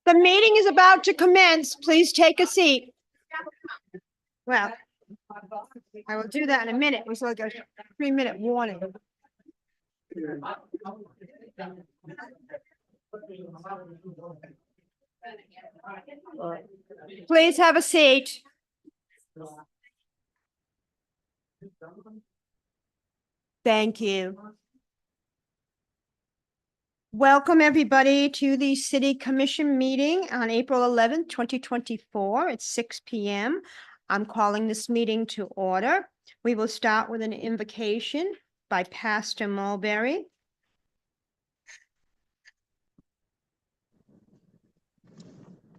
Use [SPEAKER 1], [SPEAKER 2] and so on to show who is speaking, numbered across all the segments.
[SPEAKER 1] The meeting is about to commence. Please take a seat. Well, I will do that in a minute. We still got a 3-minute warning. Please have a seat. Thank you. Welcome, everybody, to the City Commission meeting on April 11th, 2024 at 6 p.m. I'm calling this meeting to order. We will start with an invocation by Pastor Mulberry.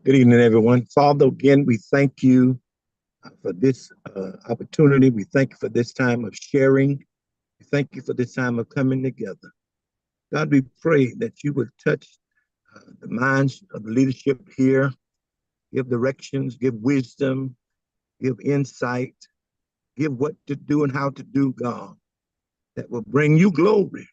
[SPEAKER 2] Good evening, everyone. Father, again, we thank you for this opportunity. We thank you for this time of sharing. We thank you for this time of coming together. God, we pray that you would touch the minds of the leadership here, give directions, give wisdom, give insight, give what to do and how to do, God, that will bring you glory.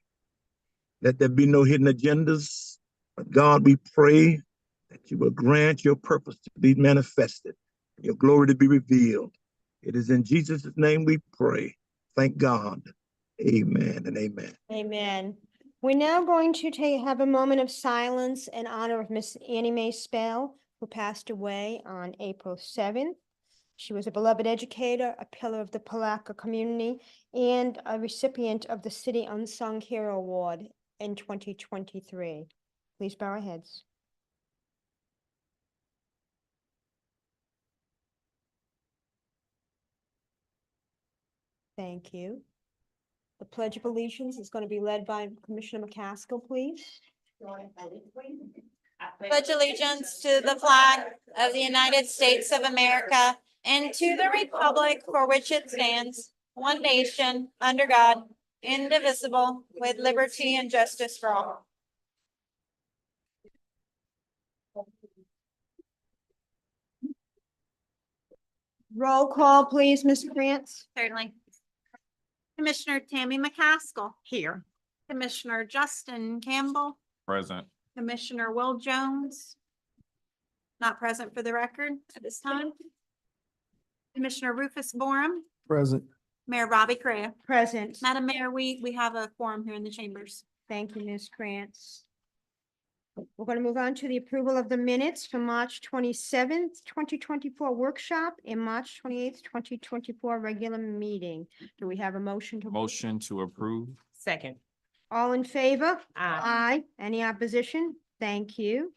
[SPEAKER 2] Let there be no hidden agendas. But God, we pray that you will grant your purpose to be manifested, your glory to be revealed. It is in Jesus' name we pray. Thank God. Amen and amen.
[SPEAKER 1] Amen. We're now going to have a moment of silence in honor of Miss Annie Mae Spell, who passed away on April 7th. She was a beloved educator, a pillar of the Palatka community, and a recipient of the City Unsung Hero Award in 2023. Please bow our heads. Thank you. The Pledge of Allegiance is going to be led by Commissioner McCaskill, please.
[SPEAKER 3] Pledge allegiance to the flag of the United States of America and to the republic for which it stands, one nation, under God, indivisible, with liberty and justice for all.
[SPEAKER 1] Roll call, please, Ms. Krantz.
[SPEAKER 3] Certainly. Commissioner Tammy McCaskill. Here. Commissioner Justin Campbell.
[SPEAKER 4] Present.
[SPEAKER 3] Commissioner Will Jones. Not present for the record at this time. Commissioner Rufus Borum.
[SPEAKER 4] Present.
[SPEAKER 3] Mayor Robbie Correa.
[SPEAKER 1] Present.
[SPEAKER 3] Madam Mayor, we have a quorum here in the chambers.
[SPEAKER 1] Thank you, Ms. Krantz. We're going to move on to the approval of the minutes from March 27th, 2024 workshop and March 28th, 2024 regular meeting. Do we have a motion to?
[SPEAKER 4] Motion to approve.
[SPEAKER 5] Second.
[SPEAKER 1] All in favor?
[SPEAKER 5] Aye.
[SPEAKER 1] Aye. Any opposition? Thank you.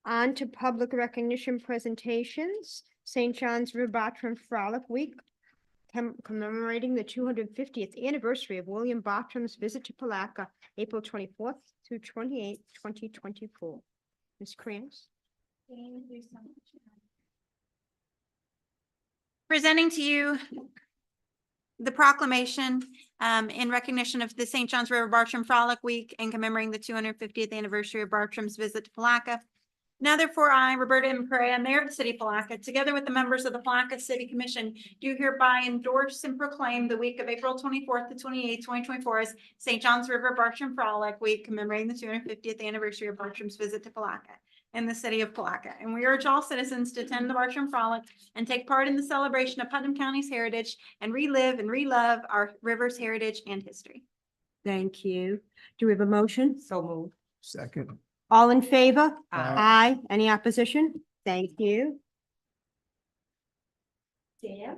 [SPEAKER 1] On to public recognition presentations. St. John's River Bartram Frolic Week, commemorating the 250th anniversary of William Bartram's visit to Palatka, April 24th through 28th, 2024. Ms. Krantz.
[SPEAKER 3] Thank you so much. Presenting to you the proclamation in recognition of the St. John's River Bartram Frolic Week and commemorating the 250th anniversary of Bartram's visit to Palatka. Now therefore I, Roberta M. Correa, Mayor of the City of Palatka, together with the members of the Palatka City Commission, do hereby endorse and proclaim the week of April 24th to 28th, 2024 as St. John's River Bartram Frolic Week, commemorating the 250th anniversary of Bartram's visit to Palatka in the City of Palatka. And we urge all citizens to attend the Bartram Frolic and take part in the celebration of Putnam County's heritage and relive and relove our river's heritage and history.
[SPEAKER 1] Thank you. Do we have a motion?
[SPEAKER 5] So moved.
[SPEAKER 4] Second.
[SPEAKER 1] All in favor?
[SPEAKER 5] Aye.
[SPEAKER 1] Aye. Any opposition? Thank you.
[SPEAKER 3] Dan?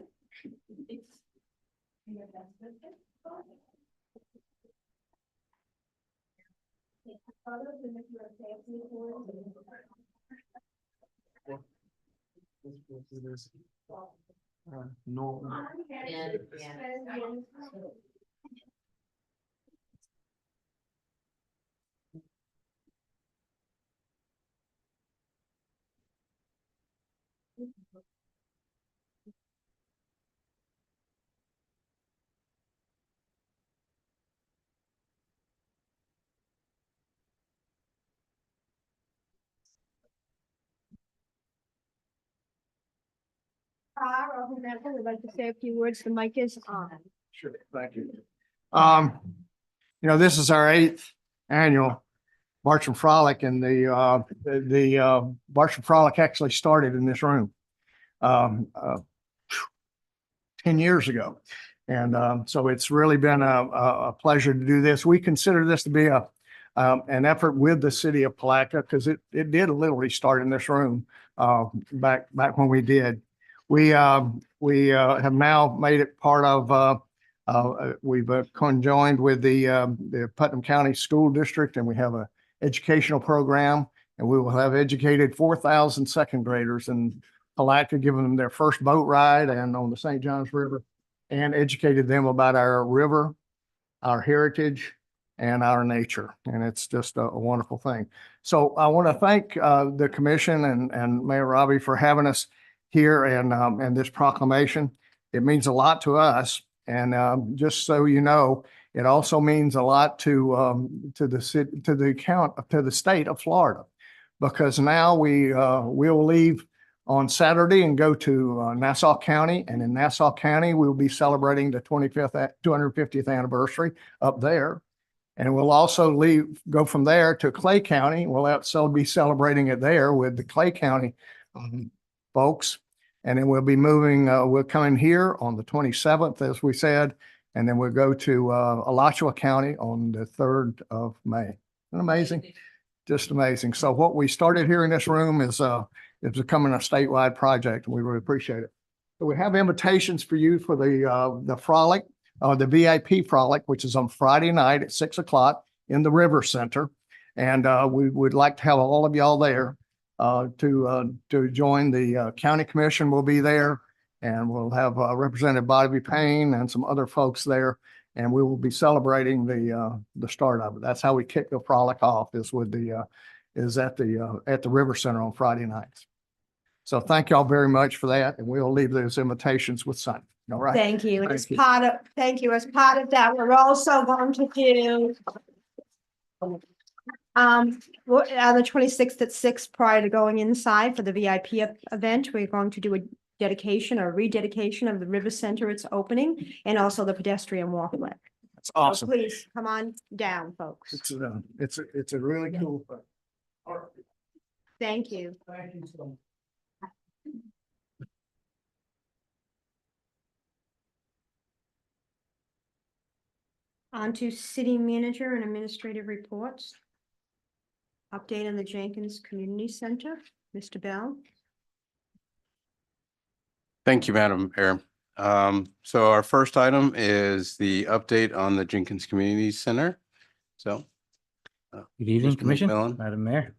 [SPEAKER 4] No.
[SPEAKER 1] Or whomever would like to say a few words. The mic is on.
[SPEAKER 6] Sure, thank you. This is our 8th annual
[SPEAKER 5] Bartram Frolic, and the Bartram Frolic actually started in this room um, uh, 10 years ago. And so it's really been a pleasure to do this. We consider this to be an effort with the city of Palatka, because it did literally start in this room back when we did. We have now made it part of we've conjoined with the Putnam County School District, and we have a educational program, and we will have educated 4,000 second graders in Palatka, giving them their first boat ride and on the St. Johns River, and educated them about our river, our heritage, and our nature. And it's just a wonderful thing. So I want to thank the commission and Mayor Robbie for having us here and this proclamation. It means a lot to us. And just so you know, it also means a lot to the city, to the state of Florida, because now we'll leave on Saturday and go to Nassau County, and in Nassau County we'll be celebrating the 250th anniversary up there, and we'll also go from there to Clay County. We'll also be celebrating it there with the Clay County folks, and then we'll be moving. We'll come in here on the 27th, as we said, and then we'll go to Alachua County on the 3rd of May. Isn't it amazing? Just amazing. So what we started here in this room is becoming a statewide project, and we really appreciate it. So we have invitations for you for the frolic, the VIP frolic, which is on Friday night at 6 o'clock in the River Center, and we would like to have all of y'all there to join. The county commission will be there, and we'll have Representative Bobby Payne and some other folks there, and we will be celebrating the start of it. That's how we kick the frolic off, is with at the River Center on Friday nights. So thank y'all very much for that, and we'll leave those invitations with Sonny. All right.
[SPEAKER 1] Thank you. And
[SPEAKER 5] Thank
[SPEAKER 1] as
[SPEAKER 5] you.
[SPEAKER 1] part of, thank you. As part of that, we're also going to do on the 26th at 6, prior to going inside for the VIP event, we're going to do a dedication or rededication of the River Center, its opening, and also the pedestrian walkway.
[SPEAKER 5] That's
[SPEAKER 1] So
[SPEAKER 5] awesome.
[SPEAKER 1] please come on down, folks.
[SPEAKER 5] It's a really cool thing. All right.
[SPEAKER 1] Thank you.
[SPEAKER 5] Thank you so much.
[SPEAKER 1] On to city manager and administrative reports. Update on the Jenkins Community Center, Mr. Bell.
[SPEAKER 4] Thank you, Madam Mayor. So our first item is the update on the Jenkins Community Center. So.
[SPEAKER 6] Good evening,
[SPEAKER 4] Mr.
[SPEAKER 6] Commission,
[SPEAKER 4] McMillan.
[SPEAKER 6] Madam Mayor.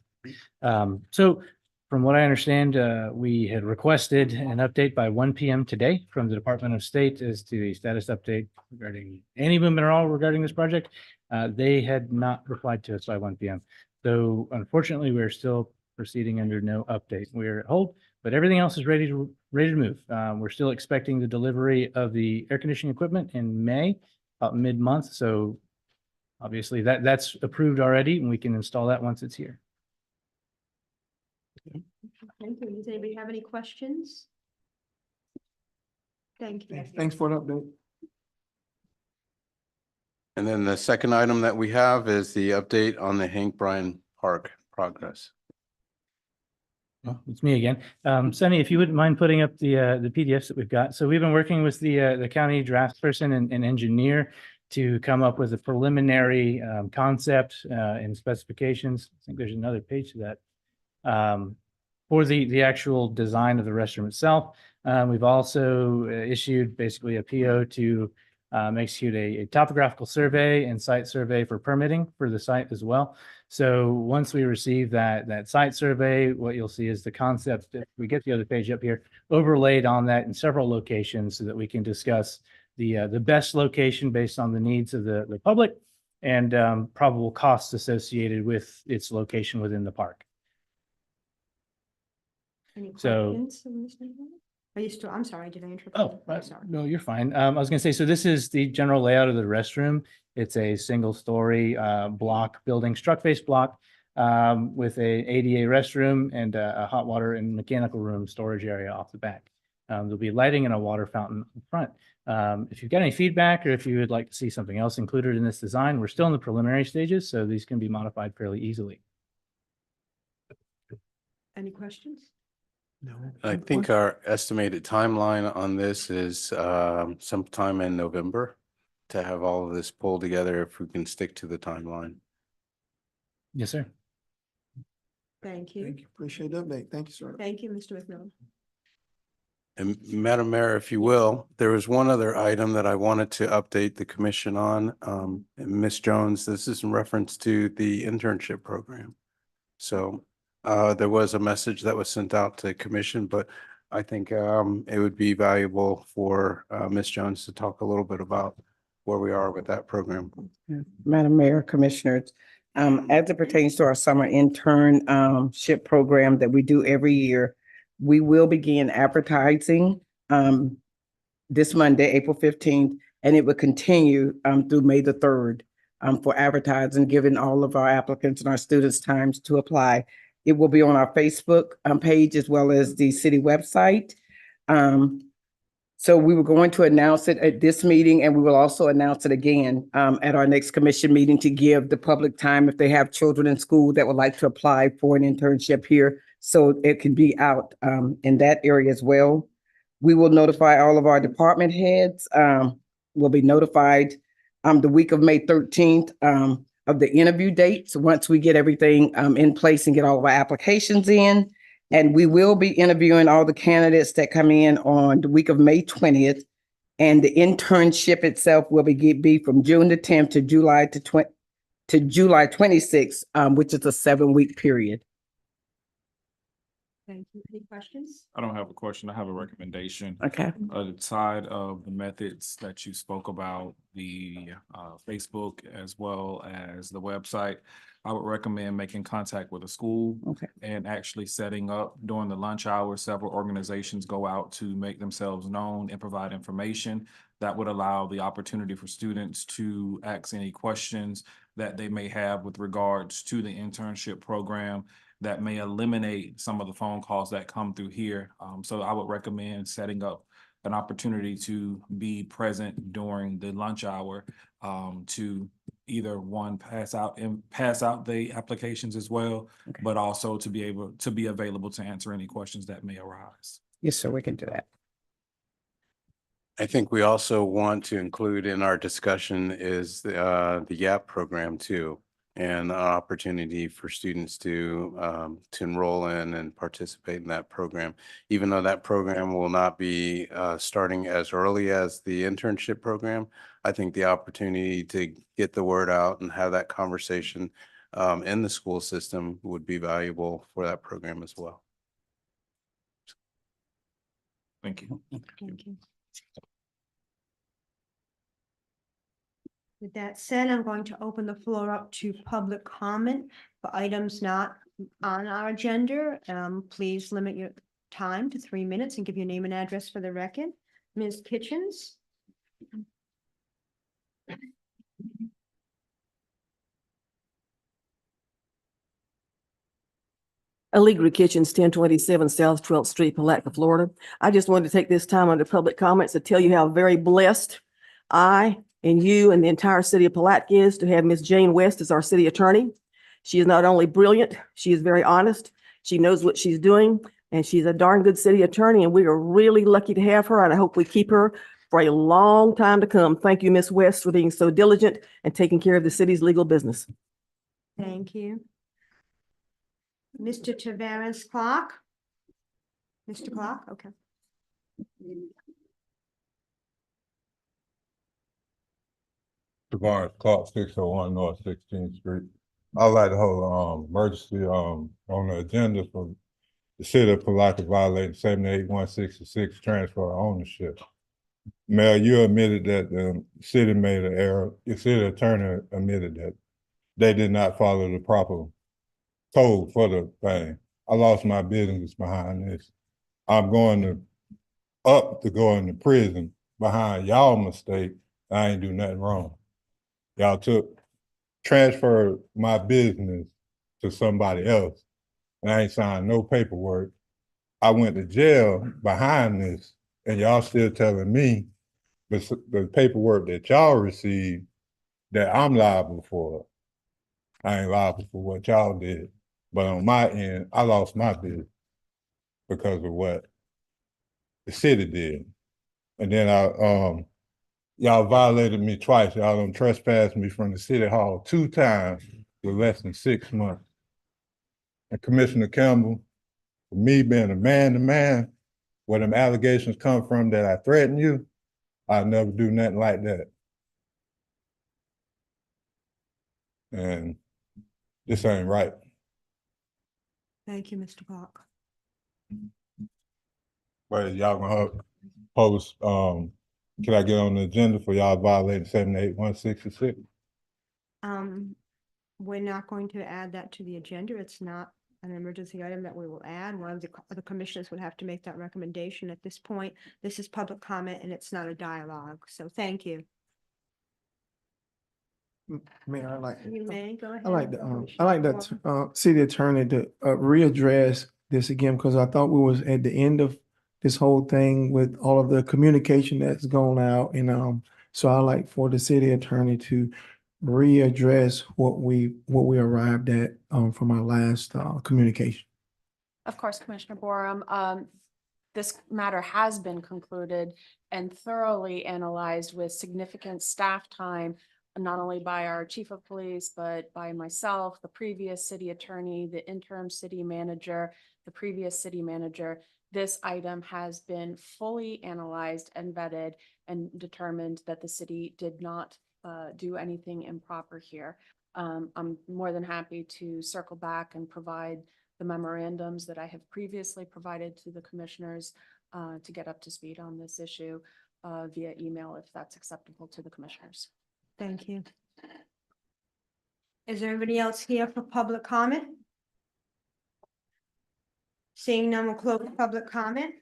[SPEAKER 6] So from what I understand, we had requested an update by 1 p.m. today from the Department of State as to the status update regarding any movement at all regarding this project. They had not replied to us by 1 p.m. So unfortunately, we're still proceeding under no update. We're at hold, but everything else is ready to move. We're still expecting the delivery of the air conditioning equipment in May, about mid-month. So obviously that's approved already, and we can install that once it's here.
[SPEAKER 1] Thank you. Does anybody have any questions? Thank you.
[SPEAKER 5] Thanks for the update.
[SPEAKER 4] And then the second item that we have is the update on the Hank Bryan Park progress.
[SPEAKER 6] Well, it's me again. Sunny, if you wouldn't mind putting up the PDFs that we've got. So we've been working with the county draftsperson and engineer to come up with a preliminary concept and specifications. I think there's another page to that. For the actual design of the restroom itself. We've also issued basically a PO to execute a topographical survey and site survey for permitting for the site as well. So once we receive that site survey, what you'll see is the concept, if we get the other page up here, overlaid on that in several locations so that we can discuss the best location based on the needs of the public and probable costs associated with its location within the park.
[SPEAKER 1] Any
[SPEAKER 6] So-
[SPEAKER 1] questions? Mr. Bell? Are you still, I'm sorry, did I interrupt?
[SPEAKER 6] Oh,
[SPEAKER 1] you? I'm sorry.
[SPEAKER 6] no, you're fine. I was gonna say, so this is the general layout of the restroom. It's a single story block building, struct face block with a ADA restroom and a hot water and mechanical room storage area off the back. There'll be lighting and a water fountain in front. If you've got any feedback or if you would like to see something else included in this design, we're still in the preliminary stages, so these can be modified fairly easily.
[SPEAKER 1] Any questions?
[SPEAKER 2] No.
[SPEAKER 4] I think our estimated timeline on this is sometime in November to have all of this pulled together if we can stick to the timeline.
[SPEAKER 6] Yes, sir.
[SPEAKER 1] Thank you.
[SPEAKER 2] Appreciate the update. Thank you, sir.
[SPEAKER 1] Thank you, Mr. McMillan.
[SPEAKER 4] And Madam Mayor, if you will, there was one other item that I wanted to update the commission on. Ms. Jones, this is in reference to the internship program. So there was a message that was sent out to the commission, but I think it would be valuable for Ms. Jones to talk a little bit about where we are with that program.
[SPEAKER 7] Madam Mayor, Commissioners, as it pertains to our summer internship program that we do every year, we will begin advertising this Monday, April 15th, and it will continue through May the 3rd for advertising, giving all of our applicants and our students times to apply. It will be on our Facebook page as well as the city website. So we were going to announce it at this meeting, and we will also announce it again at our next commission meeting to give the public time if they have children in school that would like to apply for an internship here, so it can be out in that area as well. We will notify all of our department heads. Will be notified the week of May 13th of the interview dates once we get everything in place and get all of our applications in. And we will be interviewing all the candidates that come in on the week of May 20th. And the internship itself will be from June the 10th to July 26th, which is a 7-week period.
[SPEAKER 1] Thank you. Any questions?
[SPEAKER 8] I don't have a question. I have a recommendation.
[SPEAKER 7] Okay.
[SPEAKER 8] Aside of the methods that you spoke about, the Facebook as well as the website, I would recommend making contact with a school.
[SPEAKER 7] Okay.
[SPEAKER 8] And actually setting up during the lunch hour. Several organizations go out to make themselves known and provide information that would allow the opportunity for students to ask any questions that they may have with regards to the internship program that may eliminate some of the phone calls that come through here. So I would recommend setting up an opportunity to be present during the lunch hour to either pass out the applications as well,
[SPEAKER 7] Okay.
[SPEAKER 8] but also to be available to answer any questions that may arise.
[SPEAKER 7] Yes, sir, we can do that.
[SPEAKER 4] I think we also want to include in our discussion is the YAP program too, and an opportunity for students to enroll in and participate in that program. Even though that program will not be starting as early as the internship program, I think the opportunity to get the word out and have that conversation in the school system would be valuable for that program as well.
[SPEAKER 8] Thank you.
[SPEAKER 1] Thank you. With that said, I'm going to open the floor up to public comment for items not on our agenda. Please limit your time to 3 minutes and give your name and address for the record. Ms. Kitchens?
[SPEAKER 9] Allegra Kitchens, 1027 South 12th Street, Palatka, Florida. I just wanted to take this time under public comments to tell you how very blessed I and you and the entire city of Palatka is to have Ms. Jane West as our city attorney. She is not only brilliant, she is very honest. She knows what she's doing, and she's a darn good city attorney, and we are really lucky to have her, and I hope we keep her for a long time to come. Thank you, Ms. West, for being so diligent and taking care of the city's legal business.
[SPEAKER 1] Thank you. Mr. Tavares Clark? Mr. Clark, okay.
[SPEAKER 10] Tavares Clark, 601 North 16th Street. I'd like to hold emergency on the agenda for the city of Palatka violating 78166 transfer of ownership. Mayor, you admitted that the city made an error. The city attorney admitted that they did not follow the proper code for the thing. I lost my business behind this. I'm going to go into prison behind y'all mistake. I ain't do nothing wrong. Y'all transferred my business to somebody else, and I ain't signed no paperwork I went to jail behind this, and y'all still telling me the paperwork that y'all received that I'm liable for. I ain't liable for what y'all did. But on my end, I lost my bid because of what the city did. And then y'all violated me twice. Y'all done trespassed me from the city hall 2 times with less than 6 months. And Commissioner Campbell, for me being a man-to-man, where them allegations come from that I threaten you, I'll never do nothing like that. And this ain't right.
[SPEAKER 1] Thank you, Mr. Park.
[SPEAKER 10] But y'all gonna post, can I get on the agenda for y'all violating 78166?
[SPEAKER 1] We're not going to add that to the agenda. It's not an emergency item that we will add. One of the commissioners would have to make that recommendation at this point. This is public comment and it's not a dialogue. So thank you.
[SPEAKER 11] Mayor,
[SPEAKER 1] You may go ahead.
[SPEAKER 11] I like
[SPEAKER 1] Commissioner
[SPEAKER 11] the
[SPEAKER 1] Moore.
[SPEAKER 11] city attorney to readdress this again, because I thought we was at the end of this whole thing with all of the communication that's gone out, and so I like for the city attorney to readdress what we arrived at from our last communication.
[SPEAKER 12] Of course, Commissioner Borum. This matter has been concluded and thoroughly analyzed with significant staff time, not only by our chief of police, but by myself, the previous city attorney, the interim city manager, the previous city manager. This item has been fully analyzed and vetted and determined that the city did not do anything improper here. I'm more than happy to circle back and provide the memorandums that I have previously provided to the commissioners to get up to speed on this issue via email, if that's acceptable to the commissioners.
[SPEAKER 1] Thank you. Is there anybody else here for public comment? Seeing none, we'll close public comment.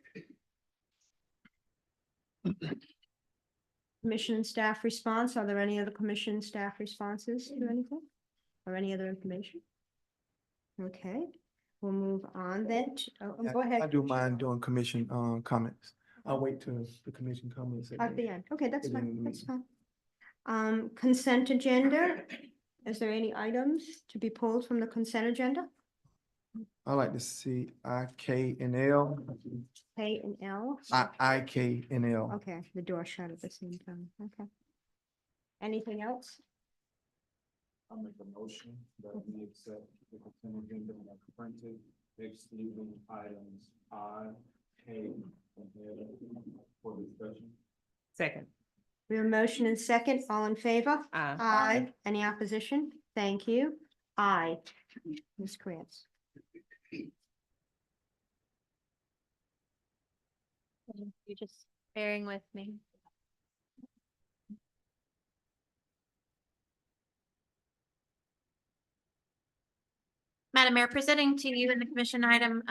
[SPEAKER 1] Commission and staff response. Are there any other commission staff responses to anything? Or any other information? Okay, we'll move on then. Go ahead.
[SPEAKER 11] I do mind doing commission comments. I'll wait till the commission comments.
[SPEAKER 1] At the end. Okay, that's
[SPEAKER 11] at the end
[SPEAKER 1] fine.
[SPEAKER 11] of the
[SPEAKER 1] That's
[SPEAKER 11] meeting.
[SPEAKER 1] fine. Consent agenda. Is there any items to be pulled from the consent agenda?
[SPEAKER 11] I like to see I, K, and L.
[SPEAKER 1] K and L.
[SPEAKER 11] I, K, and L.
[SPEAKER 1] Okay, the door shut at the same time. Okay. Anything else?
[SPEAKER 8] I'll make a motion that we accept the consent agenda as printed, excluding items I, K, and L for discussion.
[SPEAKER 9] Second.
[SPEAKER 1] We have a motion and second. All in favor?
[SPEAKER 9] Aye.
[SPEAKER 1] Aye. Any opposition? Thank you. Aye. Ms. Krantz.
[SPEAKER 3] You're just bearing with me. Madam Mayor, presenting to you in the commission item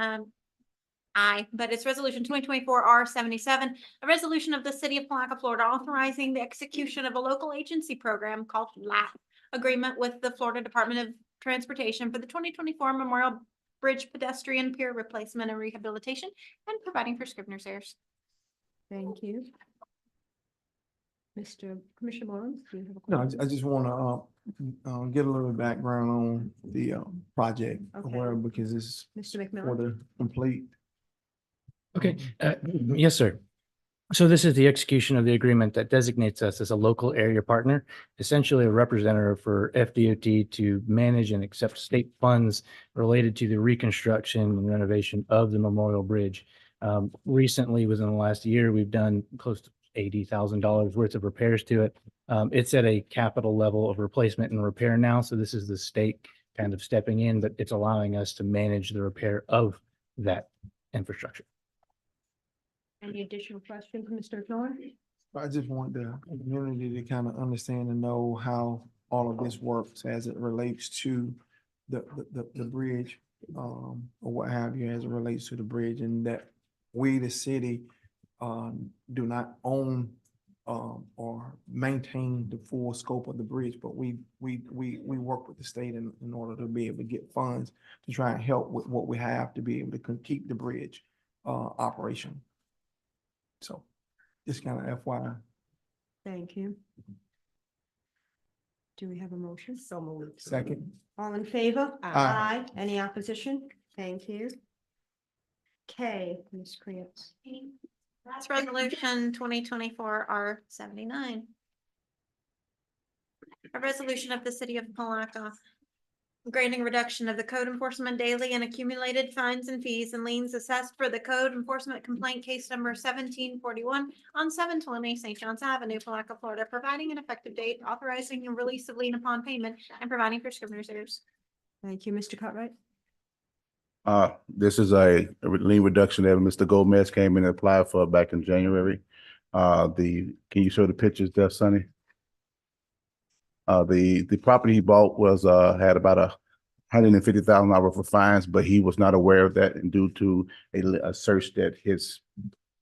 [SPEAKER 3] I, but it's resolution 2024 R77, a resolution of the city of Palatka, Florida, authorizing the execution of a local agency program called LAP agreement with the Florida Department of Transportation for the 2024 Memorial Bridge pedestrian pier replacement and rehabilitation and providing for scrivener's errors.
[SPEAKER 1] Thank you. Mr. Commissioner Bowen, do you have a
[SPEAKER 11] No,
[SPEAKER 1] question?
[SPEAKER 11] I just want to get a little background on the project,
[SPEAKER 1] Okay.
[SPEAKER 11] where, because it's
[SPEAKER 1] Mr.
[SPEAKER 11] for
[SPEAKER 1] McMillan.
[SPEAKER 11] the complete.
[SPEAKER 6] Okay, yes, sir. So this is the execution of the agreement that designates us as a local area partner, essentially a representative for FDOT to manage and accept state funds related to the reconstruction and renovation of the Memorial Bridge. Recently, within the last year, we've done close to $80,000 worth of repairs to it. It's at a capital level of replacement and repair now. So this is the state kind of stepping in, but it's allowing us to manage the repair of that infrastructure.
[SPEAKER 1] Any additional question from Mr. McMillan?
[SPEAKER 11] I just want the community to kind of understand and know how all of this works as it relates to the bridge, or what have you, as it relates to the bridge, and that we, the city, do not own or maintain the full scope of the bridge, but we work with the state in order to be able to get funds to try and help with what we have to be able to keep the bridge operation. So just kind of FYI.
[SPEAKER 1] Thank you. Do we have a motion?
[SPEAKER 9] So moved.
[SPEAKER 11] Second.
[SPEAKER 1] All in favor?
[SPEAKER 11] Aye.
[SPEAKER 1] Any opposition? Thank you. K, Ms. Creos.
[SPEAKER 3] That's resolution 2024-R79. A resolution of the city of Palatka granting reduction of the code enforcement daily and accumulated fines and fees and liens assessed for the code enforcement complaint case number 1741 on 720 St. John's Avenue, Palatka, Florida, providing an effective date, authorizing a release of lien upon payment, and providing for scrivener's errors.
[SPEAKER 1] Thank you, Mr. Cartwright.
[SPEAKER 13] This is a lien reduction that Mr. Gomez came in and applied for back in January. Can you show the pictures there, Sonny? The property he bought was, had about $150,000 for fines, but he was not aware of that, and due to a search that his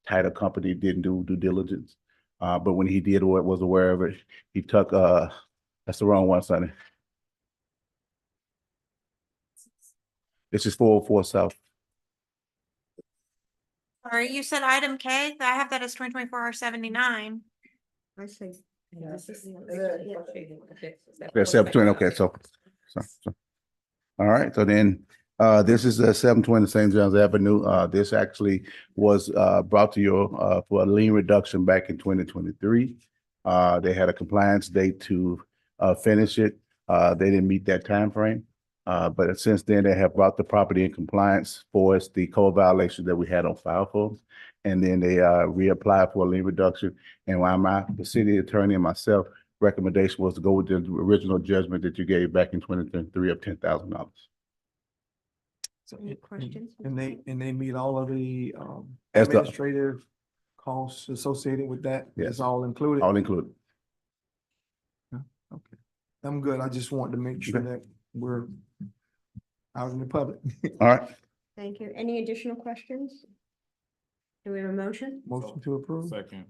[SPEAKER 13] title company didn't do due diligence. But when he did or was aware of it, he took, that's the wrong one, Sonny. This is 404 South.
[SPEAKER 3] Sorry, you said item K? I have that as 2024-R79.
[SPEAKER 1] I see.
[SPEAKER 13] That's 720, okay, so. All right, so then, this is 720 St. John's Avenue. This actually was, brought to you, for a lien reduction back in 2023. They had a compliance date to, finish it. They didn't meet that time frame. But since then, they have brought the property in compliance for us, the code violation that we had on file for them. And then they reapplied for a lien reduction. And while the city attorney and myself, recommendation was to go with the original judgment that you gave back in 2023 of $10,000.
[SPEAKER 11] So,
[SPEAKER 1] Any questions?
[SPEAKER 11] And they meet all of the
[SPEAKER 13] As the-
[SPEAKER 11] administrative costs associated with that?
[SPEAKER 13] Yes.
[SPEAKER 11] It's all included?
[SPEAKER 13] All included.
[SPEAKER 11] Okay. I'm good. I just wanted to make sure that we're out in the public.
[SPEAKER 13] All right.
[SPEAKER 1] Thank you. Any additional questions? Do we have a motion?
[SPEAKER 11] Motion to approve?
[SPEAKER 8] Second.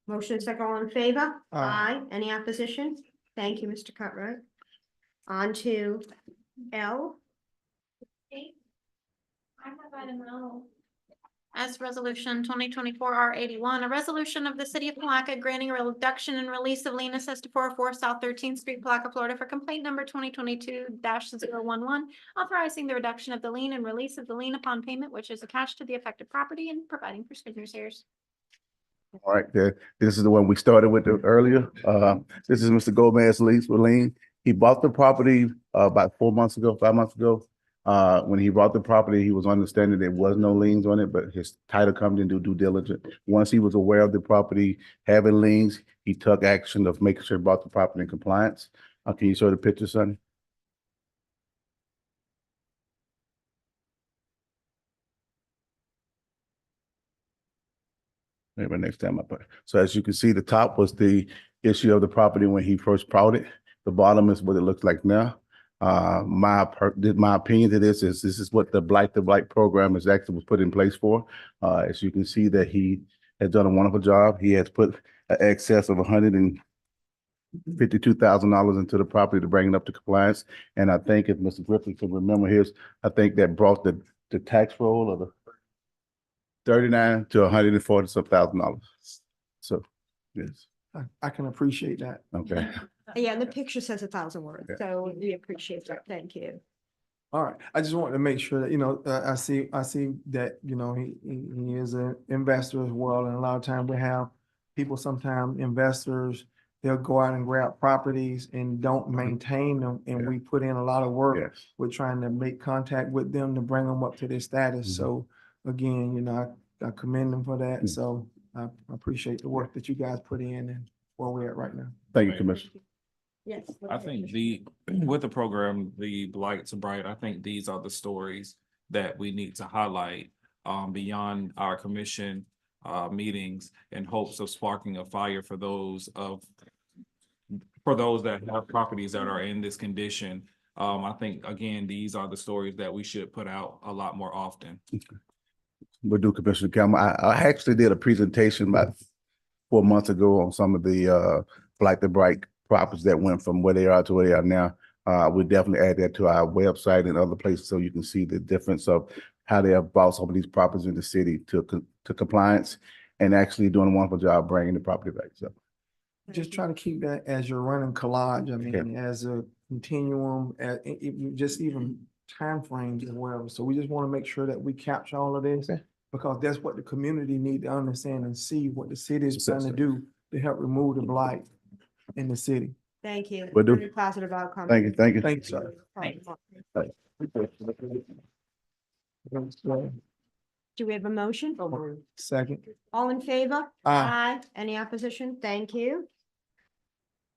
[SPEAKER 1] Motion and second, all in favor?
[SPEAKER 11] Aye.
[SPEAKER 1] Any opposition? Thank you, Mr. Cartwright. On to L.
[SPEAKER 3] I have item L. As resolution 2024-R81, a resolution of the city of Palatka granting a reduction and release of lien assessed to 404 South 13th Street, Palatka, Florida for complaint number 2022-011, authorizing the reduction of the lien and release of the lien upon payment, which is attached to the affected property, and providing for scrivener's errors.
[SPEAKER 13] All right, this is the one we started with earlier. This is Mr. Gomez's lease with lien. He bought the property about 5 months ago. When he bought the property, he was understanding there was no liens on it, but his title company didn't do due diligence. Once he was aware of the property having liens, he took action of making sure he brought the property in compliance. Can you show the picture, Sonny? Maybe next time I put. So as you can see, the top was the issue of the property when he first bought it. The bottom is what it looks like now. My opinion to this is what the Blight to Blight program is actually was put in place for. As you can see that he has done a wonderful job. He has put an excess of $152,000 into the property to bring it up to compliance. And I think if Mr. Griffin can remember his, I think that brought the tax roll of the 39 to $140,000. So, yes,
[SPEAKER 11] I can appreciate that.
[SPEAKER 13] okay.
[SPEAKER 1] Yeah, the picture says 1,000 words,
[SPEAKER 13] Yeah.
[SPEAKER 1] so we appreciate that. Thank you.
[SPEAKER 11] All right, I just wanted to make sure that, I see that, he is an investor as well, and a lot of times we have people, sometimes investors, they'll go out and grab properties and don't maintain them, and we put in a lot of work.
[SPEAKER 13] Yes.
[SPEAKER 11] We're trying to make contact with them to bring them up to their status,
[SPEAKER 13] Mhm.
[SPEAKER 11] so again, I commend them for that,
[SPEAKER 13] Mhm.
[SPEAKER 11] so I appreciate the work that you guys put in and where we're at right now.
[SPEAKER 13] Thank you, Commissioner.
[SPEAKER 1] Yes.
[SPEAKER 8] I think with the program, the Blight to Bright, I think these are the stories that we need to highlight beyond our commission meetings in hopes of sparking a fire for those that have properties that are in this condition. I think, again, these are the stories that we should put out a lot more often.
[SPEAKER 13] We'll do, Commissioner Campbell. I actually did a presentation about 4 months ago on some of the Blight to Bright properties that went from where they are to where they are now. We definitely add that to our website and other places so you can see the difference of how they have brought some of these properties in the city to compliance and actually doing a wonderful job bringing the property back. So
[SPEAKER 11] Just try to keep that as your running collage, I mean, as a continuum, just even timeframes and whatever. So we just want to make sure that we capture all of this. Because that's what the community need to understand and see what the city is trying to do to help remove the blight in the city.
[SPEAKER 1] Thank you.
[SPEAKER 13] Will do.
[SPEAKER 1] Very positive outcome.
[SPEAKER 13] thank you, thank you.
[SPEAKER 11] Thank you, sir.
[SPEAKER 1] Do we have a motion?
[SPEAKER 11] Second.
[SPEAKER 1] All in favor?
[SPEAKER 11] Aye.
[SPEAKER 1] Any opposition? Thank you.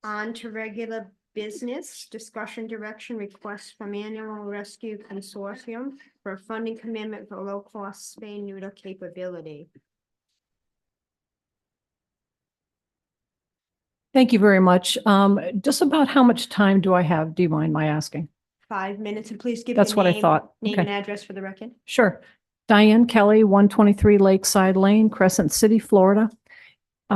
[SPEAKER 1] On to regular business, discussion direction request from Animal Rescue Consortium for a funding commitment for low-cost spay neuter capability.
[SPEAKER 14] Thank you very much. Just about how much time do I have? Do you mind my asking?
[SPEAKER 1] 5 minutes, and please give
[SPEAKER 14] That's
[SPEAKER 1] your
[SPEAKER 14] what I
[SPEAKER 1] name,
[SPEAKER 14] thought.
[SPEAKER 1] name and
[SPEAKER 14] Okay.
[SPEAKER 1] address for the record.
[SPEAKER 14] Sure. Diane Kelly, 123 Lakeside Lane, Crescent City, Florida.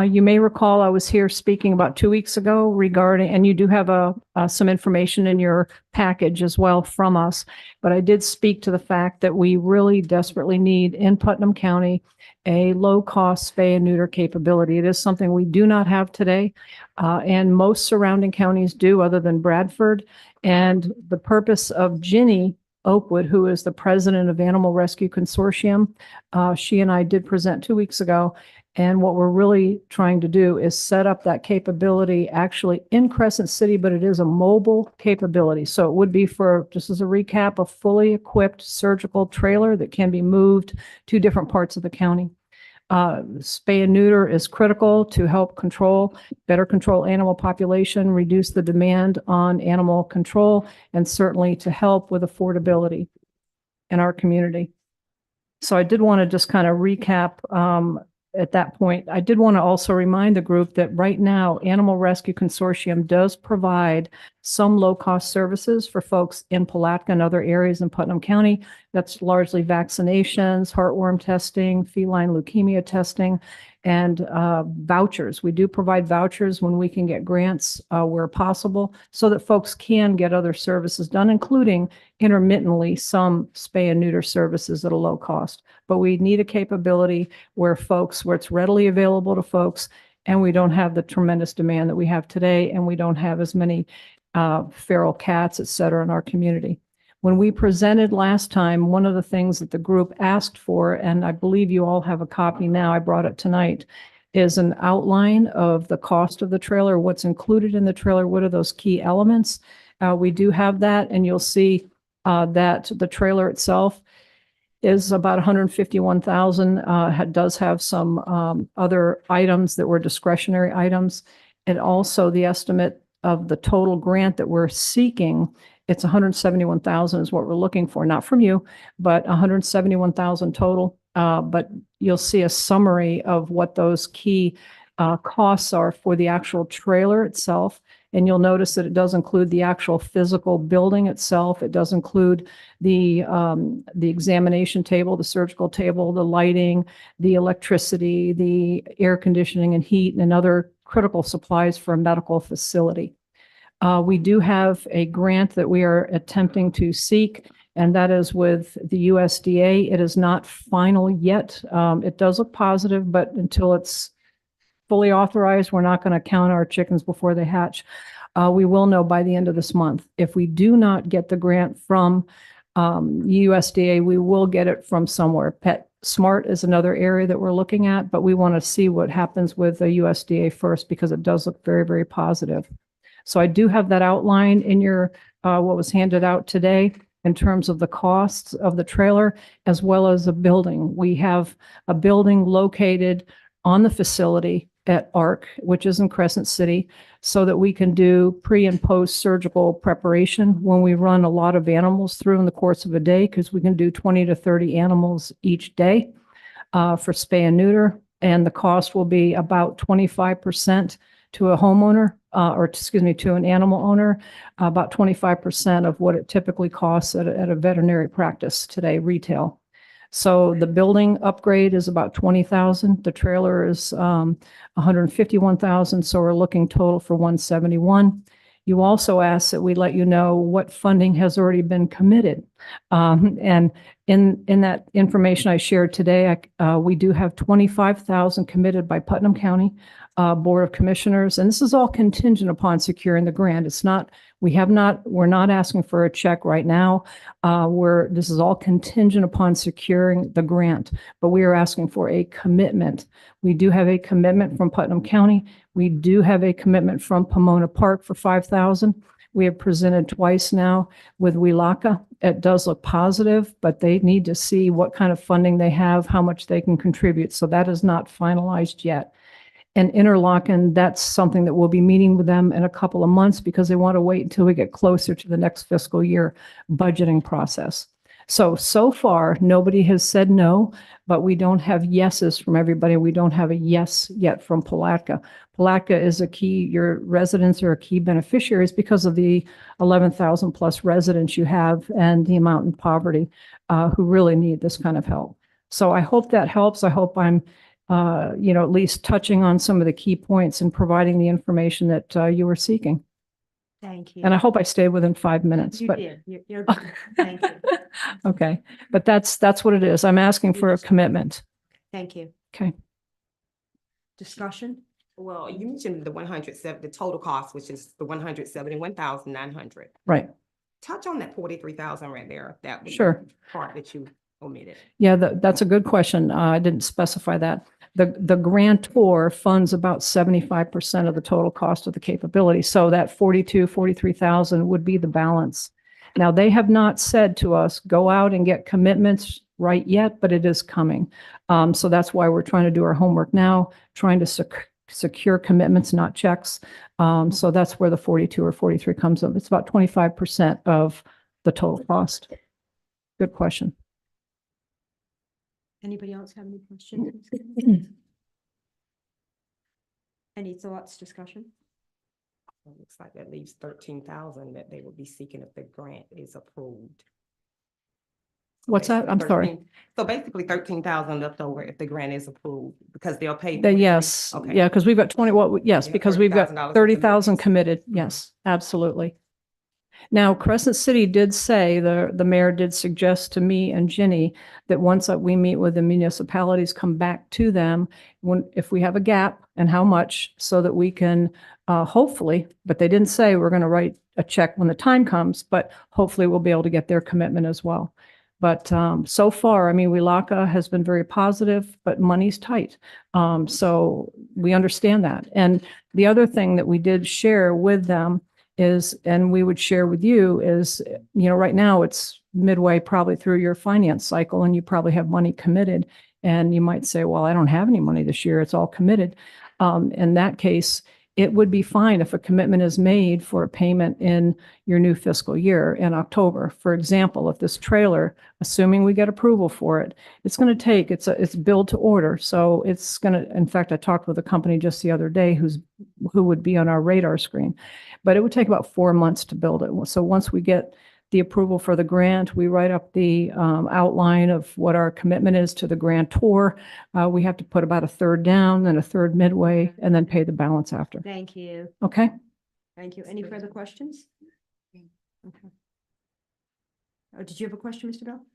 [SPEAKER 14] You may recall I was here speaking about 2 weeks ago regarding, and you do have some information in your package as well from us, but I did speak to the fact that we really desperately need in Putnam County a low-cost spay and neuter capability. It is something we do not have today, and most surrounding counties do, other than Bradford. And the purpose of Ginny Oakwood, who is the president of Animal Rescue Consortium, she and I did present 2 weeks ago. And what we're really trying to do is set up that capability actually in Crescent City, but it is a mobile capability. So it would be, for, just as a recap, a fully equipped surgical trailer that can be moved to different parts of the county. Spay and neuter is critical to help better control animal population, reduce the demand on animal control, and certainly to help with affordability in our community. So I did want to just kind of recap at that point. I did want to also remind the group that right now, Animal Rescue Consortium does provide some low-cost services for folks in Palatka and other areas in Putnam County. That's largely vaccinations, heartworm testing, feline leukemia testing, and vouchers. We do provide vouchers when we can get grants where possible, so that folks can get other services done, including intermittently some spay and neuter services at a low cost. But we need a capability where it's readily available to folks, and we don't have the tremendous demand that we have today, and we don't have as many feral cats, et cetera, in our community. When we presented last time, one of the things that the group asked for, and I believe you all have a copy now, I brought it tonight, is an outline of the cost of the trailer, what's included in the trailer, what are those key elements. We do have that, and you'll see that the trailer itself is about 151,000. It does have some other items that were discretionary items. And also the estimate of the total grant that we're seeking, it's 171,000 is what we're looking for, not from you, but 171,000 total. But you'll see a summary of what those key costs are for the actual trailer itself. And you'll notice that it does include the actual physical building itself. It does include the examination table, the surgical table, the lighting, the electricity, the air conditioning and heat, and other critical supplies for a medical facility. We do have a grant that we are attempting to seek, and that is with the USDA. It is not final yet. It does look positive, but until it's fully authorized, we're not going to count our chickens before they hatch. We will know by the end of this month. If we do not get the grant from USDA, we will get it from somewhere. PetSmart is another area that we're looking at, but we want to see what happens with the USDA first, because it does look very, very positive. So I do have that outline in your what was handed out today in terms of the costs of the trailer, as well as a building. We have a building located on the facility at ARC, which is in Crescent City, so that we can do pre and post surgical preparation when we run a lot of animals through in the course of a day, because we can do 20 to 30 animals each day for spay and neuter. And the cost will be about 25% to a homeowner, to an animal owner, about 25% of what it typically costs at a veterinary practice today, retail. So the building upgrade is about 20,000. The trailer is 151,000. So we're looking total for 171. You also asked that we let you know what funding has already been committed. And in that information I shared today, we do have 25,000 committed by Putnam County Board of Commissioners, and this is all contingent upon securing the grant. It's not, we're not asking for a check right now. This is all contingent upon securing the grant, but we are asking for a commitment. We do have a commitment from Putnam County. We do have a commitment from Pomona Park for 5,000. We have presented twice now with Wilaka. It does look positive, but they need to see what kind of funding they have, how much they can contribute. So that is not finalized yet. And Interlochen, that's something that we'll be meeting with them in a couple of months because they want to wait until we get closer to the next fiscal year budgeting process. So far, nobody has said no, but we don't have yeses from everybody. We don't have a yes yet from Palatka. Palatka is a key, your residents are a key beneficiaries because of the 11,000 plus residents you have and the amount in poverty who really need this kind of help. So I hope that helps. I hope I'm at least touching on some of the key points and providing the information that you were seeking.
[SPEAKER 1] Thank you.
[SPEAKER 14] And I hope I stayed within 5 minutes,
[SPEAKER 1] You
[SPEAKER 14] but
[SPEAKER 1] did. You're good. Thank you.
[SPEAKER 14] okay. But that's what it is. I'm asking for a commitment.
[SPEAKER 1] Thank you.
[SPEAKER 14] Okay.
[SPEAKER 1] Discussion?
[SPEAKER 15] Well, you mentioned the 107, the total cost, which is the 171,900.
[SPEAKER 14] Right.
[SPEAKER 15] Touch on that 43,000 right there. That was
[SPEAKER 14] Sure.
[SPEAKER 15] the part that you omitted.
[SPEAKER 14] Yeah, that's a good question. I didn't specify that. The grantor funds about 75% of the total cost of the capability. So that 43,000 would be the balance. Now, they have not said to us, go out and get commitments right yet, but it is coming. So that's why we're trying to do our homework now, trying to secure commitments, not checks. So that's where the 42 or 43 comes up. It's about 25% of the total cost. Good question.
[SPEAKER 1] Anybody else have any questions? Any thoughts, discussion?
[SPEAKER 15] It looks like that leaves 13,000 that they would be seeking if the grant is approved.
[SPEAKER 14] What's that? I'm sorry.
[SPEAKER 15] So basically 13,000 left over if the grant is approved because they'll pay.
[SPEAKER 14] Yes,
[SPEAKER 15] Okay.
[SPEAKER 14] yeah, because we've got 20, yes,
[SPEAKER 15] Yeah,
[SPEAKER 14] because we've got
[SPEAKER 15] $30,000
[SPEAKER 14] 30,000 committed. Yes, absolutely. Now, Crescent City did say, the mayor did suggest to me and Ginny that once we meet with the municipalities, come back to them if we have a gap and how much, so that we can hopefully, but they didn't say we're going to write a check when the time comes, but hopefully we'll be able to get their commitment as well. But so far, I mean, Wilaka has been very positive, but money's tight. So we understand that. And the other thing that we did share with them is, and we would share with you is, right now it's midway probably through your finance cycle and you probably have money committed. And you might say, well, I don't have any money this year. It's all committed. In that case, it would be fine if a commitment is made for a payment in your new fiscal year in October. For example, if this trailer, assuming we get approval for it, it's going to take, it's build to order. So it's going to, in fact, I talked with a company just the other day who would be on our radar screen, but it would take about 4 months to build it. So once we get the approval for the grant, we write up the outline of what our commitment is to the grantor. We have to put about a third down, then a third midway, and then pay the balance after.
[SPEAKER 1] Thank you.
[SPEAKER 14] Okay?
[SPEAKER 1] Thank you. Any further questions? Okay. Oh, did you have a question, Mr. Bell?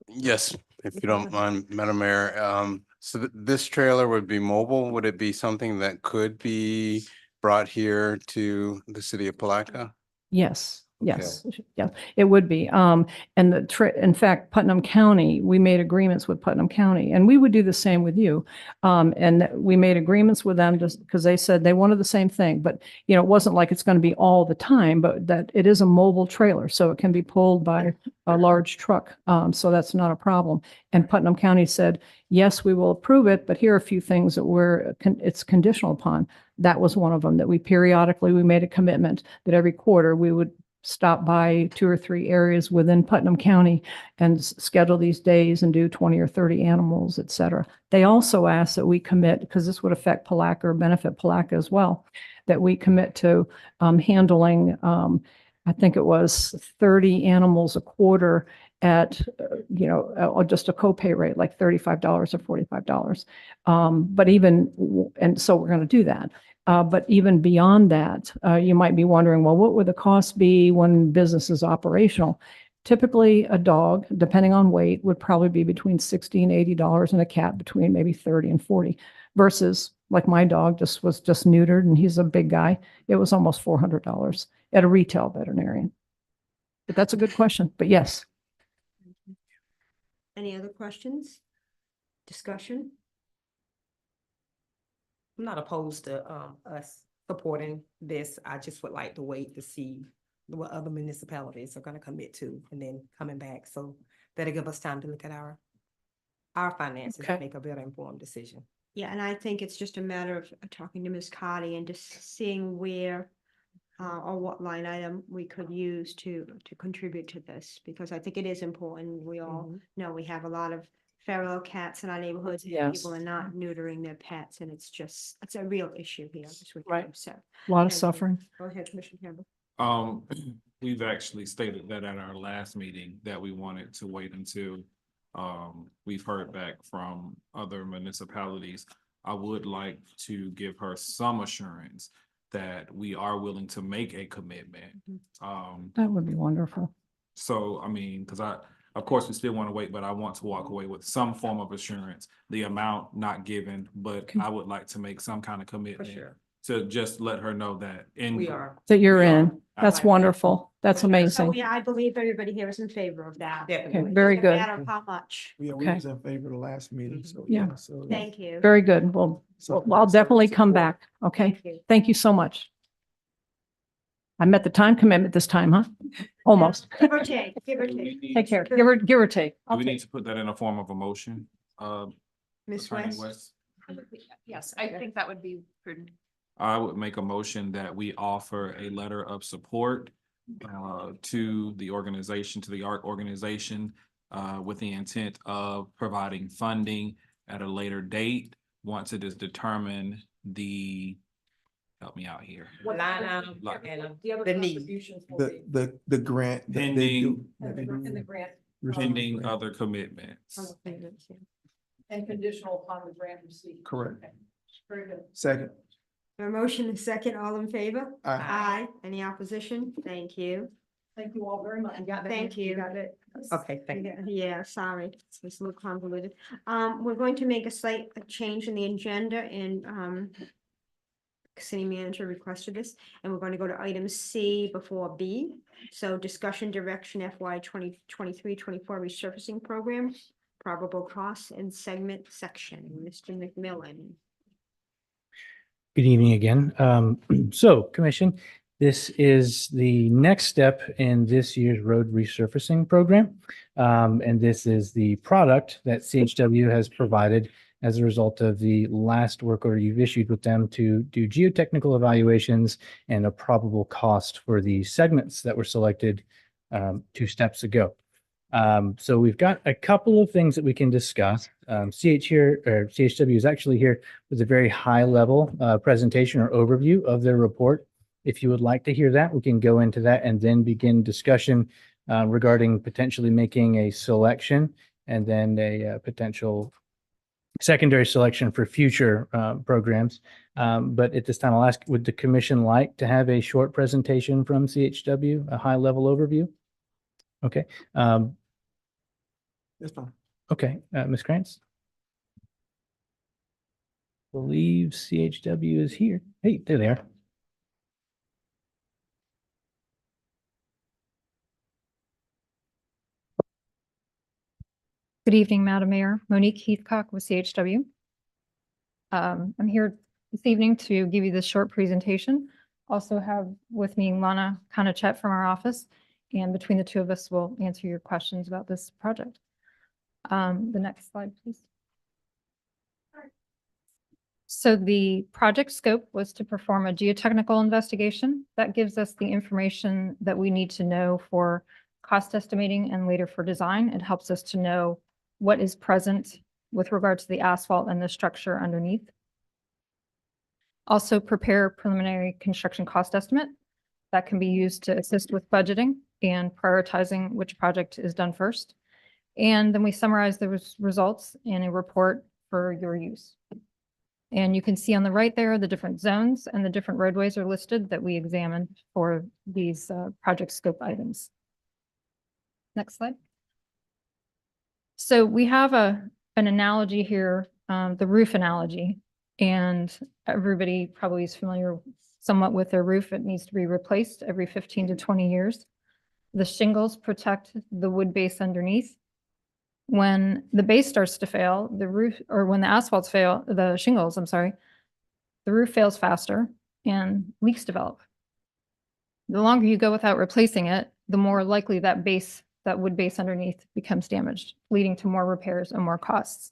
[SPEAKER 4] Yes, if you don't mind, Madam Mayor. So this trailer would be mobile. Would it be something that could be brought here to the city of Palatka?
[SPEAKER 14] Yes. Yes, yeah, it would be. And in fact, Putnam County, we made agreements with Putnam County, and we would do the same with you. And we made agreements with them just because they said they wanted the same thing, but it wasn't like it's going to be all the time, but that it is a mobile trailer, so it can be pulled by a large truck. So that's not a problem. And Putnam County said, yes, we will approve it, but here are a few things that it's conditional upon. That was one of them, that we made a commitment that every quarter we would stop by 2 or 3 areas within Putnam County and schedule these days and do 20 or 30 animals, et cetera. They also asked that we commit, because this would affect Palatka or benefit Palatka as well, that we commit to handling, I think it was 30 animals a quarter at, just a copay rate, like $35 or $45. And so we're going to do that. But even beyond that, you might be wondering, well, what would the cost be when business is operational? Typically, a dog, depending on weight, would probably be between $60 and $80, and a cat between maybe 30 and 40, versus like my dog was just neutered and he's a big guy. It was almost $400 at a retail veterinarian. But that's a good question, but yes.
[SPEAKER 1] Any other questions? Discussion?
[SPEAKER 15] I'm not opposed to us supporting this. I just would like to wait to see what other municipalities are gonna commit to and then coming back. So that'll give us time to look at our finances
[SPEAKER 14] Okay.
[SPEAKER 15] and make a better informed decision.
[SPEAKER 1] Yeah, and I think it's just a matter of talking to Ms. Cardy and just seeing where or what line item we could use to contribute to this, because I think it is important. We all know we have a lot of feral cats in our neighborhoods. And
[SPEAKER 14] Yes.
[SPEAKER 1] people are not neutering their pets, and it's a real issue here.
[SPEAKER 14] Right.
[SPEAKER 1] So,
[SPEAKER 14] A lot of
[SPEAKER 1] thank you.
[SPEAKER 14] suffering.
[SPEAKER 1] Go ahead, Commissioner Campbell.
[SPEAKER 8] We've actually stated that at our last meeting that we wanted to wait until we've heard back from other municipalities. I would like to give her some assurance that we are willing to make a commitment.
[SPEAKER 14] That would be wonderful.
[SPEAKER 8] So, I mean, because of course, we still want to wait, but I want to walk away with some form of assurance, the amount not given, but
[SPEAKER 14] Okay.
[SPEAKER 8] I would like to make some kind of
[SPEAKER 15] For
[SPEAKER 8] commitment
[SPEAKER 15] sure.
[SPEAKER 8] to just let her know that.
[SPEAKER 15] We are.
[SPEAKER 14] That you're
[SPEAKER 8] We are.
[SPEAKER 14] in. That's
[SPEAKER 15] like that.
[SPEAKER 14] wonderful. That's
[SPEAKER 1] So
[SPEAKER 14] amazing.
[SPEAKER 1] yeah, I believe everybody here is in favor of that.
[SPEAKER 15] Definitely.
[SPEAKER 14] Okay, very
[SPEAKER 1] No
[SPEAKER 14] good.
[SPEAKER 1] matter how much.
[SPEAKER 11] Yeah, we
[SPEAKER 14] Okay.
[SPEAKER 11] was in favor of the last meeting, so.
[SPEAKER 14] Yeah.
[SPEAKER 11] So.
[SPEAKER 1] Thank you.
[SPEAKER 14] Very good. Well, I'll definitely come back. Okay.
[SPEAKER 1] Thank you.
[SPEAKER 14] Thank you so much. I met the time commitment this time, huh? Almost.
[SPEAKER 1] Give or take, give or
[SPEAKER 8] Do we
[SPEAKER 1] take.
[SPEAKER 8] need
[SPEAKER 14] Take care.
[SPEAKER 8] to-
[SPEAKER 14] Give or take.
[SPEAKER 8] Do
[SPEAKER 14] I'll
[SPEAKER 8] we
[SPEAKER 14] take
[SPEAKER 8] need to put that in a form of a motion?
[SPEAKER 1] Ms.
[SPEAKER 8] Attorney
[SPEAKER 1] West?
[SPEAKER 12] Yes, I think that would be prudent.
[SPEAKER 8] I would make a motion that we offer a letter of support to the organization, to the ARC organization, with the intent of providing funding at a later date, once it is determined help me out here.
[SPEAKER 15] Line item
[SPEAKER 8] Like-
[SPEAKER 15] and the need.
[SPEAKER 11] The grant. that they do- that they do.
[SPEAKER 8] Pending other commitments.
[SPEAKER 14] And conditional upon the grant receipt.
[SPEAKER 11] Correct.
[SPEAKER 14] Very good.
[SPEAKER 11] Second.
[SPEAKER 1] A motion and second, all in favor?
[SPEAKER 11] Aye.
[SPEAKER 1] Aye. Any opposition? Thank you.
[SPEAKER 14] Thank you all very much.
[SPEAKER 1] Thank you.
[SPEAKER 15] Okay, thank you.
[SPEAKER 1] Yeah, sorry, it's a little convoluted. We're going to make a slight change in the agenda, and city manager requested this, and we're going to go to item C before B. So discussion direction FY 2023-24 resurfacing program, probable costs and segment section. Mr. McMillan.
[SPEAKER 6] Good evening again. So Commission, this is the next step in this year's road resurfacing program. And this is the product that CHW has provided as a result of the last work order you've issued with them to do geotechnical evaluations and a probable cost for the segments that were selected 2 steps ago. So we've got a couple of things that we can discuss. CHW is actually here with a very high level presentation or overview of their report. If you would like to hear that, we can go into that and then begin discussion regarding potentially making a selection and then a potential secondary selection for future programs. But at this time, I'll ask, would the commission like to have a short presentation from CHW, a high level overview? Okay.
[SPEAKER 11] That's fine.
[SPEAKER 6] Okay, Ms. Krantz? Believe CHW is here. Hey, there they are.
[SPEAKER 16] Good evening, Madam Mayor. Monique Heathcock with CHW. I'm here this evening to give you this short presentation. Also have with me Lana Kanachet from our office, and between the two of us, we'll answer your questions about this project. The next slide, please. So the project scope was to perform a geotechnical investigation that gives us the information that we need to know for cost estimating and later for design. It helps us to know what is present with regard to the asphalt and the structure underneath. Also prepare preliminary construction cost estimate that can be used to assist with budgeting and prioritizing which project is done first. And then we summarize the results in a report for your use. And you can see on the right there, the different zones and the different roadways are listed that we examined for these project scope items. Next slide. So we have an analogy here, the roof analogy, and everybody probably is familiar somewhat with their roof. It needs to be replaced every 15 to 20 years. The shingles protect the wood base underneath. When the base starts to fail, the roof, or when the asphalts fail, the shingles, I'm sorry, the roof fails faster and leaks develop. The longer you go without replacing it, the more likely that base, that wood base underneath becomes damaged, leading to more repairs and more costs.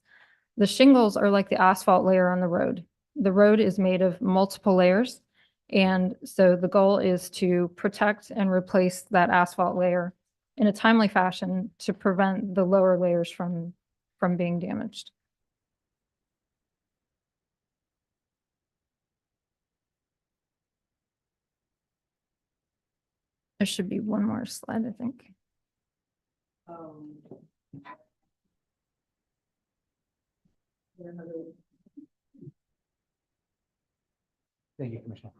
[SPEAKER 16] The shingles are like the asphalt layer on the road. The road is made of multiple layers. And so the goal is to protect and replace that asphalt layer in a timely fashion to prevent the lower layers from being damaged. There should be one more slide, I think.
[SPEAKER 6] Thank you, Commissioner.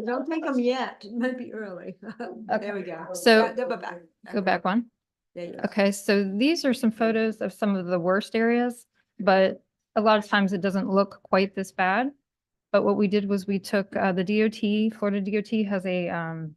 [SPEAKER 1] Don't take them yet. It might be early. There we go.
[SPEAKER 16] So
[SPEAKER 1] Go
[SPEAKER 16] back one.
[SPEAKER 1] There you go.
[SPEAKER 16] Okay, so these are some photos of some of the worst areas, but a lot of times it doesn't look quite this bad. But what we did was we took the DOT, Florida DOT has a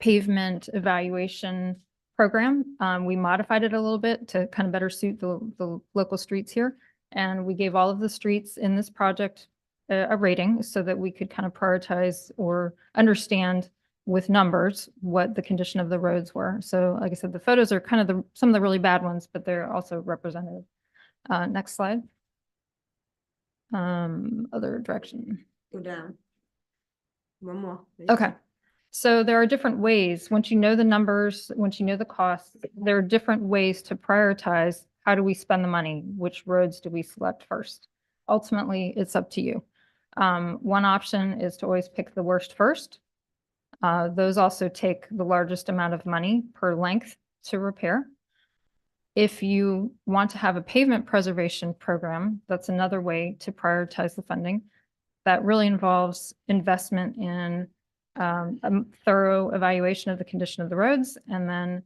[SPEAKER 16] pavement evaluation program. We modified it a little bit to kind of better suit the local streets here. And we gave all of the streets in this project a rating so that we could kind of prioritize or understand with numbers what the condition of the roads were. So like I said, the photos are kind of some of the really bad ones, but they're also representative. Next slide. Other direction.
[SPEAKER 1] Go down. One more.
[SPEAKER 16] Okay. So there are different ways, once you know the numbers, once you know the costs, there are different ways to prioritize how do we spend the money? Which roads do we select first? Ultimately, it's up to you. One option is to always pick the worst first. Those also take the largest amount of money per length to repair. If you want to have a pavement preservation program, that's another way to prioritize the funding. That really involves investment in a thorough evaluation of the condition of the roads, and then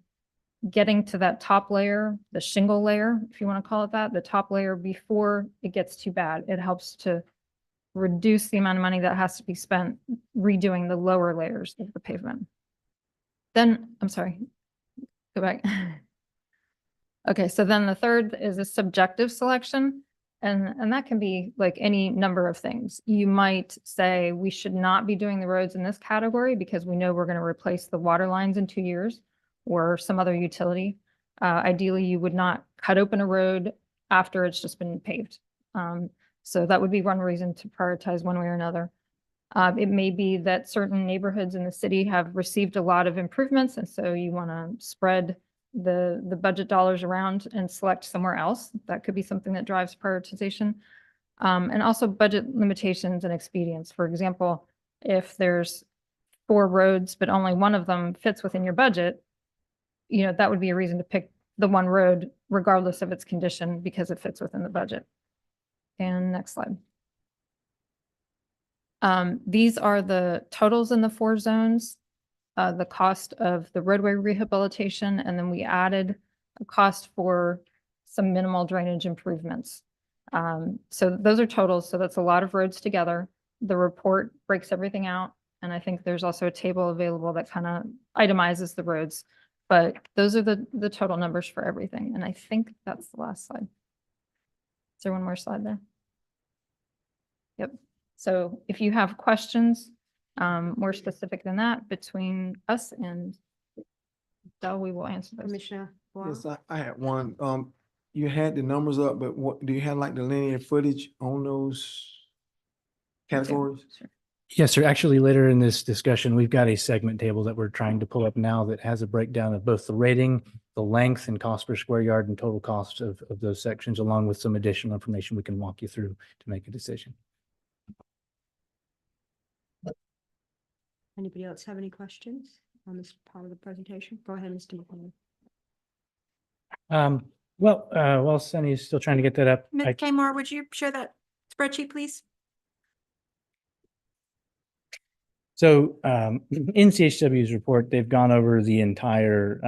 [SPEAKER 16] getting to that top layer, the shingle layer, if you want to call it that, the top layer before it gets too bad. It helps to reduce the amount of money that has to be spent redoing the lower layers of the pavement. Then, I'm sorry, go back. Okay, so then the third is a subjective selection. And that can be like any number of things. You might say we should not be doing the roads in this category because we know we're going to replace the water lines in 2 years or some other utility. Ideally, you would not cut open a road after it's just been paved. So that would be one reason to prioritize one way or another. It may be that certain neighborhoods in the city have received a lot of improvements, and so you want to spread the budget dollars around and select somewhere else. That could be something that drives prioritization. And also budget limitations and expedience. For example, if there's 4 roads, but only one of them fits within your budget, you know, that would be a reason to pick the one road regardless of its condition because it fits within the budget. And next slide. These are the totals in the 4 zones. The cost of the roadway rehabilitation, and then we added a cost for some minimal drainage improvements. So those are totals, so that's a lot of roads together. The report breaks everything out, and I think there's also a table available that kind of itemizes the roads. But those are the total numbers for everything, and I think that's the last slide. Is there one more slide there? Yep. So if you have questions, more specific than that, between us and Dell, we will answer those.
[SPEAKER 1] Commissioner Boyle?
[SPEAKER 11] Yes, I had one. You had the numbers up, but what, do you have like the linear footage on those categories?
[SPEAKER 16] Sure.
[SPEAKER 6] Yes, sir. Actually, later in this discussion, we've got a segment table that we're trying to pull up now that has a breakdown of both the rating, the length and cost per square yard and total cost of those sections, along with some additional information we can walk you through to make a decision.
[SPEAKER 1] Anybody else have any questions on this part of the presentation? Go ahead, Mr. McCollum.
[SPEAKER 6] Well, while Sunny is still trying to get that up,
[SPEAKER 3] Ms.
[SPEAKER 6] I
[SPEAKER 3] K. Moore, would you share that spreadsheet, please?
[SPEAKER 6] So in CHW's report, they've gone over the entire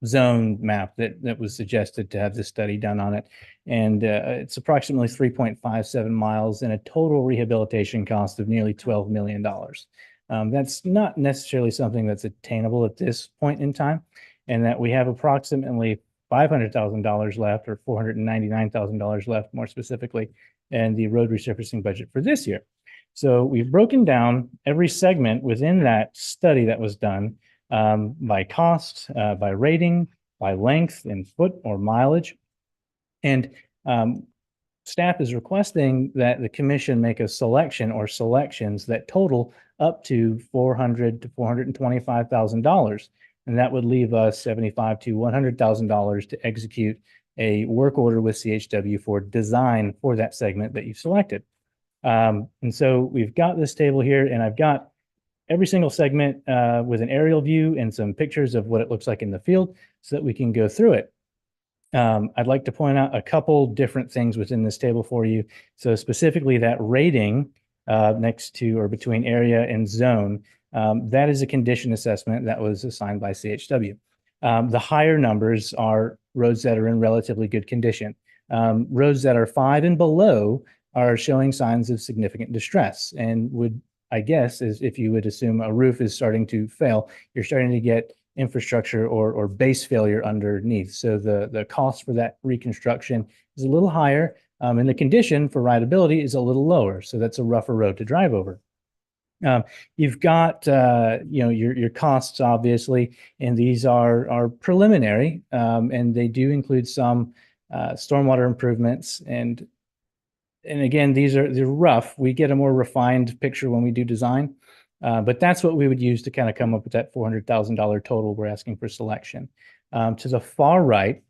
[SPEAKER 6] zone map that was suggested to have this study done on it. And it's approximately 3.57 miles and a total rehabilitation cost of nearly $12 million. That's not necessarily something that's attainable at this point in time, and that we have approximately $500,000 left, or $499,000 left, more specifically, in the road resurfacing budget for this year. So we've broken down every segment within that study that was done by cost, by rating, by length in foot or mileage. And staff is requesting that the commission make a selection or selections that total up to $400,000 to $425,000. And that would leave us $75,000 to $100,000 to execute a work order with CHW for design for that segment that you've selected. And so we've got this table here, and I've got every single segment with an aerial view and some pictures of what it looks like in the field so that we can go through it. I'd like to point out a couple different things within this table for you. So specifically that rating next to or between area and zone, that is a condition assessment that was assigned by CHW. The higher numbers are roads that are in relatively good condition. Roads that are 5 and below are showing signs of significant distress, and would, I guess, is if you would assume a roof is starting to fail, you're starting to get infrastructure or base failure underneath. So the cost for that reconstruction is a little higher, and the condition for rideability is a little lower. So that's a rougher road to drive over. You've got your costs, obviously, and these are preliminary, and they do include some stormwater improvements. And again, they're rough. We get a more refined picture when we do design, but that's what we would use to kind of come up with that $400,000 total we're asking for selection. To the far right,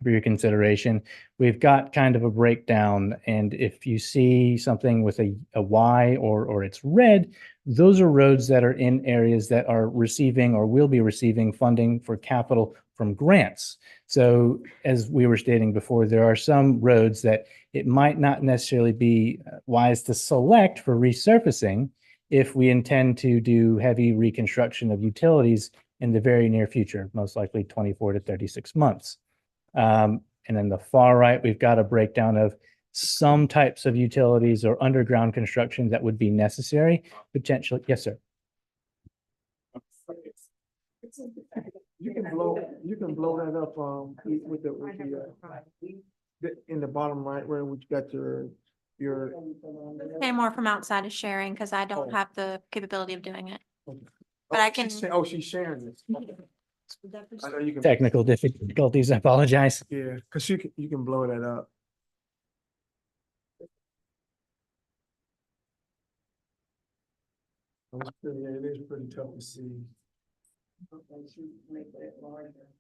[SPEAKER 6] for your consideration, we've got kind of a breakdown. And if you see something with a Y or it's red, those are roads that are in areas that are receiving or will be receiving funding for capital from grants. So as we were stating before, there are some roads that it might not necessarily be wise to select for resurfacing if we intend to do heavy reconstruction of utilities in the very near future, most likely 24 to 36 months. And then the far right, we've got a breakdown of some types of utilities or underground construction that would be necessary, potentially. Yes, sir.
[SPEAKER 11] You can blow that up with in the bottom right where you got your
[SPEAKER 3] K. Moore from outside is sharing because I don't have the capability of doing it. But I can.
[SPEAKER 11] she's sharing this. I know you can.
[SPEAKER 6] Technical difficulties, I apologize.
[SPEAKER 11] Yeah, because you can blow that up. It is pretty tough to see.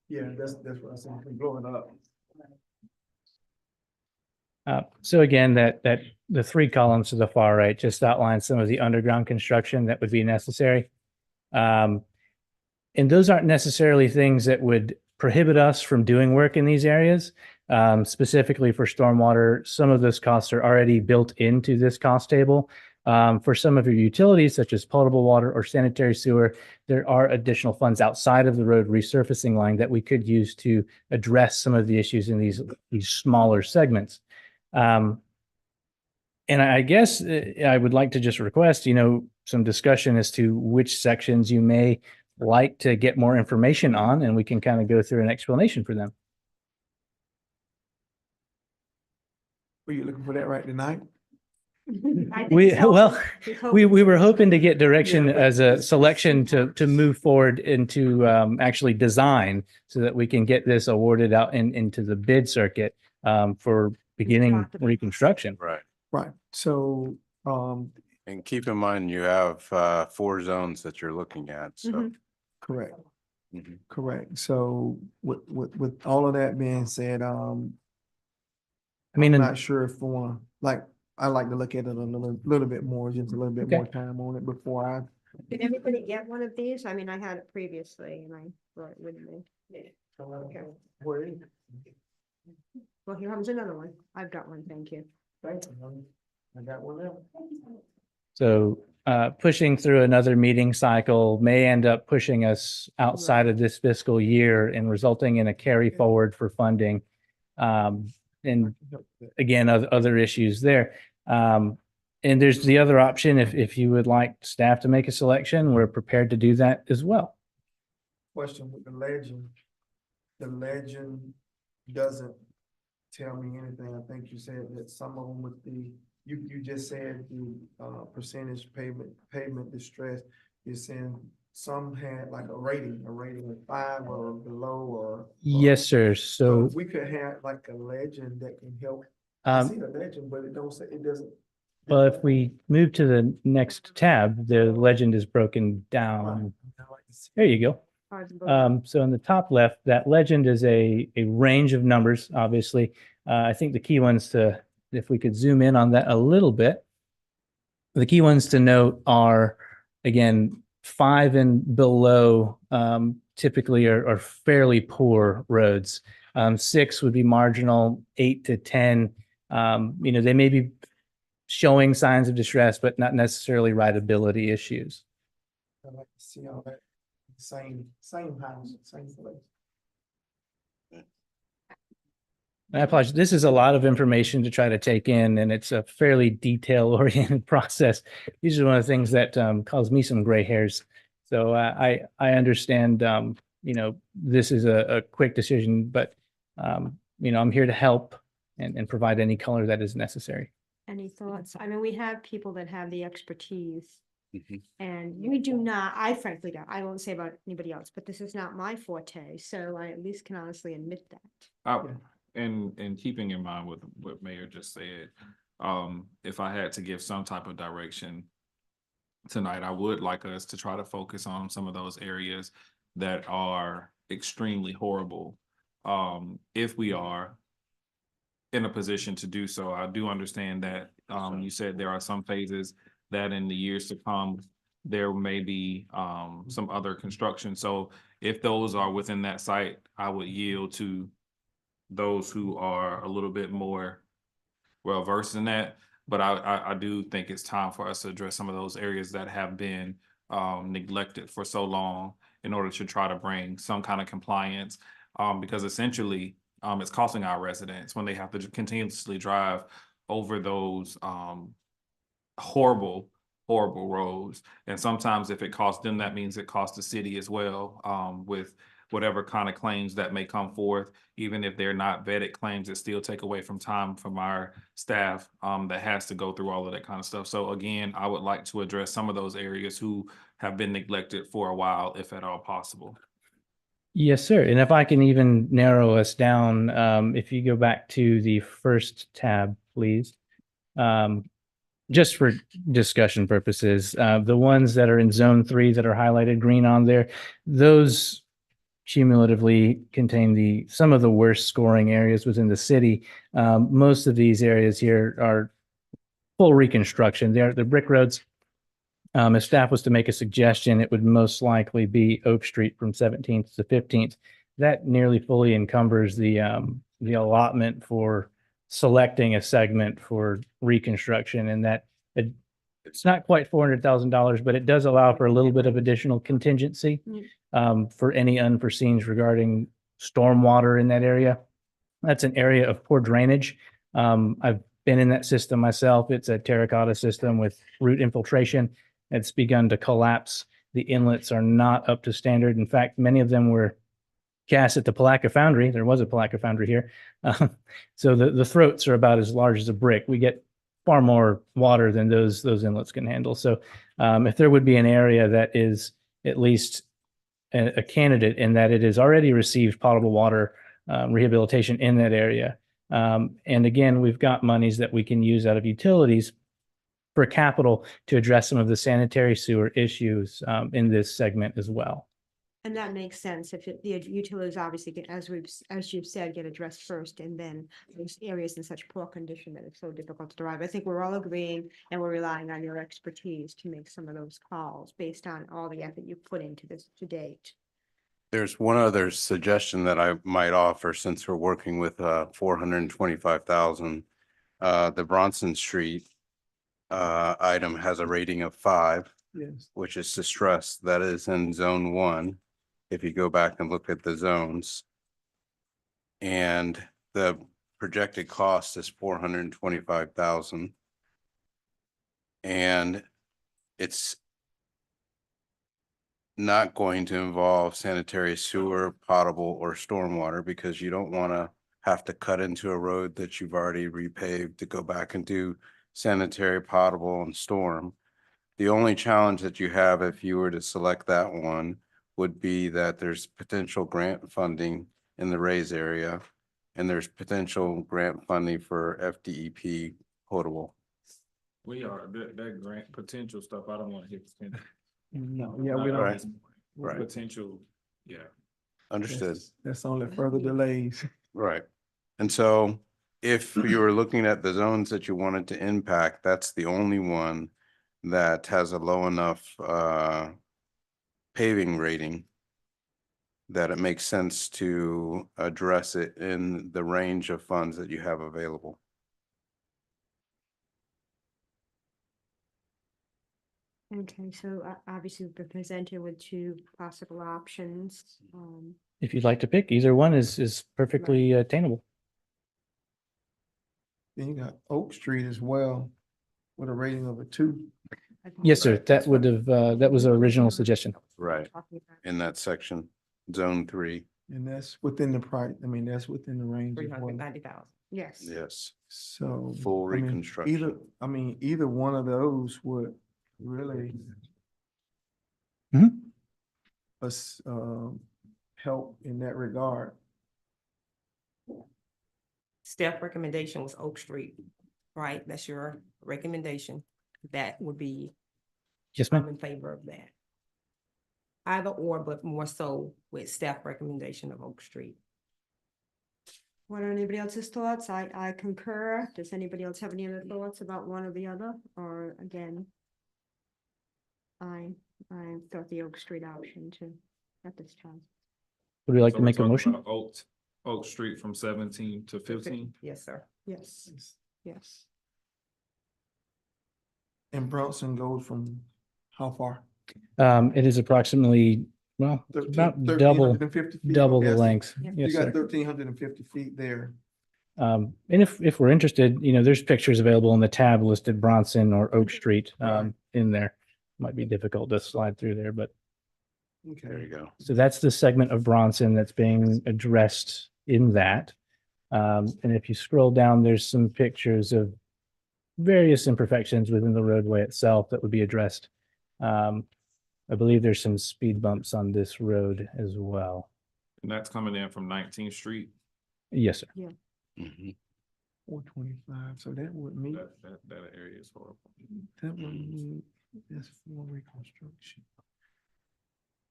[SPEAKER 11] Yeah, that's what I said. You can blow it up.
[SPEAKER 6] So again, that the 3 columns to the far right just outline some of the underground construction that would be necessary. And those aren't necessarily things that would prohibit us from doing work in these areas. Specifically for stormwater, some of those costs are already built into this cost table. For some of your utilities, such as potable water or sanitary sewer, there are additional funds outside of the road resurfacing line that we could use to address some of the issues in these smaller segments. And I guess I would like to just request, some discussion as to which sections you may like to get more information on, and we can kind of go through an explanation for them.
[SPEAKER 11] Were you looking for that right tonight?
[SPEAKER 6] We were hoping to get direction as a selection to move forward into actually design so that we can get this awarded out into the bid circuit for beginning reconstruction.
[SPEAKER 4] Right.
[SPEAKER 11] Right. So,
[SPEAKER 4] And keep in mind, you have 4 zones that you're looking at, so.
[SPEAKER 11] correct.
[SPEAKER 4] Mhm.
[SPEAKER 11] Correct. So with all of that being said, I'm
[SPEAKER 6] in-
[SPEAKER 11] not sure if I like to look at it a little bit more, just a little bit more time on it before I.
[SPEAKER 1] Did everybody get one of these? I mean, I had it previously and I brought it with me. Okay.
[SPEAKER 11] Where is
[SPEAKER 1] Well, here comes another one. I've got one, thank you.
[SPEAKER 11] Thank you. I got one now.
[SPEAKER 6] So pushing through another meeting cycle may end up pushing us outside of this fiscal year and resulting in a carry forward for funding. And again, other issues there. And there's the other option, if you would like staff to make a selection, we're prepared to do that as well.
[SPEAKER 11] Question with the legend. The legend doesn't tell me anything. I think you said that some of them with the, you just said the percentage pavement distress. You're saying some had like a rating of 5 or below or.
[SPEAKER 6] Yes, sir.
[SPEAKER 11] So
[SPEAKER 6] So
[SPEAKER 11] if we could have like a legend that can help. I see the legend, but it don't say, it doesn't.
[SPEAKER 6] well, if we move to the next tab, the legend is broken down. There you go. So in the top left, that legend is a range of numbers, obviously. I think the key ones to, if we could zoom in on that a little bit, the key ones to note are, again, 5 and below typically are fairly poor roads. 6 would be marginal, 8 to 10. They may be showing signs of distress, but not necessarily rideability issues.
[SPEAKER 11] I like to see all that same house, same place.
[SPEAKER 6] I apologize. This is a lot of information to try to take in, and it's a fairly detail-oriented process. These are one of the things that cause me some gray hairs. So I understand, this is a quick decision, but, I'm here to help and provide any color that is necessary.
[SPEAKER 1] Any thoughts? I mean, we have people that have the expertise. And we do not, I frankly don't, I won't say about anybody else, but this is not my forte, so I at least can honestly admit that.
[SPEAKER 8] And keeping in mind what Mayor just said, if I had to give some type of direction tonight, I would like us to try to focus on some of those areas that are extremely horrible. If we are in a position to do so, I do understand that, you said there are some phases that in the years to come, there may be some other construction. So if those are within that site, I would yield to those who are a little bit more well versed in that. But I do think it's time for us to address some of those areas that have been neglected for so long in order to try to bring some kind of compliance. Because essentially, it's costing our residents when they have to continuously drive over those horrible roads. And sometimes if it costs them, that means it costs the city as well, with whatever kind of claims that may come forth. Even if they're not vetted claims, it still take away from time from our staff that has to go through all of that kind of stuff. So again, I would like to address some of those areas who have been neglected for a while, if at all possible.
[SPEAKER 6] Yes, sir. And if I can even narrow us down, if you go back to the first tab, please. Just for discussion purposes, the ones that are in zone 3 that are highlighted green on there, those cumulatively contain some of the worst scoring areas within the city. Most of these areas here are full reconstruction. They're brick roads. If staff was to make a suggestion, it would most likely be Oak Street from 17th to 15th. That nearly fully encumbers the allotment for selecting a segment for reconstruction, and that it's not quite $400,000, but it does allow for a little bit of additional contingency for any unforeseens regarding stormwater in that area. That's an area of poor drainage. I've been in that system myself. It's a terracotta system with root infiltration. It's begun to collapse. The inlets are not up to standard. In fact, many of them were cast at the Palatka foundry. There was a Palatka foundry here. So the throats are about as large as a brick. We get far more water than those inlets can handle. So if there would be an area that is at least a candidate in that it has already received potable water rehabilitation in that area. And again, we've got monies that we can use out of utilities for capital to address some of the sanitary sewer issues in this segment as well.
[SPEAKER 1] And that makes sense if the utilities obviously get, as you've said, get addressed first, and then those areas in such poor condition that it's so difficult to drive. I think we're all agreeing and we're relying on your expertise to make some of those calls based on all the effort you've put into this to date.
[SPEAKER 4] There's one other suggestion that I might offer since we're working with 425,000. The Bronson Street item has a rating of 5,
[SPEAKER 11] Yes.
[SPEAKER 4] which is distressed. That is in zone 1. If you go back and look at the zones. And the projected cost is 425,000. And it's not going to involve sanitary sewer, potable, or stormwater, because you don't want to have to cut into a road that you've already repaved to go back and do sanitary, potable, and storm. The only challenge that you have if you were to select that one would be that there's potential grant funding in the Rays area, and there's potential grant funding for FDEP potable.
[SPEAKER 8] We are, that grant potential stuff, I don't want to hit.
[SPEAKER 11] No, yeah, we don't.
[SPEAKER 4] Right. Right.
[SPEAKER 8] Potential, yeah.
[SPEAKER 4] Understood.
[SPEAKER 11] That's only further delays.
[SPEAKER 4] Right. And so if you were looking at the zones that you wanted to impact, that's the only one that has a low enough paving rating that it makes sense to address it in the range of funds that you have available.
[SPEAKER 1] Okay, so obviously we've been presented with 2 possible options.
[SPEAKER 6] If you'd like to pick, either one is perfectly attainable.
[SPEAKER 11] Then you got Oak Street as well with a rating of a 2.
[SPEAKER 6] Yes, sir.
[SPEAKER 4] Right.
[SPEAKER 6] That would have, that was our original suggestion.
[SPEAKER 4] Right. In that section, zone 3.
[SPEAKER 11] And that's within the price, I mean, that's within the range as well.
[SPEAKER 15] 390,000.
[SPEAKER 1] Yes.
[SPEAKER 4] Yes.
[SPEAKER 11] So.
[SPEAKER 4] Full
[SPEAKER 11] I mean,
[SPEAKER 4] reconstruction.
[SPEAKER 11] either one of those would really
[SPEAKER 6] Mhm.
[SPEAKER 11] us, help in that regard.
[SPEAKER 15] Staff recommendation was Oak Street, right? That's your recommendation. That would be,
[SPEAKER 6] Yes,
[SPEAKER 15] I'm
[SPEAKER 6] ma'am.
[SPEAKER 15] in favor of that. Either or, but more so with staff recommendation of Oak Street.
[SPEAKER 1] What are anybody else's thoughts? I concur. Does anybody else have any other thoughts about one or the other? Or again, I thought the Oak Street option too at this time.
[SPEAKER 6] Would we like
[SPEAKER 8] So
[SPEAKER 6] to
[SPEAKER 8] we're
[SPEAKER 6] make a
[SPEAKER 8] talking
[SPEAKER 6] motion?
[SPEAKER 8] about Oak Street from 17 to 15.
[SPEAKER 15] Yes, sir.
[SPEAKER 1] Yes, yes.
[SPEAKER 11] And Bronson goes from how far?
[SPEAKER 6] It is approximately, well, about double
[SPEAKER 11] 1,350 feet,
[SPEAKER 6] the
[SPEAKER 11] okay, I see.
[SPEAKER 6] length.
[SPEAKER 1] Yeah.
[SPEAKER 6] Yes,
[SPEAKER 11] You got
[SPEAKER 6] sir.
[SPEAKER 11] 1,350 feet there.
[SPEAKER 6] And if we're interested, there's pictures available in the tab listed Bronson or Oak Street
[SPEAKER 11] Right.
[SPEAKER 6] in there. Might be difficult to slide through there, but
[SPEAKER 4] There you
[SPEAKER 11] Okay.
[SPEAKER 4] go.
[SPEAKER 6] so that's the segment of Bronson that's being addressed in that. And if you scroll down, there's some pictures of various imperfections within the roadway itself that would be addressed. I believe there's some speed bumps on this road as well.
[SPEAKER 8] And that's coming in from 19th Street.
[SPEAKER 6] Yes, sir.
[SPEAKER 4] Mhm.
[SPEAKER 11] 425, so that would meet,
[SPEAKER 8] That area is horrible.
[SPEAKER 11] that would meet, that's for reconstruction.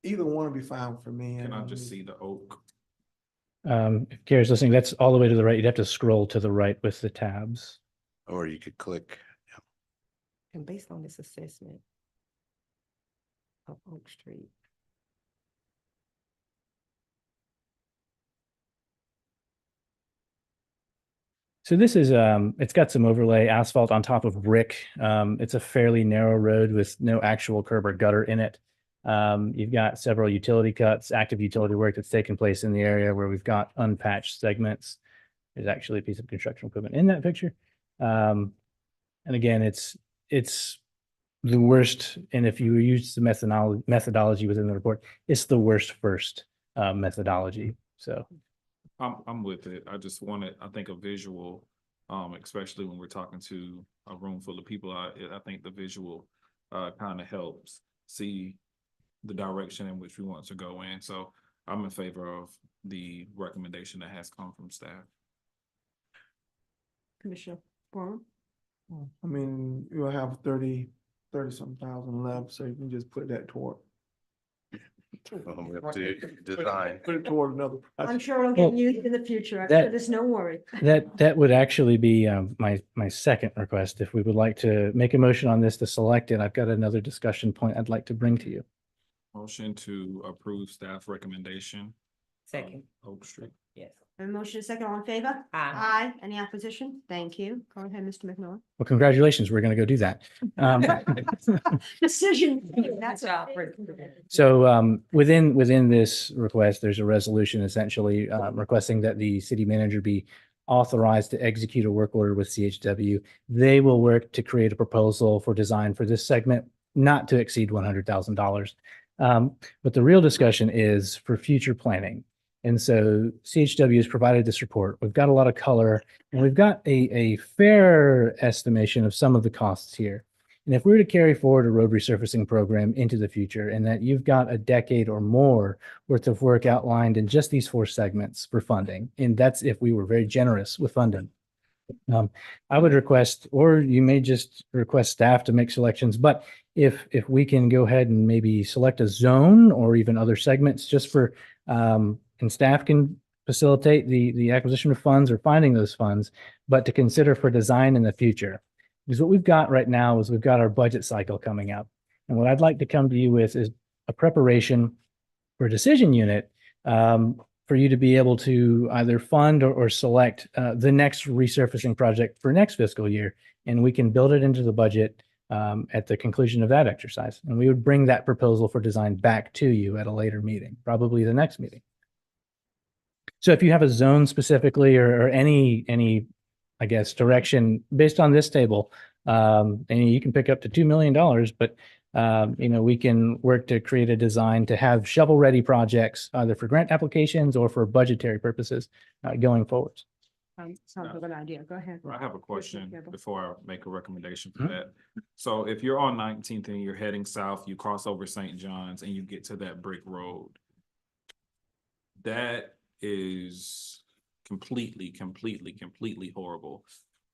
[SPEAKER 11] Either one would be fine for me.
[SPEAKER 8] Can I just see the oak?
[SPEAKER 6] If Gary's listening, that's all the way to the right. You'd have to scroll to the right with the tabs.
[SPEAKER 4] Or you could click.
[SPEAKER 15] And based on this assessment of Oak Street.
[SPEAKER 6] So this is, it's got some overlay asphalt on top of brick. It's a fairly narrow road with no actual curb or gutter in it. You've got several utility cuts, active utility work that's taken place in the area where we've got unpatched segments. There's actually a piece of construction equipment in that picture. And again, it's the worst. And if you use the methodology within the report, it's the worst first methodology. So.
[SPEAKER 8] I'm with it. I just wanted, I think a visual, especially when we're talking to a room full of people, I think the visual kind of helps see the direction in which we want to go in. So I'm in favor of the recommendation that has come from staff.
[SPEAKER 1] Commissioner Warren?
[SPEAKER 11] I mean, you'll have 30-some thousand left, so you can just put that toward.
[SPEAKER 4] We have to design.
[SPEAKER 11] Put it toward another.
[SPEAKER 1] I'm sure it'll
[SPEAKER 6] Well,
[SPEAKER 1] get used in the future. I'm
[SPEAKER 6] that-
[SPEAKER 1] sure there's no worry.
[SPEAKER 6] That would actually be my second request. If we would like to make a motion on this to select it, I've got another discussion point I'd like to bring to you.
[SPEAKER 8] Motion to approve staff recommendation.
[SPEAKER 15] Second,
[SPEAKER 8] Oak Street.
[SPEAKER 15] yes.
[SPEAKER 1] A motion is second, all in favor? Aye. Any opposition? Thank you. Go ahead, Mr. McMillan.
[SPEAKER 6] Well, congratulations. We're going to go do that.
[SPEAKER 1] Decision.
[SPEAKER 15] That's our.
[SPEAKER 6] So within this request, there's a resolution essentially requesting that the city manager be authorized to execute a work order with CHW. They will work to create a proposal for design for this segment, not to exceed $100,000. But the real discussion is for future planning. And so CHW has provided this report. We've got a lot of color and we've got a fair estimation of some of the costs here. And if we were to carry forward a road resurfacing program into the future and that you've got a decade or more worth of work outlined in just these 4 segments for funding, and that's if we were very generous with funding. I would request, or you may just request staff to make selections, but if we can go ahead and maybe select a zone or even other segments just for, and staff can facilitate the acquisition of funds or finding those funds, but to consider for design in the future. Because what we've got right now is we've got our budget cycle coming up. And what I'd like to come to you with is a preparation for a decision unit for you to be able to either fund or select the next resurfacing project for next fiscal year. And we can build it into the budget at the conclusion of that exercise. And we would bring that proposal for design back to you at a later meeting, probably the next meeting. So if you have a zone specifically or any I guess, direction based on this table. And you can pick up to $2 million, but, we can work to create a design to have shovel-ready projects, either for grant applications or for budgetary purposes going forward.
[SPEAKER 1] Sounds like a good idea. Go ahead.
[SPEAKER 8] I have a question
[SPEAKER 1] Gable.
[SPEAKER 8] before I make a recommendation for that. So if you're on 19th and you're heading south, you cross over St. John's and you get to that brick road. That is completely horrible.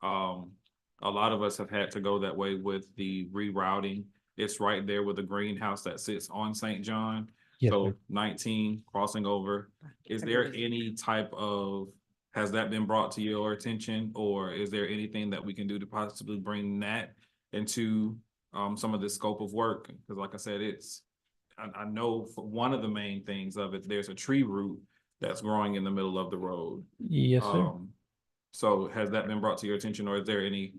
[SPEAKER 8] A lot of us have had to go that way with the rerouting. It's right there with the greenhouse that sits on St. John.
[SPEAKER 6] Yes,
[SPEAKER 8] So
[SPEAKER 6] sir.
[SPEAKER 8] 19 crossing over. Is there any type of, has that been brought to your attention, or is there anything that we can do to possibly bring that into some of the scope of work? Because like I said, I know for one of the main things of it, there's a tree root that's growing in the middle of the road.
[SPEAKER 6] Yes, sir.
[SPEAKER 8] So has that been brought to your attention, or is there any?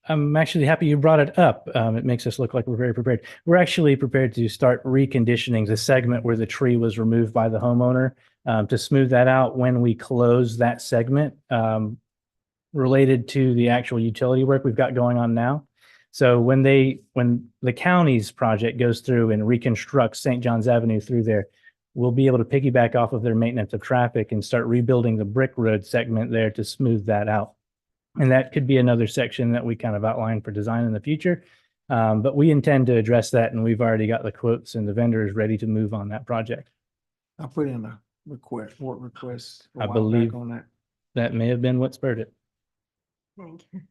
[SPEAKER 6] I'm actually happy you brought it up. It makes us look like we're very prepared. We're actually prepared to start reconditioning the segment where the tree was removed by the homeowner to smooth that out when we close that segment related to the actual utility work we've got going on now. So when the county's project goes through and reconstructs St. John's Avenue through there, we'll be able to piggyback off of their maintenance of traffic and start rebuilding the brick road segment there to smooth that out. And that could be another section that we kind of outline for design in the future. But we intend to address that, and we've already got the quotes and the vendors ready to move on that project.
[SPEAKER 11] I put in a work request. a
[SPEAKER 6] I
[SPEAKER 11] while back
[SPEAKER 6] believe
[SPEAKER 11] on that.
[SPEAKER 6] that may have been what spurred it.
[SPEAKER 1] Thank you.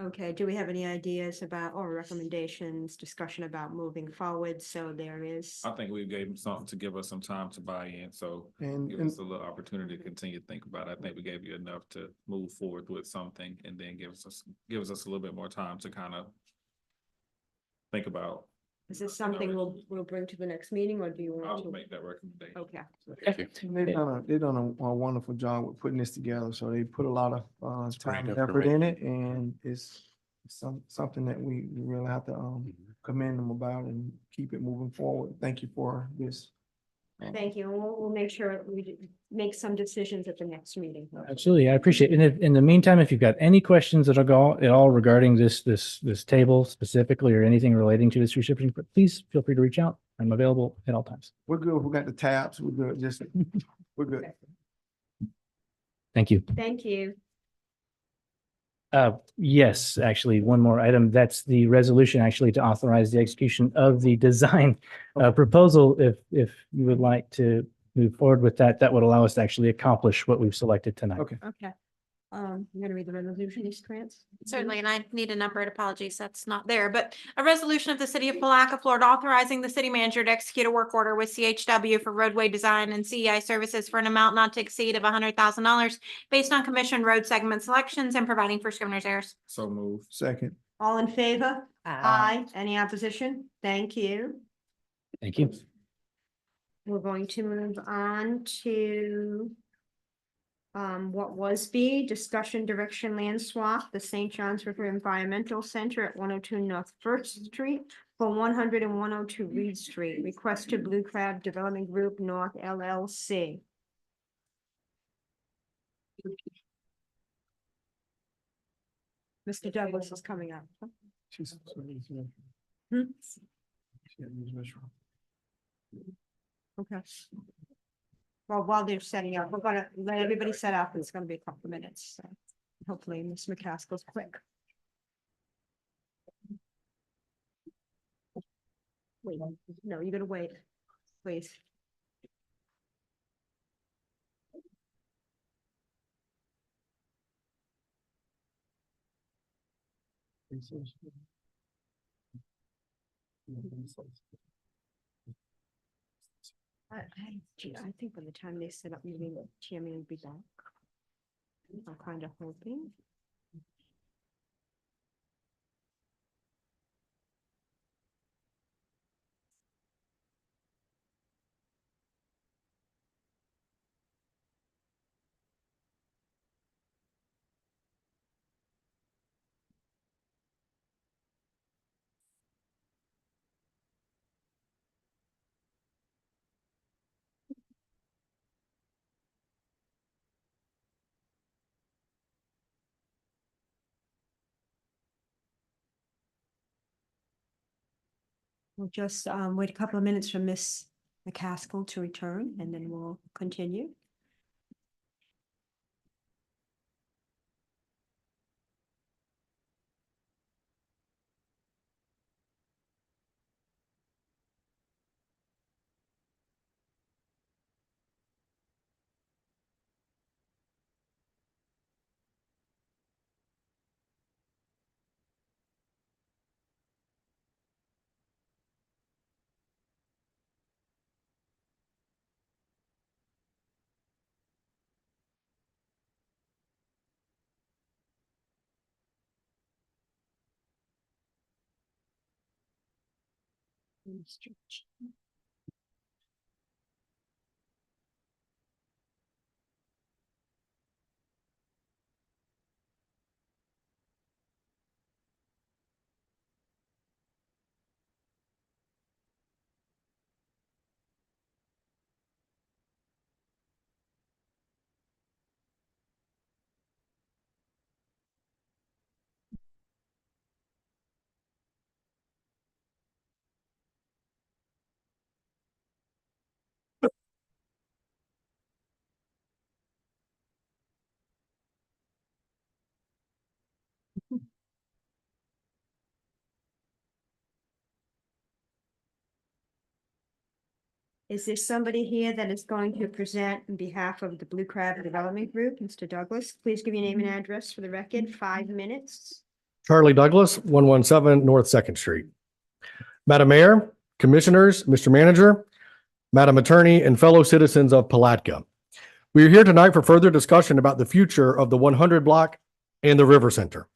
[SPEAKER 1] Okay, do we have any ideas about, or recommendations, discussion about moving forward? So there is.
[SPEAKER 8] I think we gave them something to give us some time to buy in, so
[SPEAKER 11] And,
[SPEAKER 8] give us a little opportunity to continue to think about it. I think we gave you enough to move forward with something, and then gives us a little bit more time to kind of think about.
[SPEAKER 1] Is this something we'll bring to the next meeting, or do you
[SPEAKER 8] I
[SPEAKER 1] want
[SPEAKER 8] would
[SPEAKER 1] to?
[SPEAKER 8] make that recommendation.
[SPEAKER 1] Okay.
[SPEAKER 11] they've done a wonderful job with putting this together. So they put a lot of time and effort in it, and it's something that we really have to commend them about and keep it moving forward. Thank you for this.
[SPEAKER 1] Thank you. And we'll make sure we make some decisions at the next meeting.
[SPEAKER 6] Absolutely, I appreciate it. And in the meantime, if you've got any questions at all regarding this table specifically or anything relating to this resurfacing, please feel free to reach out. I'm available at all times.
[SPEAKER 11] We're good. We got the tabs. We're good. We're good.
[SPEAKER 6] Thank you.
[SPEAKER 1] Thank you.
[SPEAKER 6] Yes, actually, one more item. That's the resolution actually to authorize the execution of the design proposal. If you would like to move forward with that, that would allow us to actually accomplish what we've selected tonight.
[SPEAKER 11] Okay.
[SPEAKER 1] Okay. I'm gonna read the resolution, Ms. Krantz.
[SPEAKER 3] Certainly, and I need a numbered apologies, that's not there, but a resolution of the city of Palatka, Florida, authorizing the city manager to execute a work order with CHW for roadway design and CEI services for an amount not to exceed of $100,000 based on commissioned road segment selections and providing for scrivener's errors.
[SPEAKER 8] So move.
[SPEAKER 11] Second.
[SPEAKER 1] All in favor? Aye. Any opposition? Thank you.
[SPEAKER 6] Thank you.
[SPEAKER 1] We're going to move on to what was B, discussion direction land swap, the St. John's River Environmental Center at 102 North First Street for 100 and 102 Reed Street. Request to Blue Crab Development Group North LLC. Mr. Douglas is coming up. Hmm? Okay. Well, while they're setting up, we're gonna let everybody set up. It's gonna be a couple of minutes. So hopefully Ms. McCaskill's quick. Wait, no, you gotta wait, please. I think by the time they set up, maybe the chairman will be back. I'm kind of hoping. We'll just wait a couple of minutes for Miss McCaskill to return, and then we'll continue. Is there somebody here that is going to present on behalf of the Blue Crab Development Group? Mr. Douglas, please give your name and address for the record, 5 minutes.
[SPEAKER 17] Charlie Douglas, 117 North Second Street. Madam Mayor, Commissioners, Mr. Manager, Madam Attorney, and fellow citizens of Palatka. We are here tonight for further discussion about the future of the 100 block and the River Center.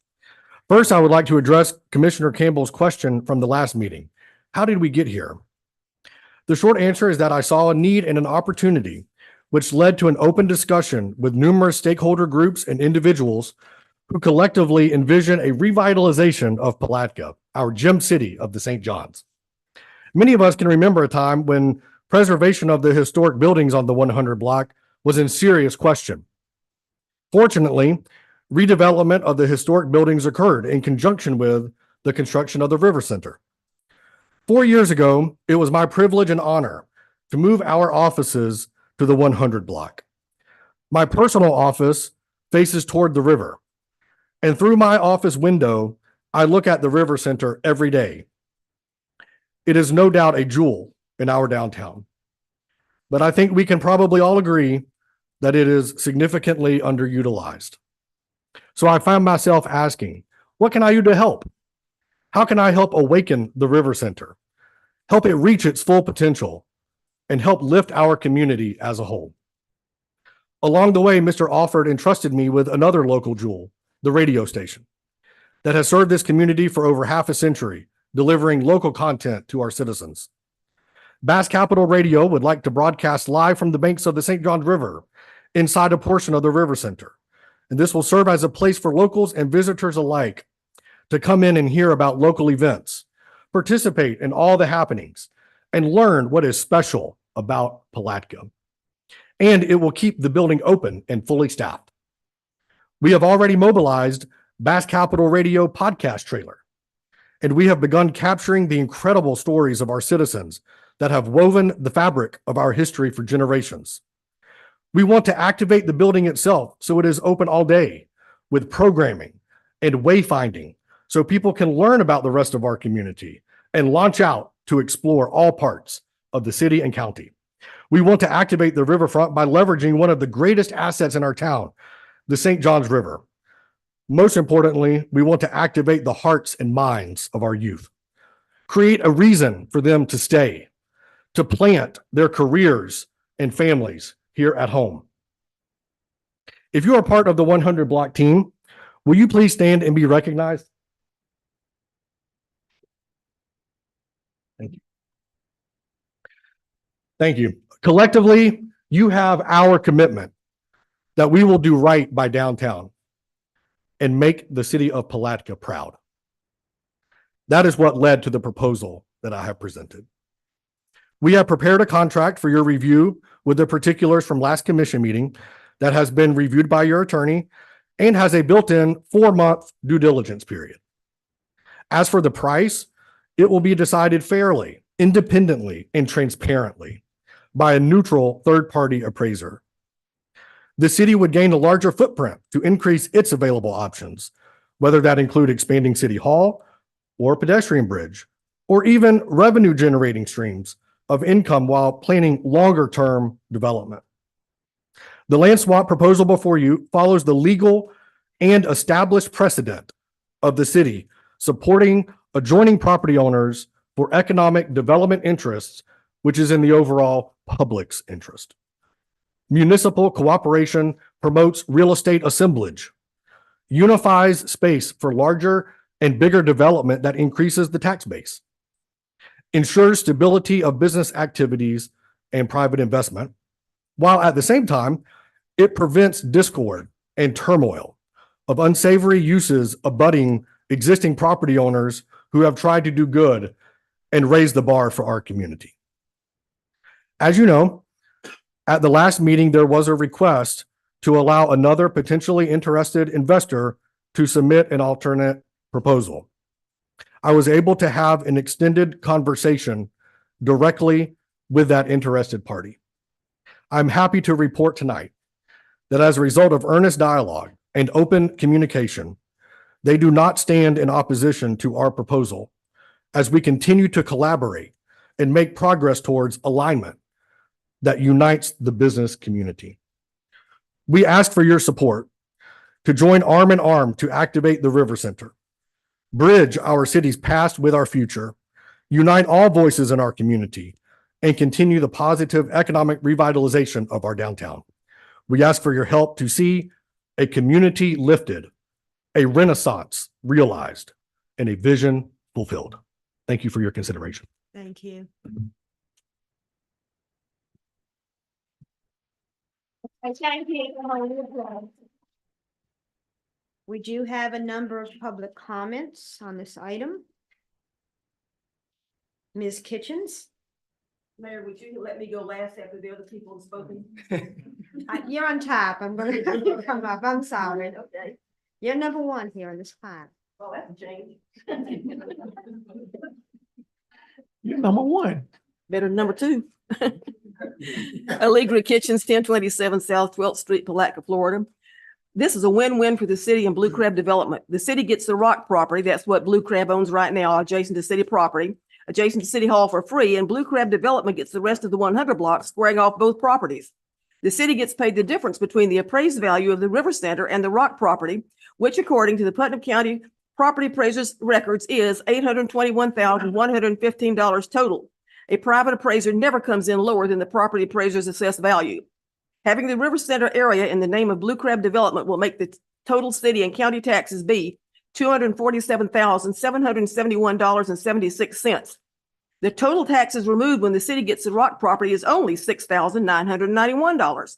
[SPEAKER 17] First, I would like to address Commissioner Campbell's question from the last meeting. How did we get here? The short answer is that I saw a need and an opportunity, which led to an open discussion with numerous stakeholder groups and individuals who collectively envision a revitalization of Palatka, our gem city of the St. John's. Many of us can remember a time when preservation of the historic buildings on the 100 block was in serious question. Fortunately, redevelopment of the historic buildings occurred in conjunction with the construction of the River Center. 4 years ago, it was my privilege and honor to move our offices to the 100 block. My personal office faces toward the river, and through my office window, I look at the River Center every day. It is no doubt a jewel in our downtown, but I think we can probably all agree that it is significantly underutilized. So I found myself asking, what can I do to help? How can I help awaken the River Center, help it reach its full potential, and help lift our community as a whole? Along the way, Mr. Alford entrusted me with another local jewel, the radio station, that has served this community for over half a century, delivering local content to our citizens. Bass Capital Radio would like to broadcast live from the banks of the St. Johns River inside a portion of the River Center. And this will serve as a place for locals and visitors alike to come in and hear about local events, participate in all the happenings, and learn what is special about Palatka. And it will keep the building open and fully staffed. We have already mobilized Bass Capital Radio podcast trailer, and we have begun capturing the incredible stories of our citizens that have woven the fabric of our history for generations. We want to activate the building itself so it is open all day with programming and wayfinding so people can learn about the rest of our community and launch out to explore all parts of the city and county. We want to activate the riverfront by leveraging one of the greatest assets in our town, the St. Johns River. Most importantly, we want to activate the hearts and minds of our youth, create a reason for them to stay, to plant their careers and families here at home. If you are part of the 100 block team, will you please stand and be recognized? Thank you. Thank you. Collectively, you have our commitment that we will do right by downtown and make the city of Palatka proud. That is what led to the proposal that I have presented. We have prepared a contract for your review with the particulars from last commission meeting that has been reviewed by your attorney and has a built-in 4-month due diligence period. As for the price, it will be decided fairly, independently, and transparently by a neutral third-party appraiser. The city would gain a larger footprint to increase its available options, whether that include expanding City Hall or pedestrian bridge, or even revenue-generating streams of income while planning longer-term development. The land swap proposal before you follows the legal and established precedent of the city supporting adjoining property owners for economic development interests, which is in the overall public's interest. Municipal cooperation promotes real estate assemblage, unifies space for larger and bigger development that increases the tax base, ensures stability of business activities and private investment, while at the same time, it prevents discord and turmoil of unsavory uses abutting existing property owners who have tried to do good and raise the bar for our community. As you know, at the last meeting, there was a request to allow another potentially interested investor to submit an alternate proposal. I was able to have an extended conversation directly with that interested party. I'm happy to report tonight that as a result of earnest dialogue and open communication, they do not stand in opposition to our proposal as we continue to collaborate and make progress towards alignment that unites the business community. We ask for your support to join arm in arm to activate the River Center, bridge our city's past with our future, unite all voices in our community, and continue the positive economic revitalization of our downtown. We ask for your help to see a community lifted, a renaissance realized, and a vision fulfilled. Thank you for your consideration.
[SPEAKER 1] Thank you. We do have a number of public comments on this item. Ms. Kitchens?
[SPEAKER 9] Mayor, would you let me go last after the other people have spoken?
[SPEAKER 1] You're on top. I'm gonna let you come up. I'm sorry.
[SPEAKER 9] Okay.
[SPEAKER 1] You're number one here on this file.
[SPEAKER 9] Oh, that's a change.
[SPEAKER 11] You're number one.
[SPEAKER 9] Better than number two. Allegra Kitchens, 1027 South 12th Street, Palatka, Florida. This is a win-win for the city and Blue Crab Development. The city gets the rock property. That's what Blue Crab owns right now, adjacent to city property, adjacent to City Hall for free, and Blue Crab Development gets the rest of the 100 blocks, squaring off both properties. The city gets paid the difference between the appraised value of the River Center and the rock property, which according to the Putnam County Property Appraiser's records is $821,115 total. A private appraiser never comes in lower than the property appraiser's assessed value. Having the River Center area in the name of Blue Crab Development will make the total city and county taxes be $247,771.76. The total taxes removed when the city gets the rock property is only $6,991.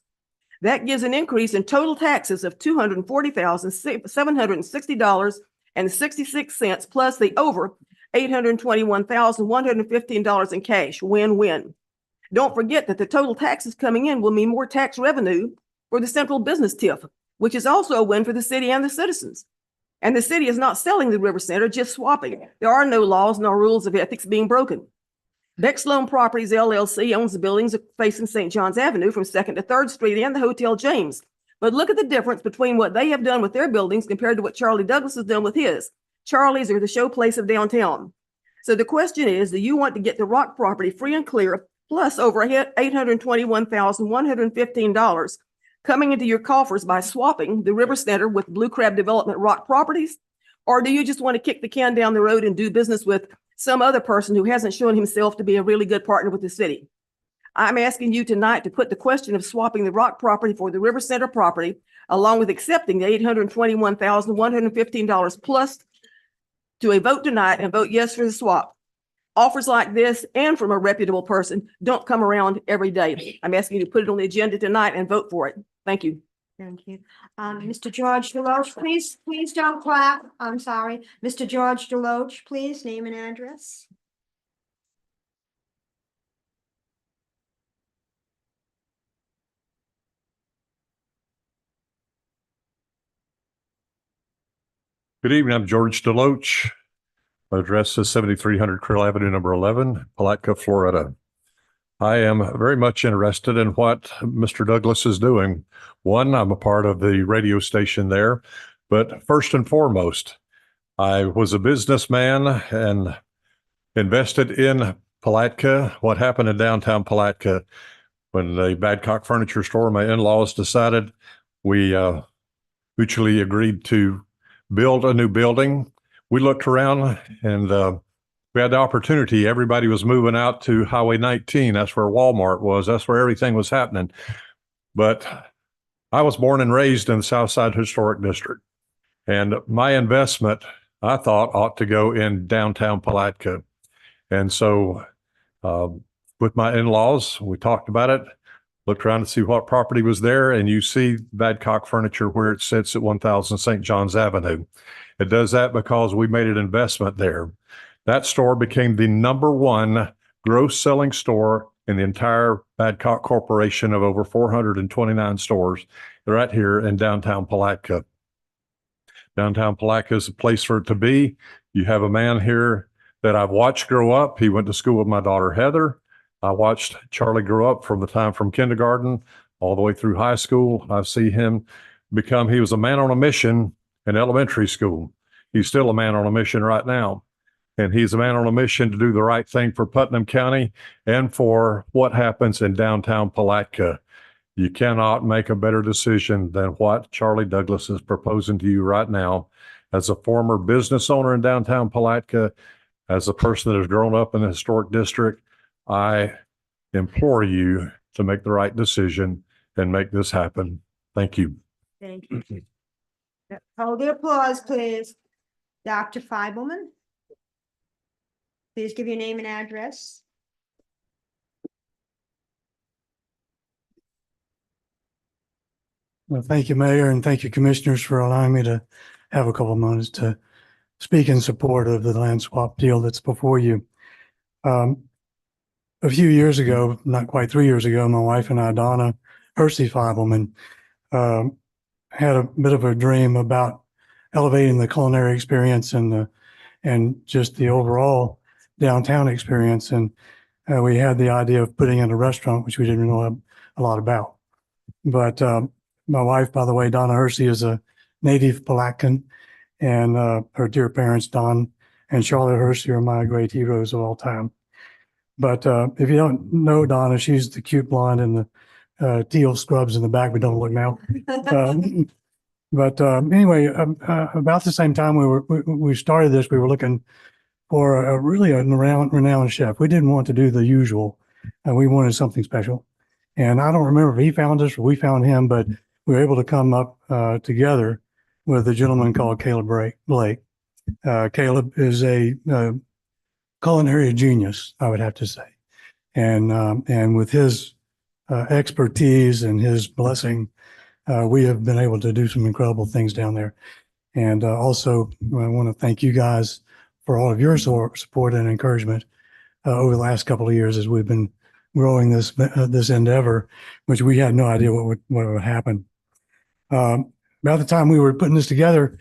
[SPEAKER 9] That gives an increase in total taxes of $240,760.66 plus the over $821,115 in cash. Win-win. Don't forget that the total taxes coming in will mean more tax revenue for the central business TIF, which is also a win for the city and the citizens. And the city is not selling the River Center, just swapping. There are no laws, no rules of ethics being broken. Beck Sloan Properties LLC owns the buildings facing St. John's Avenue from 2nd to 3rd Street and the Hotel James. But look at the difference between what they have done with their buildings compared to what Charlie Douglas has done with his. Charlie's are the showplace of downtown. So the question is, do you want to get the rock property free and clear, plus over $821,115 coming into your coffers by swapping the River Center with Blue Crab Development rock properties? Or do you just want to kick the can down the road and do business with some other person who hasn't shown himself to be a really good partner with the city? I'm asking you tonight to put the question of swapping the rock property for the River Center property, along with accepting the $821,115 plus, to a vote tonight and vote yes for the swap. Offers like this and from a reputable person don't come around every day. I'm asking you to put it on the agenda tonight and vote for it. Thank you.
[SPEAKER 1] Thank you. Mr. George Deloach, please don't clap. I'm sorry. Mr. George Deloach, please name and address.
[SPEAKER 18] Good evening. I'm George Deloach. My address is 7300 Krill Avenue, number 11, Palatka, Florida. I am very much interested in what Mr. Douglas is doing. One, I'm a part of the radio station there, but first and foremost, I was a businessman and invested in Palatka. What happened in downtown Palatka when the Badcock Furniture Store, my in-laws decided we mutually agreed to build a new building. We looked around and we had the opportunity. Everybody was moving out to Highway 19. That's where Walmart was. That's where everything was happening. But I was born and raised in the Southside Historic District. And my investment, I thought, ought to go in downtown Palatka. And so with my in-laws, we talked about it, looked around to see what property was there. And you see Badcock Furniture where it sits at 1000 St. John's Avenue. It does that because we made an investment there. That store became the #1 gross selling store in the entire Badcock Corporation of over 429 stores right here in downtown Palatka. Downtown Palatka is a place for it to be. You have a man here that I've watched grow up. He went to school with my daughter, Heather. I watched Charlie grow up from the time from kindergarten all the way through high school. I've seen him become, he was a man on a mission in elementary school. He's still a man on a mission right now. And he's a man on a mission to do the right thing for Putnam County and for what happens in downtown Palatka. You cannot make a better decision than what Charlie Douglas is proposing to you right now. As a former business owner in downtown Palatka, as a person that has grown up in the historic district, I implore you to make the right decision and make this happen. Thank you.
[SPEAKER 1] Thank you. Hold the applause, please. Dr. Feibelman. Please give your name and address.
[SPEAKER 19] Well, thank you, Mayor, and thank you, Commissioners, for allowing me to have a couple of moments to speak in support of the land swap deal that's before you. A few years ago, not quite 3 years ago, my wife and I, Donna Hersey Feibelman, had a bit of a dream about elevating the culinary experience and just the overall downtown experience. And we had the idea of putting in a restaurant, which we didn't know a lot about. But my wife, by the way, Donna Hersey, is a native Palatkan, and her dear parents, Don and Charlotte Hersey, are my great heroes of all time. But if you don't know Donna, she's the cute blonde in the teal scrubs in the back, but don't look now. But anyway, about the same time we started this, we were looking for a really renowned chef. We didn't want to do the usual, we wanted something special. And I don't remember if he found us or we found him, but we were able to come up together with a gentleman called Caleb Blake. Caleb is a culinary genius, I would have to say. And with his expertise and his blessing, we have been able to do some incredible things down there. And also, I want to thank you guys for all of your support and encouragement over the last couple of years as we've been growing this endeavor, which we had no idea what would happen. About the time we were putting this together,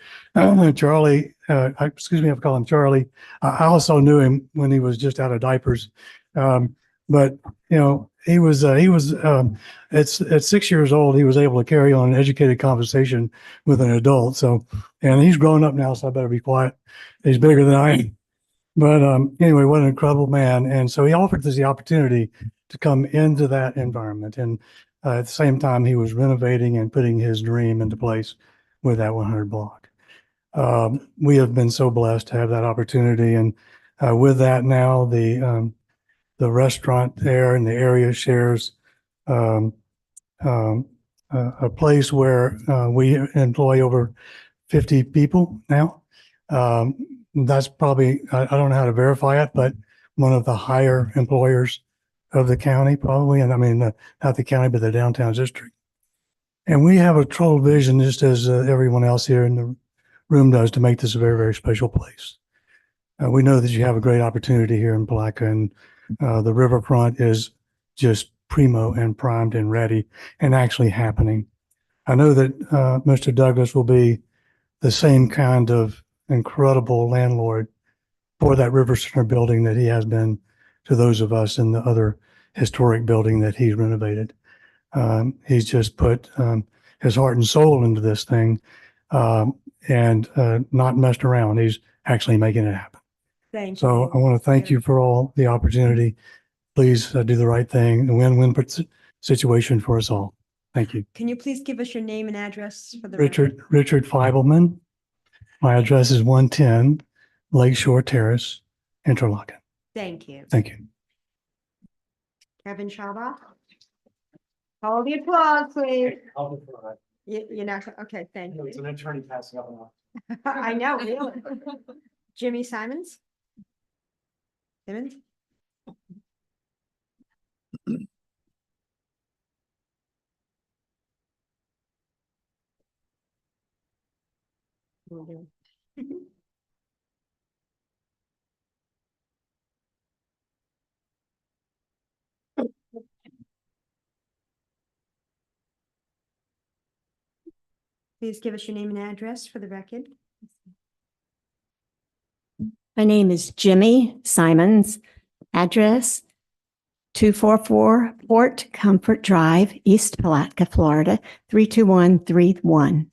[SPEAKER 19] Charlie, excuse me, I've called him Charlie. I also knew him when he was just out of diapers. But you know, he was at 6 years old, he was able to carry on an educated conversation with an adult. So, and he's grown up now, so I better be quiet. He's bigger than I am. But anyway, what an incredible man. And so he offered us the opportunity to come into that environment. And at the same time, he was renovating and putting his dream into place with that 100 block. We have been so blessed to have that opportunity. And with that now, the restaurant there and the area shares a place where we employ over 50 people now. That's probably, I don't know how to verify it, but one of the higher employers of the county, probably. And I mean, not the county, but the downtown district. And we have a total vision, just as everyone else here in the room does, to make this a very, very special place. We know that you have a great opportunity here in Palatka, and the riverfront is just primo and primed and ready and actually happening. I know that Mr. Douglas will be the same kind of incredible landlord for that River Center building that he has been to those of us in the other historic building that he's renovated. He's just put his heart and soul into this thing and not messed around. He's actually making it happen.
[SPEAKER 1] Thank you.
[SPEAKER 19] So I want to thank you for all the opportunity. Please do the right thing, a win-win situation for us all. Thank you.
[SPEAKER 1] Can you please give us your name and address for the record?
[SPEAKER 19] Richard Feibelman. My address is 110 Lakeshore Terrace, Interlochen.
[SPEAKER 1] Thank you.
[SPEAKER 19] Thank you.
[SPEAKER 1] Kevin Schalbach. Hold the applause, please. You're not, okay, thank you.
[SPEAKER 19] It's an attorney passing up now.
[SPEAKER 1] I know, really. Jimmy Simons? Simmons? Will do. Please give us your name and address for the record.
[SPEAKER 20] My name is Jimmy Simons. Address 244 Port Comfort Drive, East Palatka, Florida, 32131.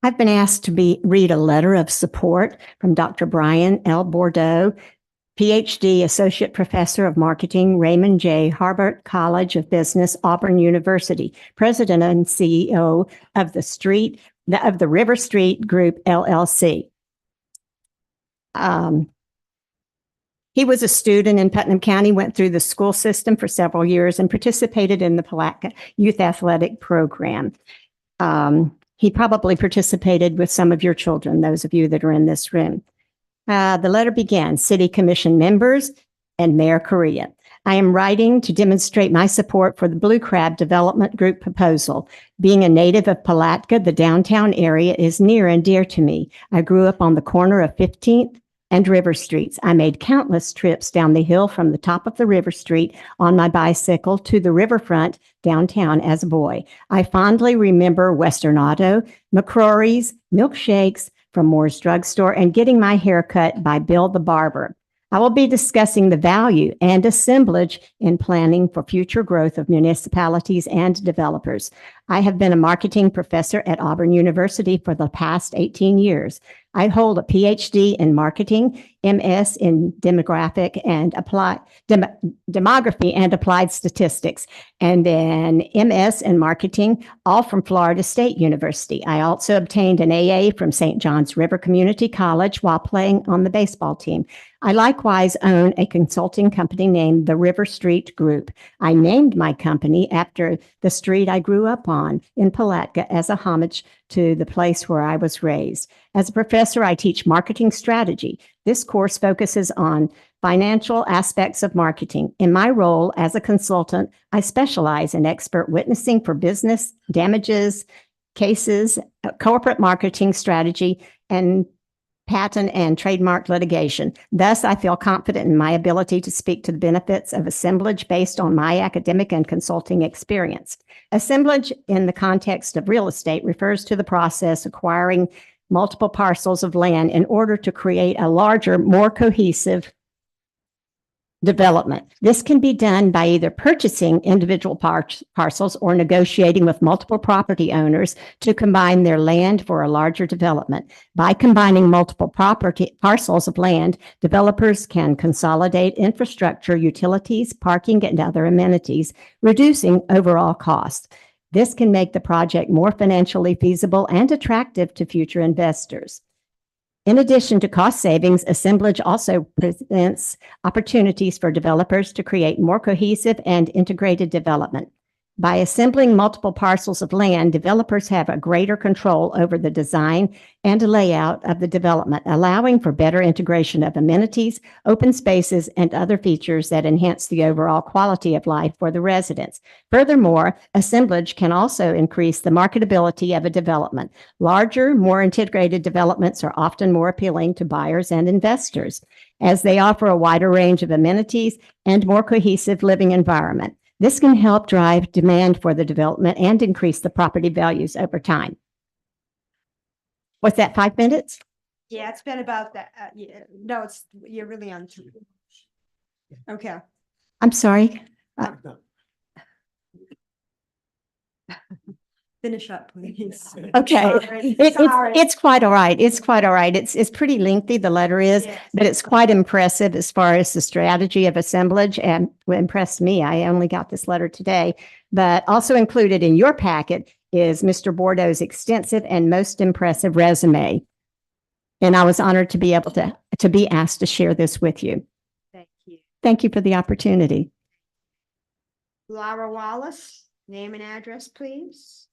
[SPEAKER 20] I've been asked to read a letter of support from Dr. Brian L. Bordeaux, PhD, Associate Professor of Marketing, Raymond J. Harbert College of Business, Auburn University, President and CEO of the River Street Group, LLC. He was a student in Putnam County, went through the school system for several years, and participated in the Palatka Youth Athletic Program. He probably participated with some of your children, those of you that are in this room. The letter began, City Commission members and Mayor Correa. I am writing to demonstrate my support for the Blue Crab Development Group proposal. Being a native of Palatka, the downtown area is near and dear to me. I grew up on the corner of 15th and River Streets. I made countless trips down the hill from the top of the River Street on my bicycle to the riverfront downtown as a boy. I fondly remember Western Auto, McCrory's, milkshakes from Moore's Drugstore, and getting my hair cut by Bill the Barber. I will be discussing the value and assemblage in planning for future growth of municipalities and developers. I have been a marketing professor at Auburn University for the past 18 years. I hold a PhD in marketing, MS in demography and applied statistics, and an MS in marketing, all from Florida State University. I also obtained an AA from St. John's River Community College while playing on the baseball team. I likewise own a consulting company named the River Street Group. I named my company after the street I grew up on. on in Palatka as a homage to the place where I was raised. As a professor, I teach marketing strategy. This course focuses on financial aspects of marketing. In my role as a consultant, I specialize in expert witnessing for business damages, cases, corporate marketing strategy, and patent and trademark litigation. Thus, I feel confident in my ability to speak to the benefits of assemblage based on my academic and consulting experience. Assemblage in the context of real estate refers to the process acquiring multiple parcels of land in order to create a larger, more cohesive development. This can be done by either purchasing individual parcels or negotiating with multiple property owners to combine their land for a larger development. By combining multiple parcels of land, developers can consolidate infrastructure, utilities, parking, and other amenities, reducing overall costs. This can make the project more financially feasible and attractive to future investors. In addition to cost savings, assemblage also presents opportunities for developers to create more cohesive and integrated development. By assembling multiple parcels of land, developers have a greater control over the design and layout of the development, allowing for better integration of amenities, open spaces, and other features that enhance the overall quality of life for the residents. Furthermore, assemblage can also increase the marketability of a development. Larger, more integrated developments are often more appealing to buyers and investors, as they offer a wider range of amenities and more cohesive living environment. This can help drive demand for the development and increase the property values over time. What's that, 5 minutes?
[SPEAKER 1] Yeah, it's been about that. Yeah, no, you're really on. Okay.
[SPEAKER 20] I'm sorry.
[SPEAKER 1] Finish up, please.
[SPEAKER 20] Okay,
[SPEAKER 1] Sorry.
[SPEAKER 20] it's quite all right. It's quite all right. It's pretty lengthy, the letter is,
[SPEAKER 1] Yes.
[SPEAKER 20] but it's quite impressive as far as the strategy of assemblage, and what impressed me, I only got this letter today, but also included in your packet is Mr. Bordeaux's extensive and most impressive resume. And I was honored to be able to be asked to share this with you.
[SPEAKER 1] Thank you.
[SPEAKER 20] Thank you for the opportunity.
[SPEAKER 1] Laura Wallace, name and address, please.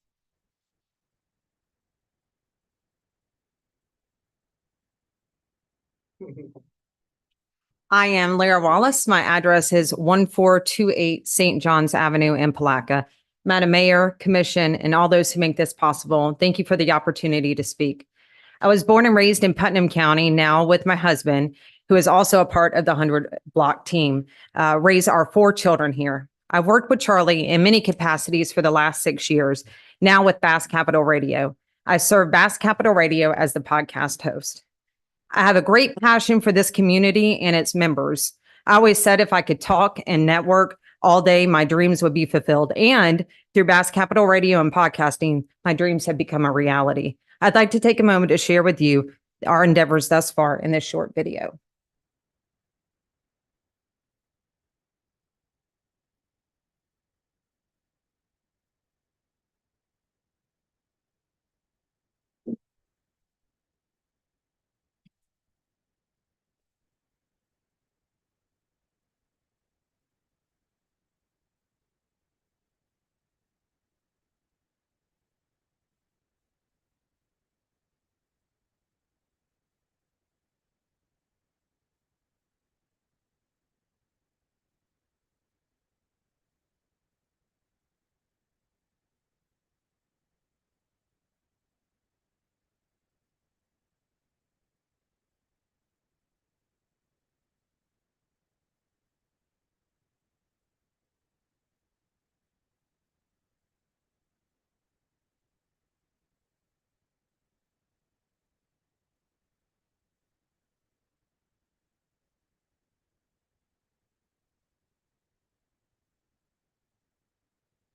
[SPEAKER 21] I am Lara Wallace. My address is 1428 St. John's Avenue in Palatka. Madam Mayor, Commission, and all those who make this possible, thank you for the opportunity to speak. I was born and raised in Putnam County, now with my husband, who is also a part of the 100 Block team, raise our 4 children here. I've worked with Charlie in many capacities for the last 6 years, now with Bass Capital Radio. I serve Bass Capital Radio as the podcast host. I have a great passion for this community and its members. I always said if I could talk and network all day, my dreams would be fulfilled. And through Bass Capital Radio and podcasting, my dreams have become a reality. I'd like to take a moment to share with you our endeavors thus far in this short video.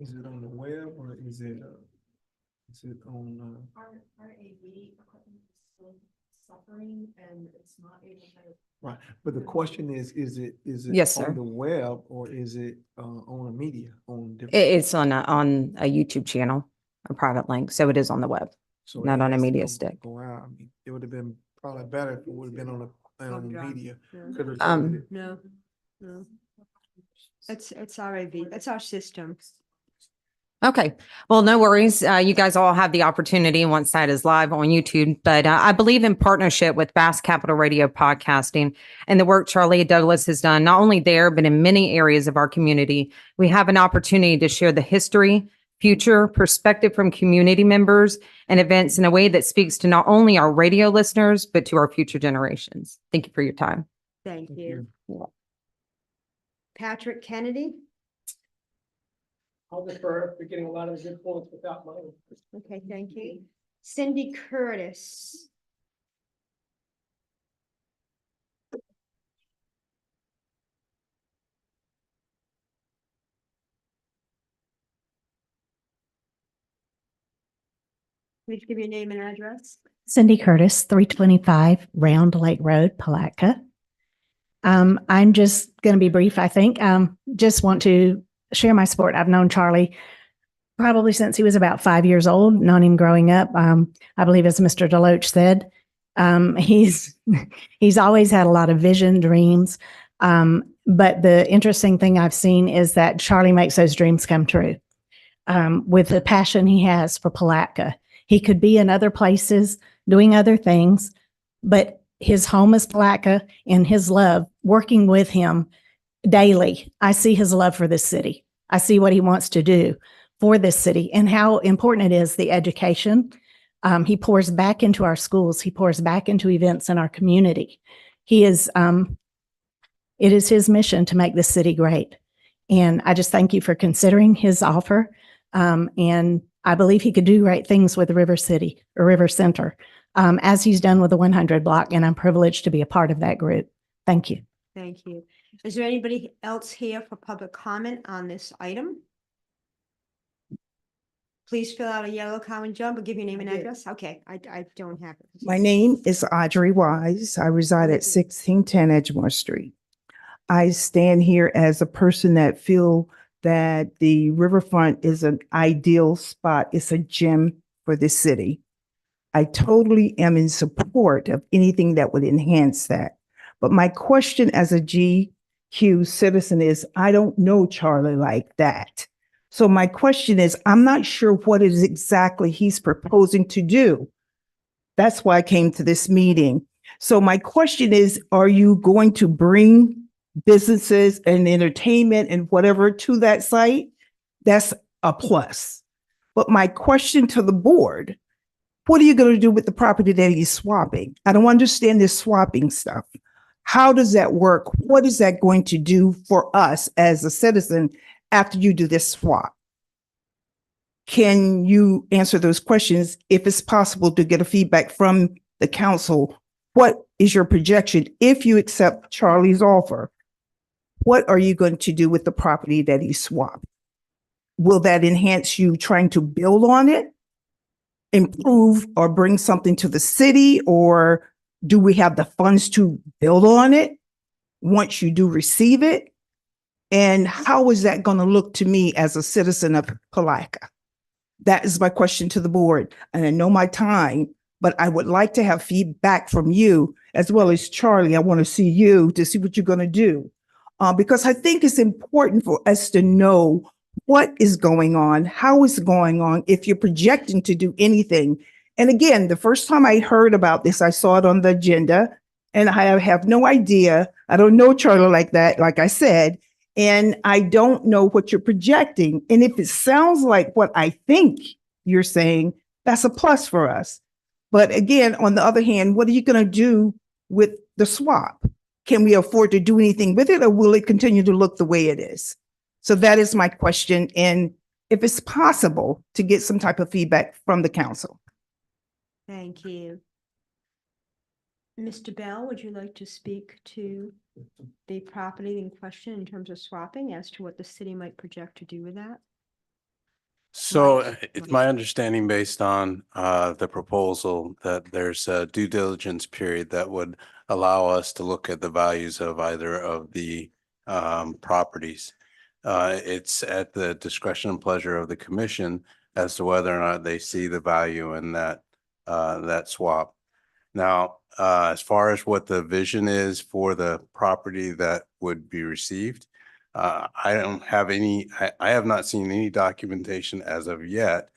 [SPEAKER 11] Is it on the web or is it on?
[SPEAKER 1] Suffering and it's not able to.
[SPEAKER 11] Right, but the question is it
[SPEAKER 21] Yes, sir.
[SPEAKER 11] on the web or is it on a media on different?
[SPEAKER 21] It's on a YouTube channel, a private link. So it is on the web,
[SPEAKER 11] So
[SPEAKER 21] not
[SPEAKER 11] it
[SPEAKER 21] on a
[SPEAKER 11] has to
[SPEAKER 21] media
[SPEAKER 11] go-
[SPEAKER 21] stick.
[SPEAKER 11] Go out. I mean, it would have been probably better if it would have been on the media.
[SPEAKER 1] Yeah.
[SPEAKER 11] Could have
[SPEAKER 21] Um,
[SPEAKER 11] recorded it.
[SPEAKER 1] No. It's our AV, it's our system.
[SPEAKER 21] Okay, well, no worries. You guys all have the opportunity once that is live on YouTube, but I believe in partnership with Bass Capital Radio Podcasting and the work Charlie Douglas has done, not only there, but in many areas of our community. We have an opportunity to share the history, future, perspective from community members and events in a way that speaks to not only our radio listeners, but to our future generations. Thank you for your time.
[SPEAKER 1] Thank you. Patrick Kennedy.
[SPEAKER 17] I'll defer. You're getting a lot of good points without mine.
[SPEAKER 1] Okay, thank you. Cindy Curtis. Please give your name and address.
[SPEAKER 5] Cindy Curtis, 325 Round Lake Road, Palatka. I'm just going to be brief, I think. Just want to share my support. I've known Charlie probably since he was about 5 years old, known him growing up. I believe, as Mr. Deloach said, he's always had a lot of vision, dreams. But the interesting thing I've seen is that Charlie makes those dreams come true with the passion he has for Palatka. He could be in other places doing other things, but his home is Palatka, and his love working with him daily. I see his love for this city. I see what he wants to do for this city and how important it is, the education. He pours back into our schools. He pours back into events in our community. It is his mission to make this city great. And I just thank you for considering his offer. And I believe he could do great things with River City or River Center, as he's done with the 100 block. And I'm privileged to be a part of that group. Thank you.
[SPEAKER 1] Thank you. Is there anybody else here for public comment on this item? Please fill out a yellow common jump, but give your name and address. Okay, I don't have it.
[SPEAKER 22] My name is Audrey Wise. I reside at 1610 Edgemore Street. I stand here as a person that feel that the riverfront is an ideal spot. It's a gem for this city. I totally am in support of anything that would enhance that. But my question as a GQ citizen is, I don't know Charlie like that. So my question is, I'm not sure what it is exactly he's proposing to do. That's why I came to this meeting. So my question is, are you going to bring businesses and entertainment and whatever to that site? That's a plus. But my question to the board, what are you going to do with the property that he's swapping? I don't understand this swapping stuff. How does that work? What is that going to do for us as a citizen after you do this swap? Can you answer those questions if it's possible to get a feedback from the council? What is your projection if you accept Charlie's offer? What are you going to do with the property that he swapped? Will that enhance you trying to build on it, improve or bring something to the city? Or do we have the funds to build on it once you do receive it? And how is that going to look to me as a citizen of Palatka? That is my question to the board. And I know my time, but I would like to have feedback from you as well as Charlie. I want to see you to see what you're going to do. Because I think it's important for us to know what is going on, how is it going on, if you're projecting to do anything. And again, the first time I heard about this, I saw it on the agenda and I have no idea. I don't know Charlie like that, like I said, and I don't know what you're projecting. And if it sounds like what I think you're saying, that's a plus for us. But again, on the other hand, what are you going to do with the swap? Can we afford to do anything with it, or will it continue to look the way it is? So that is my question. And if it's possible to get some type of feedback from the council.
[SPEAKER 1] Thank you. Mr. Bell, would you like to speak to the property in question in terms of swapping as to what the city might project to do with that?
[SPEAKER 4] So it's my understanding based on the proposal that there's a due diligence period that would allow us to look at the values of either of the properties. It's at the discretion and pleasure of the commission as to whether or not they see the value in that swap. Now, as far as what the vision is for the property that would be received, I don't have any, I have not seen any documentation as of yet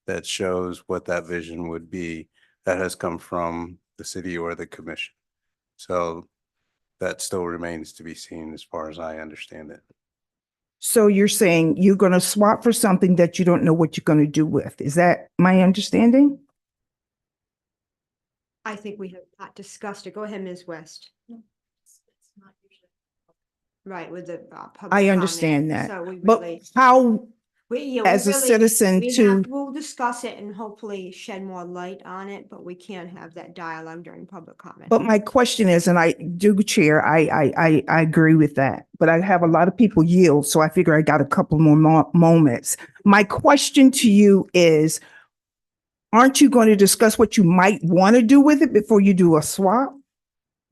[SPEAKER 4] that shows what that vision would be that has come from the city or the commission. So that still remains to be seen as far as I understand it.
[SPEAKER 22] So you're saying you're going to swap for something that you don't know what you're going to do with. Is that my understanding?
[SPEAKER 1] I think we have not discussed it. Go ahead, Ms. West. Right, with the public
[SPEAKER 22] I
[SPEAKER 1] comment.
[SPEAKER 22] understand that.
[SPEAKER 1] So we
[SPEAKER 22] But
[SPEAKER 1] really,
[SPEAKER 22] how,
[SPEAKER 1] we
[SPEAKER 22] as a citizen to,
[SPEAKER 1] we'll discuss it and hopefully shed more light on it, but we can't have that dialogue during public comment.
[SPEAKER 22] but my question is, and I do, Chair, I agree with that, but I have a lot of people yield, so I figure I got a couple more moments. My question to you is, aren't you going to discuss what you might want to do with it before you do a swap?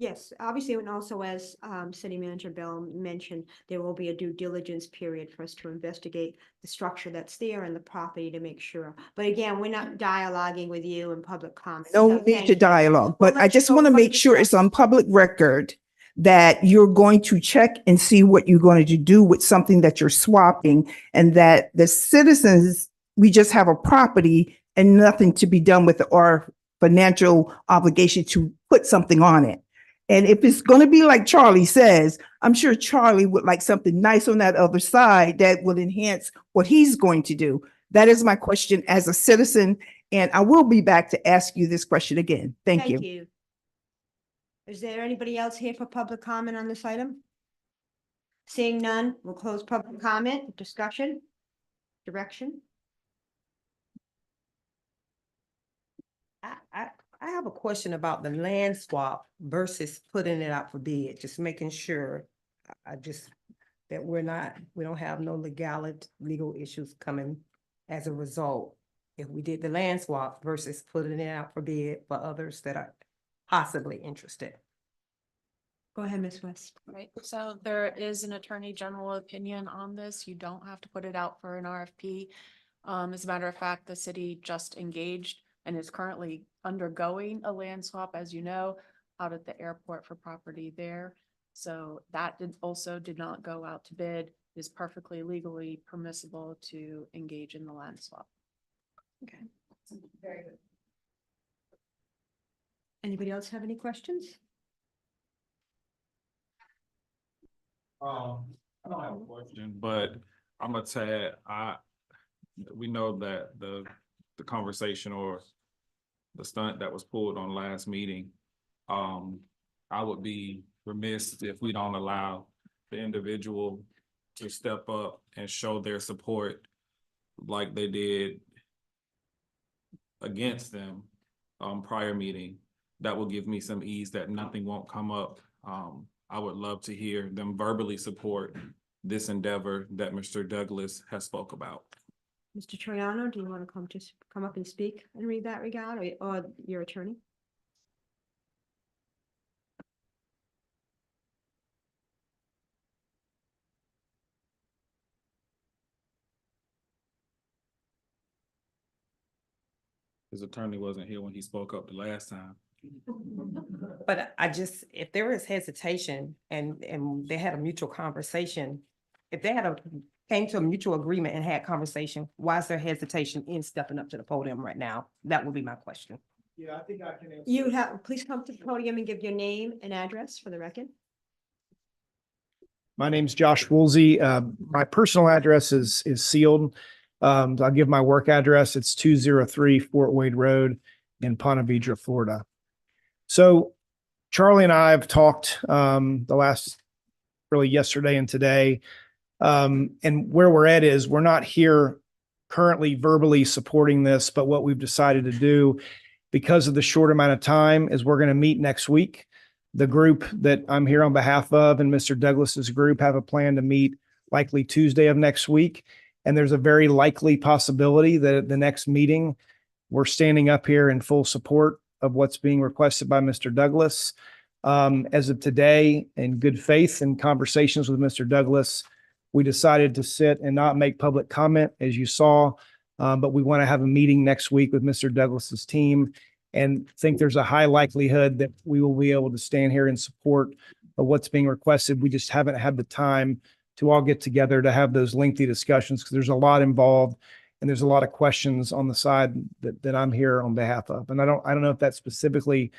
[SPEAKER 1] Yes, obviously, and also as City Manager Bell mentioned, there will be a due diligence period for us to investigate the structure that's there and the property to make sure. But again, we're not dialoguing with you in public comment.
[SPEAKER 22] No
[SPEAKER 1] so
[SPEAKER 22] need
[SPEAKER 1] thank
[SPEAKER 22] to
[SPEAKER 1] you.
[SPEAKER 22] dialogue,
[SPEAKER 1] We'll
[SPEAKER 22] but
[SPEAKER 1] let
[SPEAKER 22] I
[SPEAKER 1] you
[SPEAKER 22] just
[SPEAKER 1] go
[SPEAKER 22] want to
[SPEAKER 1] from
[SPEAKER 22] make
[SPEAKER 1] the
[SPEAKER 22] sure it's
[SPEAKER 1] start.
[SPEAKER 22] on public record that you're going to check and see what you're going to do with something that you're swapping, and that the citizens, we just have a property and nothing to be done with our financial obligation to put something on it. And if it's going to be like Charlie says, I'm sure Charlie would like something nice on that other side that would enhance what he's going to do. That is my question as a citizen, and I will be back to ask you this question again. Thank you.
[SPEAKER 1] Is there anybody else here for public comment on this item? Seeing none, we'll close public comment, discussion, direction.
[SPEAKER 15] I have a question about the land swap versus putting it out for bid, just making sure, that we don't have no legal issues coming as a result. If we did the land swap versus putting it out for bid for others that are possibly interested.
[SPEAKER 1] Go ahead, Ms. West.
[SPEAKER 12] Right, so there is an attorney general opinion on this. You don't have to put it out for an RFP. As a matter of fact, the city just engaged and is currently undergoing a land swap, as you know, out at the airport for property there. So that did not go out to bid. It is perfectly legally permissible to engage in the land swap.
[SPEAKER 1] Okay. Very good. Anybody else have any questions?
[SPEAKER 8] I don't have a question, but I'm gonna tell we know that the conversation or the stunt that was pulled on last meeting, I would be remiss if we don't allow the individual to step up and show their support like they did against them prior meeting. That will give me some ease that nothing won't come up. I would love to hear them verbally support this endeavor that Mr. Douglas has spoke about.
[SPEAKER 1] Mr. Troiano, do you want to come up and speak and read that regard, or your attorney?
[SPEAKER 8] His attorney wasn't here when he spoke up the last time.
[SPEAKER 15] But if there is hesitation and they had a mutual conversation, if they came to a mutual agreement and had conversation, why is there hesitation in stepping up to the podium right now? That would be my question.
[SPEAKER 11] Yeah, I think I can answer.
[SPEAKER 1] You have, please come to the podium and give your name and address for the record.
[SPEAKER 2] My name's Josh Woolsey. My personal address is sealed. I'll give my work address. It's 203 Fort Wade Road in Ponte Vedra, Florida. So Charlie and I have talked the last, really yesterday and today. And where we're at is we're not here currently verbally supporting this, but what we've decided to do because of the short amount of time is we're going to meet next week. The group that I'm here on behalf of and Mr. Douglas's group have a plan to meet likely Tuesday of next week. And there's a very likely possibility that at the next meeting, we're standing up here in full support of what's being requested by Mr. Douglas. As of today, in good faith and conversations with Mr. Douglas, we decided to sit and not make public comment, as you saw, but we want to have a meeting next week with Mr. Douglas's team and think there's a high likelihood that we will be able to stand here in support of what's being requested. We just haven't had the time to all get together to have those lengthy discussions because there's a lot involved and there's a lot of questions on the side that I'm here on behalf of. And I don't know if that specifically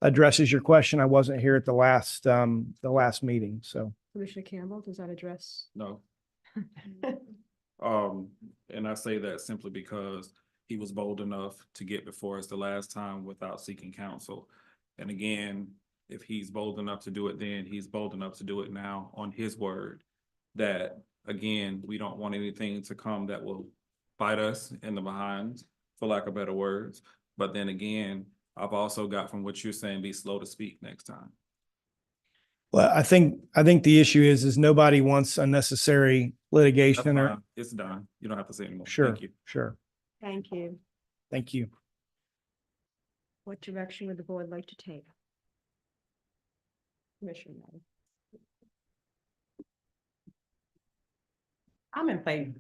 [SPEAKER 2] addresses your question. I wasn't here at the last meeting, so.
[SPEAKER 1] Commissioner Campbell, does that address?
[SPEAKER 8] No. And I say that simply because he was bold enough to get before us the last time without seeking counsel. And again, if he's bold enough to do it then, he's bold enough to do it now on his word. That, again, we don't want anything to come that will bite us in the behind, for lack of better words. But then again, I've also got from what you're saying, be slow to speak next time.
[SPEAKER 2] Well, I think the issue is nobody wants unnecessary
[SPEAKER 8] That's
[SPEAKER 2] litigation or.
[SPEAKER 8] fine. It's done. You don't have to say anymore.
[SPEAKER 2] Sure,
[SPEAKER 8] Thank you.
[SPEAKER 2] sure.
[SPEAKER 1] Thank you.
[SPEAKER 2] Thank you.
[SPEAKER 1] What direction would the board like to take? Commissioner Murray.
[SPEAKER 15] I'm in favor.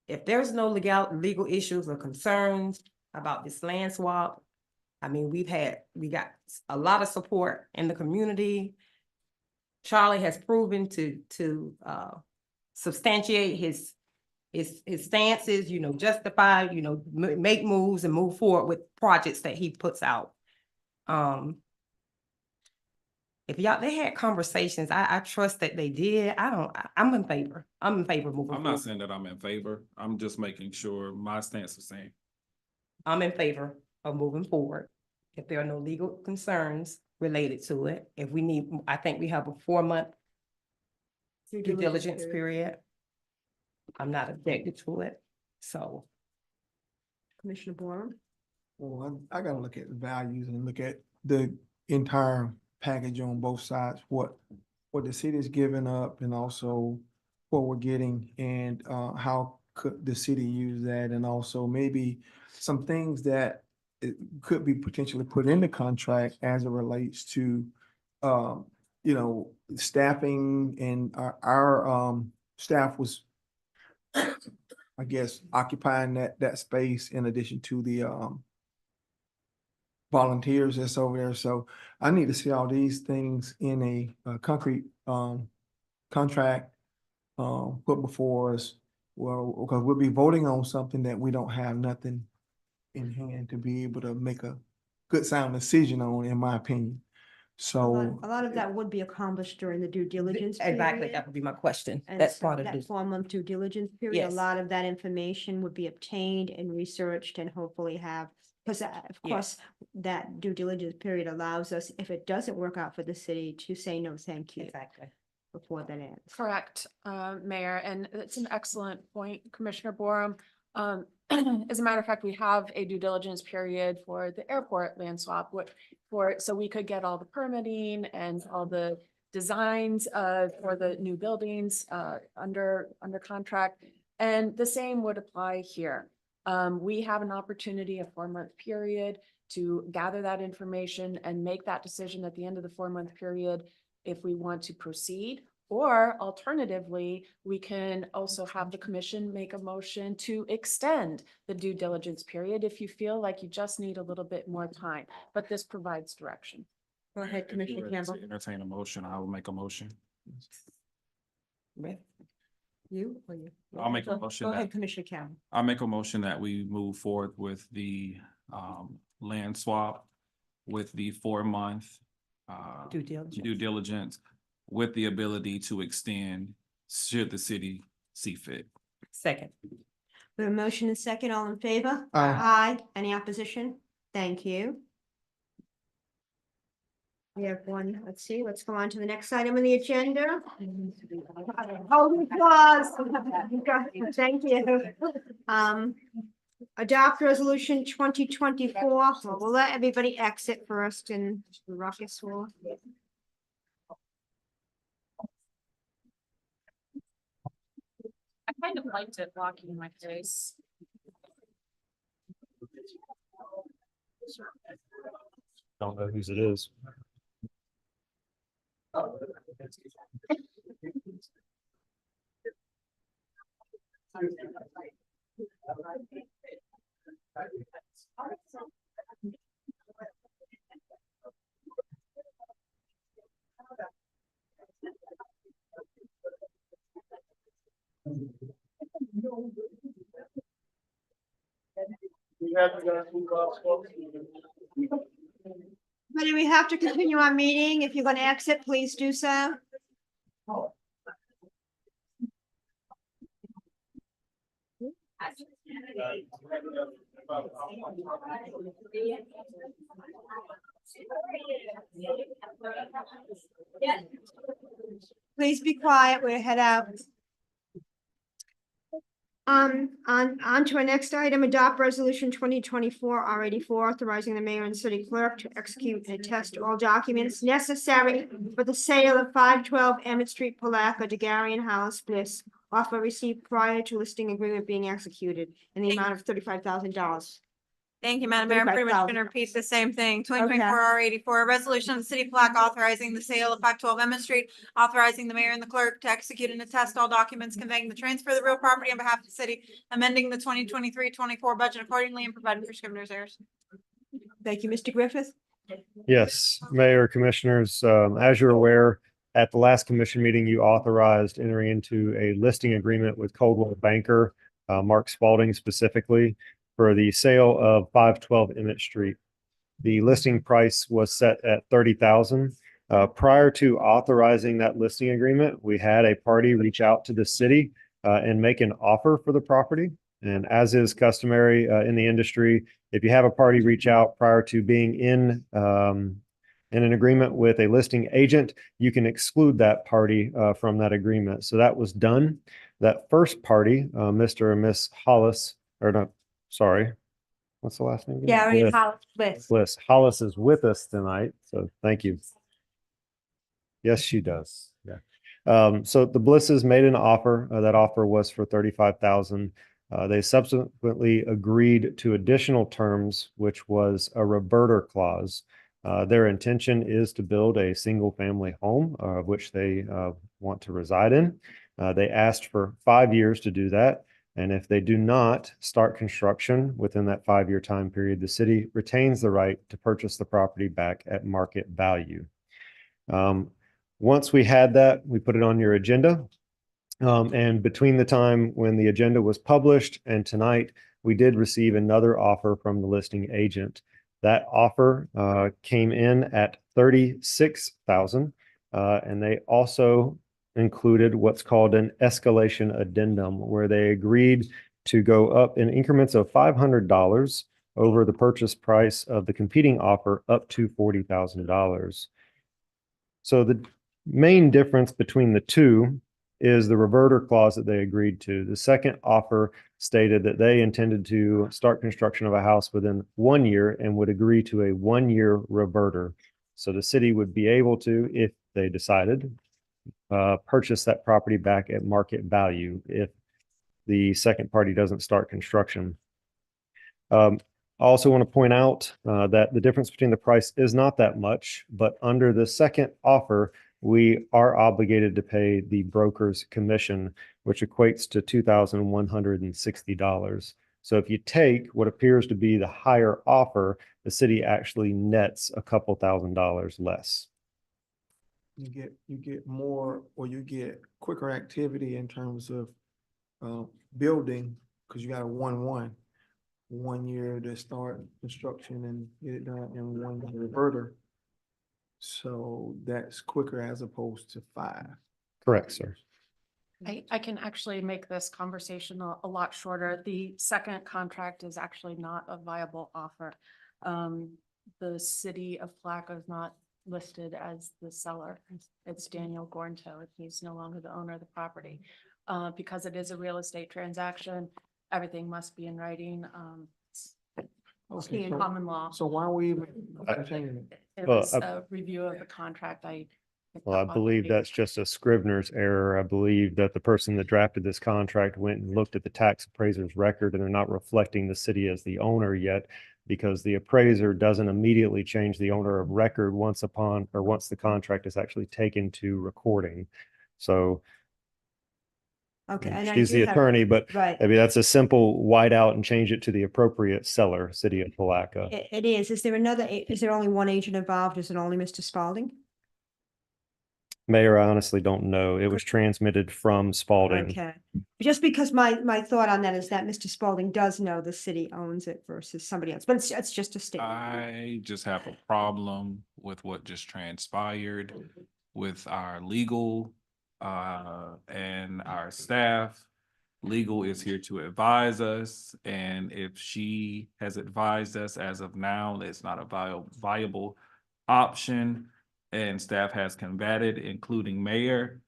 [SPEAKER 15] If there's no legal issues or concerns about this land swap, I mean, we got a lot of support in the community. Charlie has proven to substantiate his stances, justify, make moves and move forward with projects that he puts out. If they had conversations, I trust that they did. I'm in favor. I'm in favor of moving
[SPEAKER 8] I'm
[SPEAKER 15] forward.
[SPEAKER 8] not saying that I'm in favor. I'm just making sure my stance is the same.
[SPEAKER 15] I'm in favor of moving forward. If there are no legal concerns related to it, I think we have a 4-month due diligence period. I'm not objected to it, so.
[SPEAKER 1] Commissioner Borum.
[SPEAKER 11] Well, I gotta look at the values and look at the entire package on both sides, what the city is giving up and also what we're getting and how could the city use that, and also maybe some things that it could be potentially put in the contract as it relates to staffing, and our staff was, I guess, occupying that space in addition to the volunteers that's over there. So I need to see all these things in a concrete contract put before us. Well, because we'll be voting on something that we don't have nothing in hand to be able to make a good sound decision on, in my opinion. So
[SPEAKER 1] A lot of that would be accomplished during the due diligence
[SPEAKER 15] Exactly,
[SPEAKER 1] period.
[SPEAKER 15] that would be my question.
[SPEAKER 1] And
[SPEAKER 15] That's
[SPEAKER 1] so
[SPEAKER 15] part of
[SPEAKER 1] that
[SPEAKER 15] this.
[SPEAKER 1] 4-month due diligence period, a
[SPEAKER 15] Yes.
[SPEAKER 1] lot of that information would be obtained and researched and hopefully have, because of course, that due diligence period allows us, if it doesn't work out for the city, to say no, thank you.
[SPEAKER 15] Exactly.
[SPEAKER 1] Before that ends.
[SPEAKER 12] Correct, Mayor, and it's an excellent point, Commissioner Borum. As a matter of fact, we have a due diligence period for the airport land swap, so we could get all the permitting and all the designs for the new buildings under contract. And the same would apply here. We have an opportunity, a 4-month period, to gather that information and make that decision at the end of the 4-month period if we want to proceed. Or alternatively, we can also have the commission make a motion to extend the due diligence period if you feel like you just need a little bit more time, but this provides direction.
[SPEAKER 1] Go ahead,
[SPEAKER 8] If you
[SPEAKER 1] Commissioner
[SPEAKER 8] were
[SPEAKER 1] Campbell.
[SPEAKER 8] to entertain a motion, I will make a motion.
[SPEAKER 1] You or you?
[SPEAKER 8] I'll make a
[SPEAKER 1] Go
[SPEAKER 8] motion
[SPEAKER 1] ahead,
[SPEAKER 8] that-
[SPEAKER 1] Commissioner Campbell.
[SPEAKER 8] I'll make a motion that we move forward with the land swap with the 4-month due diligence with the ability to extend should the city see fit.
[SPEAKER 15] Second.
[SPEAKER 1] We have a motion and second, all in favor?
[SPEAKER 11] Aye.
[SPEAKER 1] Aye. Any opposition? Thank you. We have one, let's see, let's go on to the next item on the agenda. Hold applause. Thank you. Adopt resolution 2024. We'll let everybody exit first and ruckus will.
[SPEAKER 12] I kind of liked it blocking my face.
[SPEAKER 18] Don't know whose it is.
[SPEAKER 1] But we have to continue our meeting. If you're going to exit, please do so. Please be quiet. We'll head out. On to our next item, adopt resolution 2024 R84, authorizing the mayor and city clerk to execute and attest all documents necessary for the sale of 512 Emmett Street, Palatka, to Gary and Hollis Bliss, offer received prior to listing agreement being executed in the amount of $35,000.
[SPEAKER 3] Thank you, Madam Mayor. I'm pretty much going to repeat the same thing. 2024 R84, a resolution of the city of Palatka authorizing the sale of 512 Emmett Street, authorizing the mayor and the clerk to execute and attest all documents conveying the transfer of the real property on behalf of the city, amending the 2023-24 budget accordingly and providing for scrivener's errors.
[SPEAKER 1] Thank you, Mr. Griffith.
[SPEAKER 7] Yes, Mayor, Commissioners, as you're aware, at the last commission meeting, you authorized entering into a listing agreement with Coldwell Banker, Mark Spalding specifically, for the sale of 512 Emmett Street. The listing price was set at $30,000. Prior to authorizing that listing agreement, we had a party reach out to the city and make an offer for the property. And as is customary in the industry, if you have a party reach out prior to being in an agreement with a listing agent, you can exclude that party from that agreement. So that was done. That first party, Mr. and Miss Hollis, or no, sorry, what's the last name?
[SPEAKER 1] Gary and
[SPEAKER 7] Bliss.
[SPEAKER 1] Hollis Bliss.
[SPEAKER 7] Bliss. Hollis is with us tonight, so thank you. Yes, she does. Yeah. So the Blisses made an offer. That offer was for $35,000. They subsequently agreed to additional terms, which was a reverter clause. Their intention is to build a single-family home, of which they want to reside in. They asked for 5 years to do that. And if they do not start construction within that 5-year time period, the city retains the right to purchase the property back at market value. Once we had that, we put it on your agenda. And between the time when the agenda was published and tonight, we did receive another offer from the listing agent. That offer came in at $36,000, and they also included what's called an escalation addendum, where they agreed to go up in increments of $500 over the purchase price of the competing offer up to $40,000. So the main difference between the two is the reverter clause that they agreed to. The second offer stated that they intended to start construction of a house within 1 year and would agree to a 1-year reverter. So the city would be able to, if they decided, purchase that property back at market value if the second party doesn't start construction. I also want to point out that the difference between the price is not that much, but under the second offer, we are obligated to pay the broker's commission, which equates to $2,160. So if you take what appears to be the higher offer, the city actually nets a couple $1,000s less.
[SPEAKER 11] You get more, or you get quicker activity in terms of building, because you got a 1 year to start construction and get it done in 1 year reverter. So that's quicker as opposed to 5.
[SPEAKER 7] Correct, sir.
[SPEAKER 12] I can actually make this conversation a lot shorter. The second contract is actually not a viable offer. The city of Palatka is not listed as the seller. It's Daniel Gornto, and he's no longer the owner of the property. Because it is a real estate transaction, everything must be in writing. It's in common law.
[SPEAKER 11] So why are we even entertaining it?
[SPEAKER 12] It was a review of the contract.
[SPEAKER 7] Well, I believe that's just a Scrivener's error. I believe that the person that drafted this contract went and looked at the tax appraiser's record, and they're not reflecting the city as the owner yet, because the appraiser doesn't immediately change the owner of record once the contract is actually taken to recording. So
[SPEAKER 1] Okay. And I
[SPEAKER 7] she's
[SPEAKER 1] do
[SPEAKER 7] the
[SPEAKER 1] have-
[SPEAKER 7] attorney, but
[SPEAKER 1] Right.
[SPEAKER 7] I mean, that's a simple white out and change it to the appropriate seller, city of Palatka.
[SPEAKER 1] It is. Is there only one agent involved? Is it only Mr. Spalding?
[SPEAKER 7] Mayor, I honestly don't know. It was transmitted from Spalding.
[SPEAKER 1] Okay, just because my thought on that is that Mr. Spalding does know the city owns it versus somebody else, but it's just a statement.
[SPEAKER 8] I just have a problem with what just transpired with our legal and our staff. Legal is here to advise us, and if she has advised us as of now, it's not a viable option, and staff has combated, including mayor,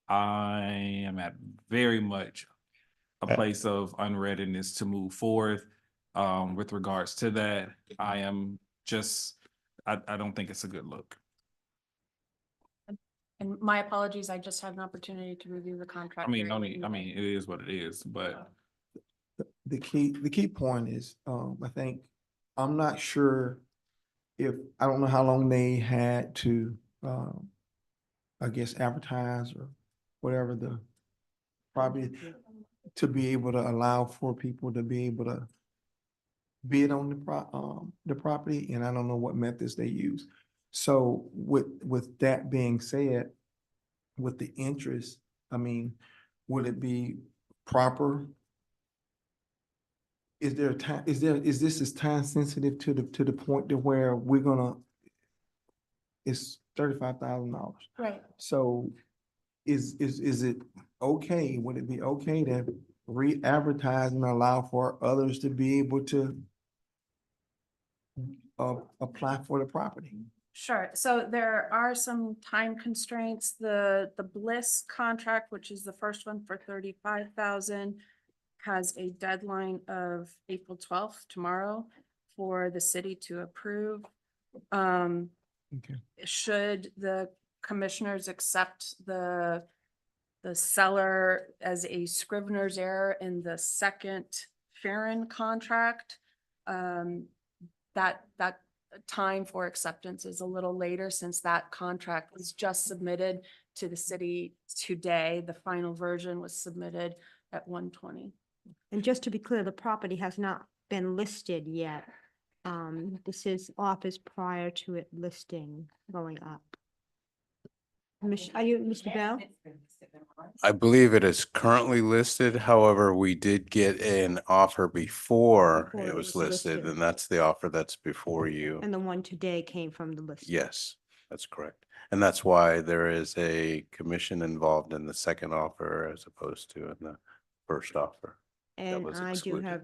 [SPEAKER 8] I am at very much a place of unreadiness to move forward. With regards to that, I am just, I don't think it's a good look.
[SPEAKER 12] And my apologies, I just had an opportunity to review the contract.
[SPEAKER 8] I mean,
[SPEAKER 12] very
[SPEAKER 8] no
[SPEAKER 12] late
[SPEAKER 8] need,
[SPEAKER 12] in
[SPEAKER 8] I
[SPEAKER 12] the
[SPEAKER 8] mean,
[SPEAKER 12] day.
[SPEAKER 8] it is what it is, but
[SPEAKER 11] The key point is, I think, I'm not sure if, I don't know how long they had to, I guess, advertise or whatever the probably to be able to allow for people to be able to bid on the property, and I don't know what methods they use. So with that being said, with the interest, I mean, would it be proper? Is there a time, is this time sensitive to the point to where we're gonna, it's $35,000.
[SPEAKER 12] Right.
[SPEAKER 11] So is it okay, would it be okay to re-advertise and allow for others to be able to apply for the property?
[SPEAKER 12] Sure. So there are some time constraints. The Bliss contract, which is the first one for 35,000, has a deadline of April 12th, tomorrow, for the city to approve.
[SPEAKER 11] Okay.
[SPEAKER 12] Should the commissioners accept the seller as a scrivener's error in the second Farron contract, that time for acceptance is a little later, since that contract was just submitted to the city today. The final version was submitted at 1:20.
[SPEAKER 1] And just to be clear, the property has not been listed yet. This is offers prior to it listing going up. Are you, Mr. Bell?
[SPEAKER 4] I believe it is currently listed. However, we did get an offer before
[SPEAKER 1] Before
[SPEAKER 4] it was listed, and that's the offer that's before you.
[SPEAKER 1] And the one today came from the list.
[SPEAKER 4] Yes, that's correct. And that's why there is a commission involved in the second offer as opposed to in the first offer.
[SPEAKER 1] And
[SPEAKER 4] was
[SPEAKER 1] I do
[SPEAKER 4] excluded.
[SPEAKER 1] have,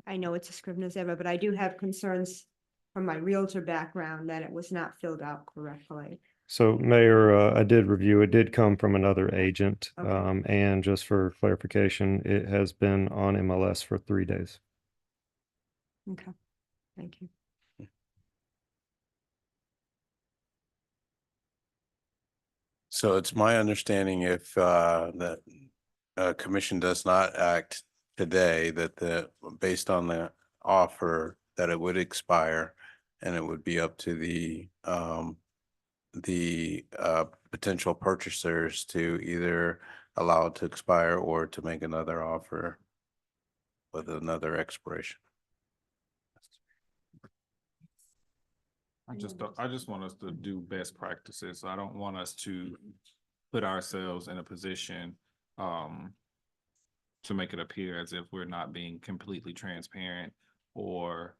[SPEAKER 1] I know it's a scrivener's error, but I do have concerns from my Realtor background that it was not filled out correctly.
[SPEAKER 7] So Mayor, I did review, it did come from another agent.
[SPEAKER 1] Okay.
[SPEAKER 7] And just for clarification, it has been on MLS for 3 days.
[SPEAKER 1] Okay, thank you.
[SPEAKER 4] So it's my understanding if the commission does not act today, that based on the offer, that it would expire, and it would be up to the potential purchasers to either allow it to expire or to make another offer with another expiration.
[SPEAKER 8] I just want us to do best practices. I don't want us to put ourselves in a position to make it appear as if we're not being completely transparent or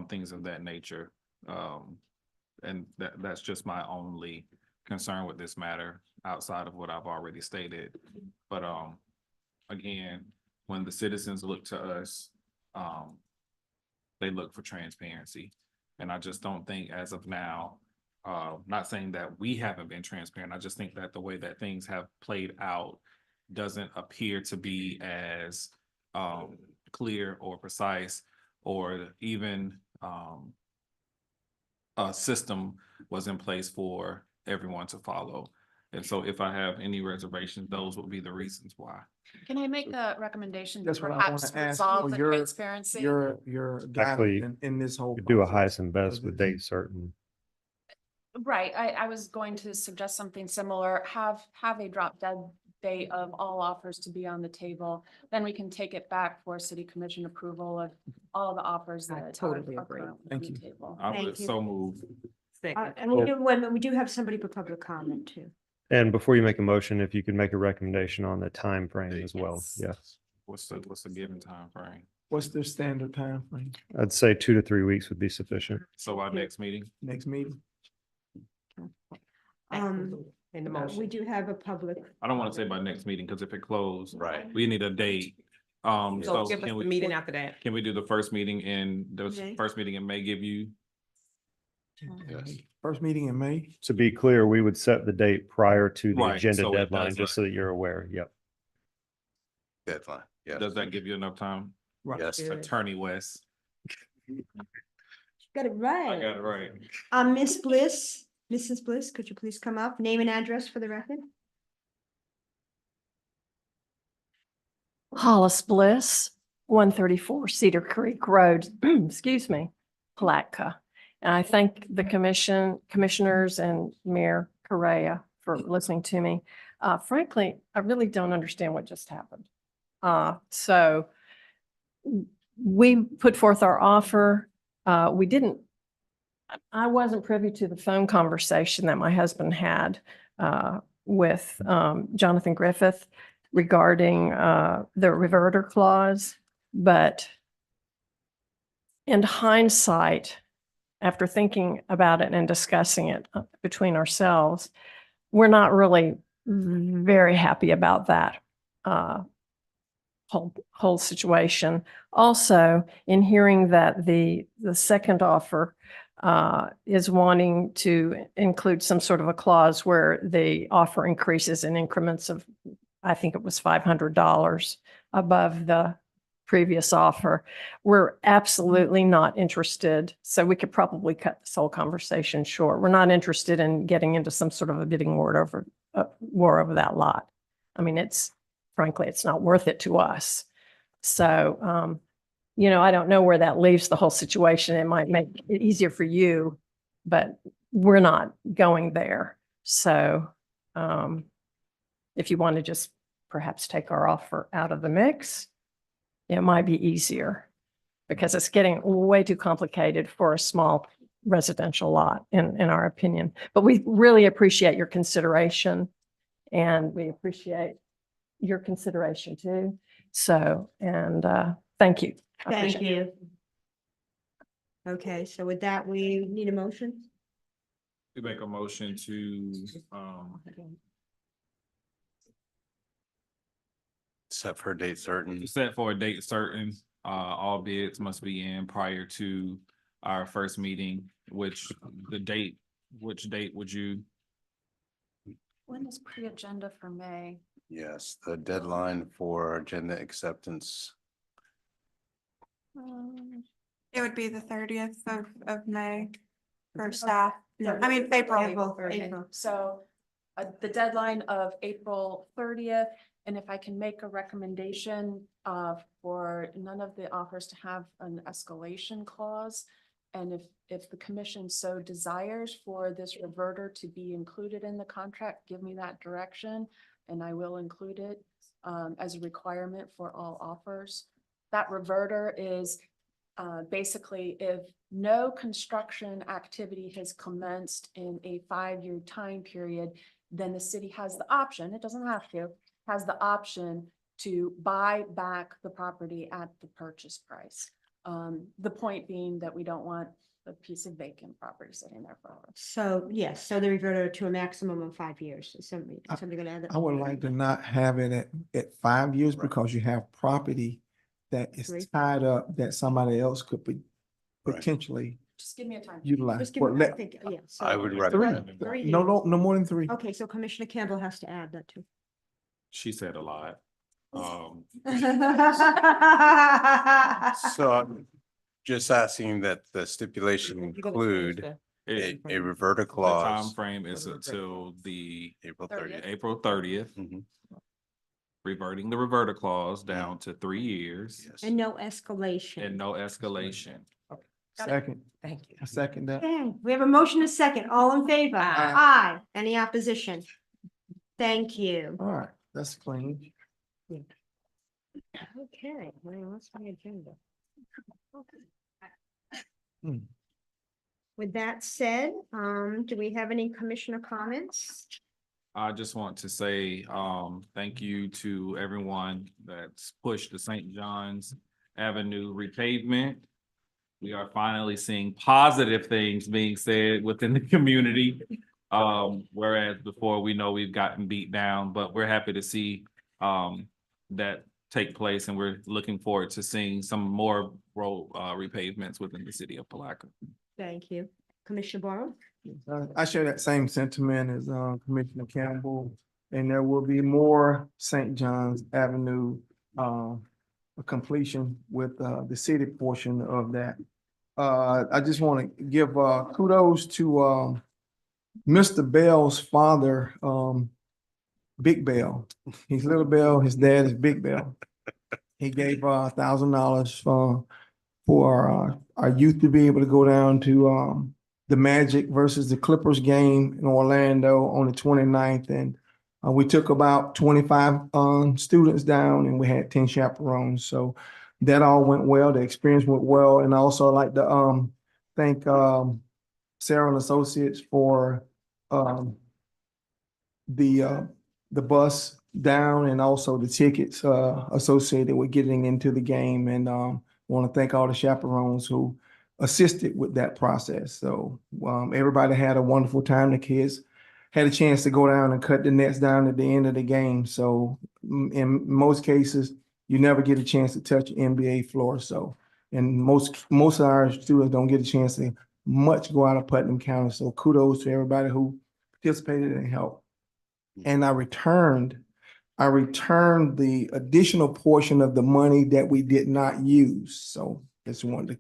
[SPEAKER 8] things of that nature. And that's just my only concern with this matter, outside of what I've already stated. But again, when the citizens look to us, they look for transparency. And I just don't think as of now, not saying that we haven't been transparent, I just think that the way that things have played out doesn't appear to be as clear or precise, or even a system was in place for everyone to follow. And so if I have any reservations, those will be the reasons why.
[SPEAKER 12] Can I make a recommendation to
[SPEAKER 11] That's what I want
[SPEAKER 12] perhaps
[SPEAKER 11] to ask
[SPEAKER 12] resolve
[SPEAKER 11] for
[SPEAKER 12] the
[SPEAKER 11] your,
[SPEAKER 12] transparency?
[SPEAKER 11] your
[SPEAKER 7] Actually,
[SPEAKER 11] guidance in this whole.
[SPEAKER 7] You do a
[SPEAKER 11] process.
[SPEAKER 7] highest and best with date certain.
[SPEAKER 12] Right, I was going to suggest something similar, have a drop dead date of all offers to be on the table. Then we can take it back for city commission approval of all the offers
[SPEAKER 15] I
[SPEAKER 12] that
[SPEAKER 15] totally
[SPEAKER 12] are
[SPEAKER 15] agree.
[SPEAKER 12] currently on
[SPEAKER 11] Thank
[SPEAKER 12] the
[SPEAKER 11] you.
[SPEAKER 12] table.
[SPEAKER 8] I
[SPEAKER 1] Thank
[SPEAKER 8] would
[SPEAKER 1] you.
[SPEAKER 8] so move.
[SPEAKER 15] Second.
[SPEAKER 1] And we do have somebody for public comment too.
[SPEAKER 7] And before you make a motion, if you could make a recommendation on the time frame as well.
[SPEAKER 3] Yes.
[SPEAKER 7] Yes.
[SPEAKER 8] What's the given time frame?
[SPEAKER 11] What's their standard time frame?
[SPEAKER 7] I'd say 2 to 3 weeks would be sufficient.
[SPEAKER 8] So our next meeting?
[SPEAKER 11] Next meeting?
[SPEAKER 15] In the
[SPEAKER 1] we
[SPEAKER 15] motion.
[SPEAKER 1] do have a public.
[SPEAKER 8] I don't want to say by next meeting, because if it closed,
[SPEAKER 4] Right.
[SPEAKER 8] we need a date.
[SPEAKER 15] So
[SPEAKER 8] So
[SPEAKER 15] give us
[SPEAKER 8] can
[SPEAKER 15] the
[SPEAKER 8] we,
[SPEAKER 15] meeting after that.
[SPEAKER 8] can we do the first meeting in, the
[SPEAKER 1] May.
[SPEAKER 8] first meeting in May give you?
[SPEAKER 4] Yes.
[SPEAKER 11] First meeting in May?
[SPEAKER 7] To be clear, we would set the date prior to the
[SPEAKER 8] Right,
[SPEAKER 7] agenda
[SPEAKER 8] so it
[SPEAKER 7] deadline,
[SPEAKER 8] does
[SPEAKER 7] just so that you're aware. Yep.
[SPEAKER 4] Deadline. Yes.
[SPEAKER 8] Does that give you enough time?
[SPEAKER 11] Right.
[SPEAKER 4] Yes.
[SPEAKER 8] Attorney West.
[SPEAKER 1] Got it right.
[SPEAKER 8] I got it right.
[SPEAKER 1] Miss Bliss, Mrs. Bliss, could you please come up, name and address for the record?
[SPEAKER 14] Hollis Bliss, 134 Cedar Creek Road, excuse me, Palatka. And I thank the commissioners and Mayor Correa for listening to me. Frankly, I really don't understand what just happened. So we put forth our offer. I wasn't privy to the phone conversation that my husband had with Jonathan Griffith regarding the reverter clause, but in hindsight, after thinking about it and discussing it between ourselves, we're not really very happy about that whole situation. Also, in hearing that the second offer is wanting to include some sort of a clause where the offer increases in increments of, I think it was $500 above the previous offer. We're absolutely not interested. So we could probably cut this whole conversation short. We're not interested in getting into some sort of a bidding war over that lot. I mean, frankly, it's not worth it to us. So, I don't know where that leaves the whole situation. It might make it easier for you, but we're not going there. So, if you want to just perhaps take our offer out of the mix, it might be easier because it's getting way too complicated for a small residential lot, in our opinion. But we really appreciate your consideration, and we appreciate your consideration too. So, and thank you. I
[SPEAKER 1] Thank
[SPEAKER 14] appreciate it.
[SPEAKER 1] you. Okay, so with that, we need a motion.
[SPEAKER 8] We make a motion to,
[SPEAKER 4] Set for a date certain.
[SPEAKER 8] set for a date certain, all bids must be in prior to our first meeting, which date would you?
[SPEAKER 12] When is pre-agenda for May?
[SPEAKER 4] Yes, the deadline for agenda acceptance.
[SPEAKER 3] It would be the 30th of May for staff. I mean, April.
[SPEAKER 1] April.
[SPEAKER 12] So the deadline of April 30th, and if I can make a recommendation for none of the offers to have an escalation clause. And if the commission so desires for this reverter to be included in the contract, give me that direction and I will include it as a requirement for all offers. That reverter is basically if no construction activity has commenced in a 5-year time period, then the city has the option, it doesn't have to, has the option to buy back the property at the purchase price. The point being that we don't want a piece of vacant property sitting there forever.
[SPEAKER 1] So, yes, so the reverter to a maximum of 5 years. Is somebody gonna add that?
[SPEAKER 11] I would like to not have it at 5 years because you have property that is
[SPEAKER 1] Three.
[SPEAKER 11] tied up that somebody else could be
[SPEAKER 4] Right.
[SPEAKER 11] potentially
[SPEAKER 12] Just give me a time.
[SPEAKER 11] utilize.
[SPEAKER 1] Just give
[SPEAKER 11] Well,
[SPEAKER 1] me, I
[SPEAKER 11] let-
[SPEAKER 1] think, yeah. so-
[SPEAKER 4] I would recommend.
[SPEAKER 1] 3
[SPEAKER 11] No,
[SPEAKER 1] years.
[SPEAKER 11] no more than 3.
[SPEAKER 1] Okay, so Commissioner Campbell has to add that too.
[SPEAKER 8] She said a lot.
[SPEAKER 4] So I'm just asking that the stipulation include a reverter
[SPEAKER 8] The
[SPEAKER 4] clause.
[SPEAKER 8] time frame is until the
[SPEAKER 4] April 30th.
[SPEAKER 8] April 30th,
[SPEAKER 4] Mhm.
[SPEAKER 8] reverting the reverter clause down to 3 years
[SPEAKER 4] Yes.
[SPEAKER 1] And no escalation.
[SPEAKER 8] and no escalation.
[SPEAKER 11] Second,
[SPEAKER 15] Thank you.
[SPEAKER 11] I second that.
[SPEAKER 1] Okay, we have a motion and a second. All in favor? Aye. Any opposition? Thank you.
[SPEAKER 11] All right, that's clean.
[SPEAKER 1] Okay, well, what's my agenda?
[SPEAKER 11] Hmm.
[SPEAKER 1] With that said, do we have any commissioner comments?
[SPEAKER 8] I just want to say, thank you to everyone that's pushed the St. John's Avenue repavement. We are finally seeing positive things being said within the community. Whereas before we know we've gotten beat down, but we're happy to see, that take place, and we're looking forward to seeing some more road, repavements within the city of Palatka.
[SPEAKER 1] Thank you. Commissioner Barham?
[SPEAKER 11] I share that same sentiment as Commissioner Campbell, and there will be more St. John's Avenue completion with the city portion of that. I just want to give kudos to Mr. Bell's father, Big Bell. He's Little Bell, his dad is Big Bell. He gave $1,000 for our youth to be able to go down to the Magic versus the Clippers game in Orlando on the 29th. And we took about 25 students down, and we had 10 chaperones. So that all went well. The experience went well. And also I'd like to thank Sarah and Associates for the bus down and also the tickets associated with getting into the game. And want to thank all the chaperones who assisted with that process. So everybody had a wonderful time. The kids had a chance to go down and cut the nets down at the end of the game. So in most cases, you never get a chance to touch NBA floor. So, and most of our students don't get a chance to much go out of Putnam County. So kudos to everybody who participated and helped. And I returned the additional portion of the money that we did not use. So just wanted to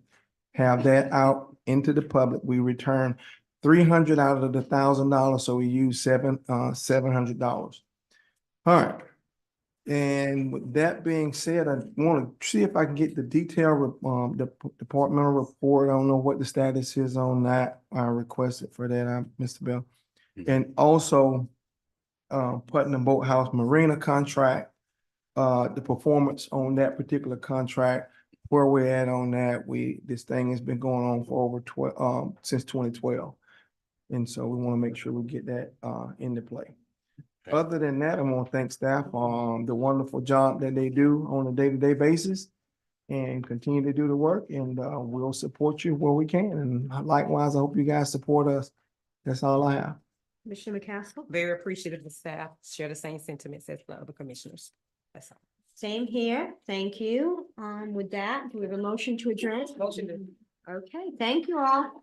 [SPEAKER 11] have that out into the public. We returned $300 out of the $1,000, so we used $700. All right. And with that being said, I want to see if I can get the detailed the departmental report. I don't know what the status is on that. I requested for that, Mr. Bell. And also Putnam Boathouse Marina contract, the performance on that particular contract, where we're at on that. This thing has been going on for over since 2012. And so we want to make sure we get that into play. Okay. Other than that, I want to thank staff on the wonderful job that they do on a day-to-day basis and continue to do the work. And we'll support you where we can. And likewise, I hope you guys support us. That's all I have.
[SPEAKER 1] Commissioner McCaskill?
[SPEAKER 15] Very appreciative of staff, share the same sentiments as the other commissioners. That's all.
[SPEAKER 1] Same here. Thank you. With that, do we have a motion to adjourn?
[SPEAKER 15] Motion to.
[SPEAKER 1] Okay, thank you all.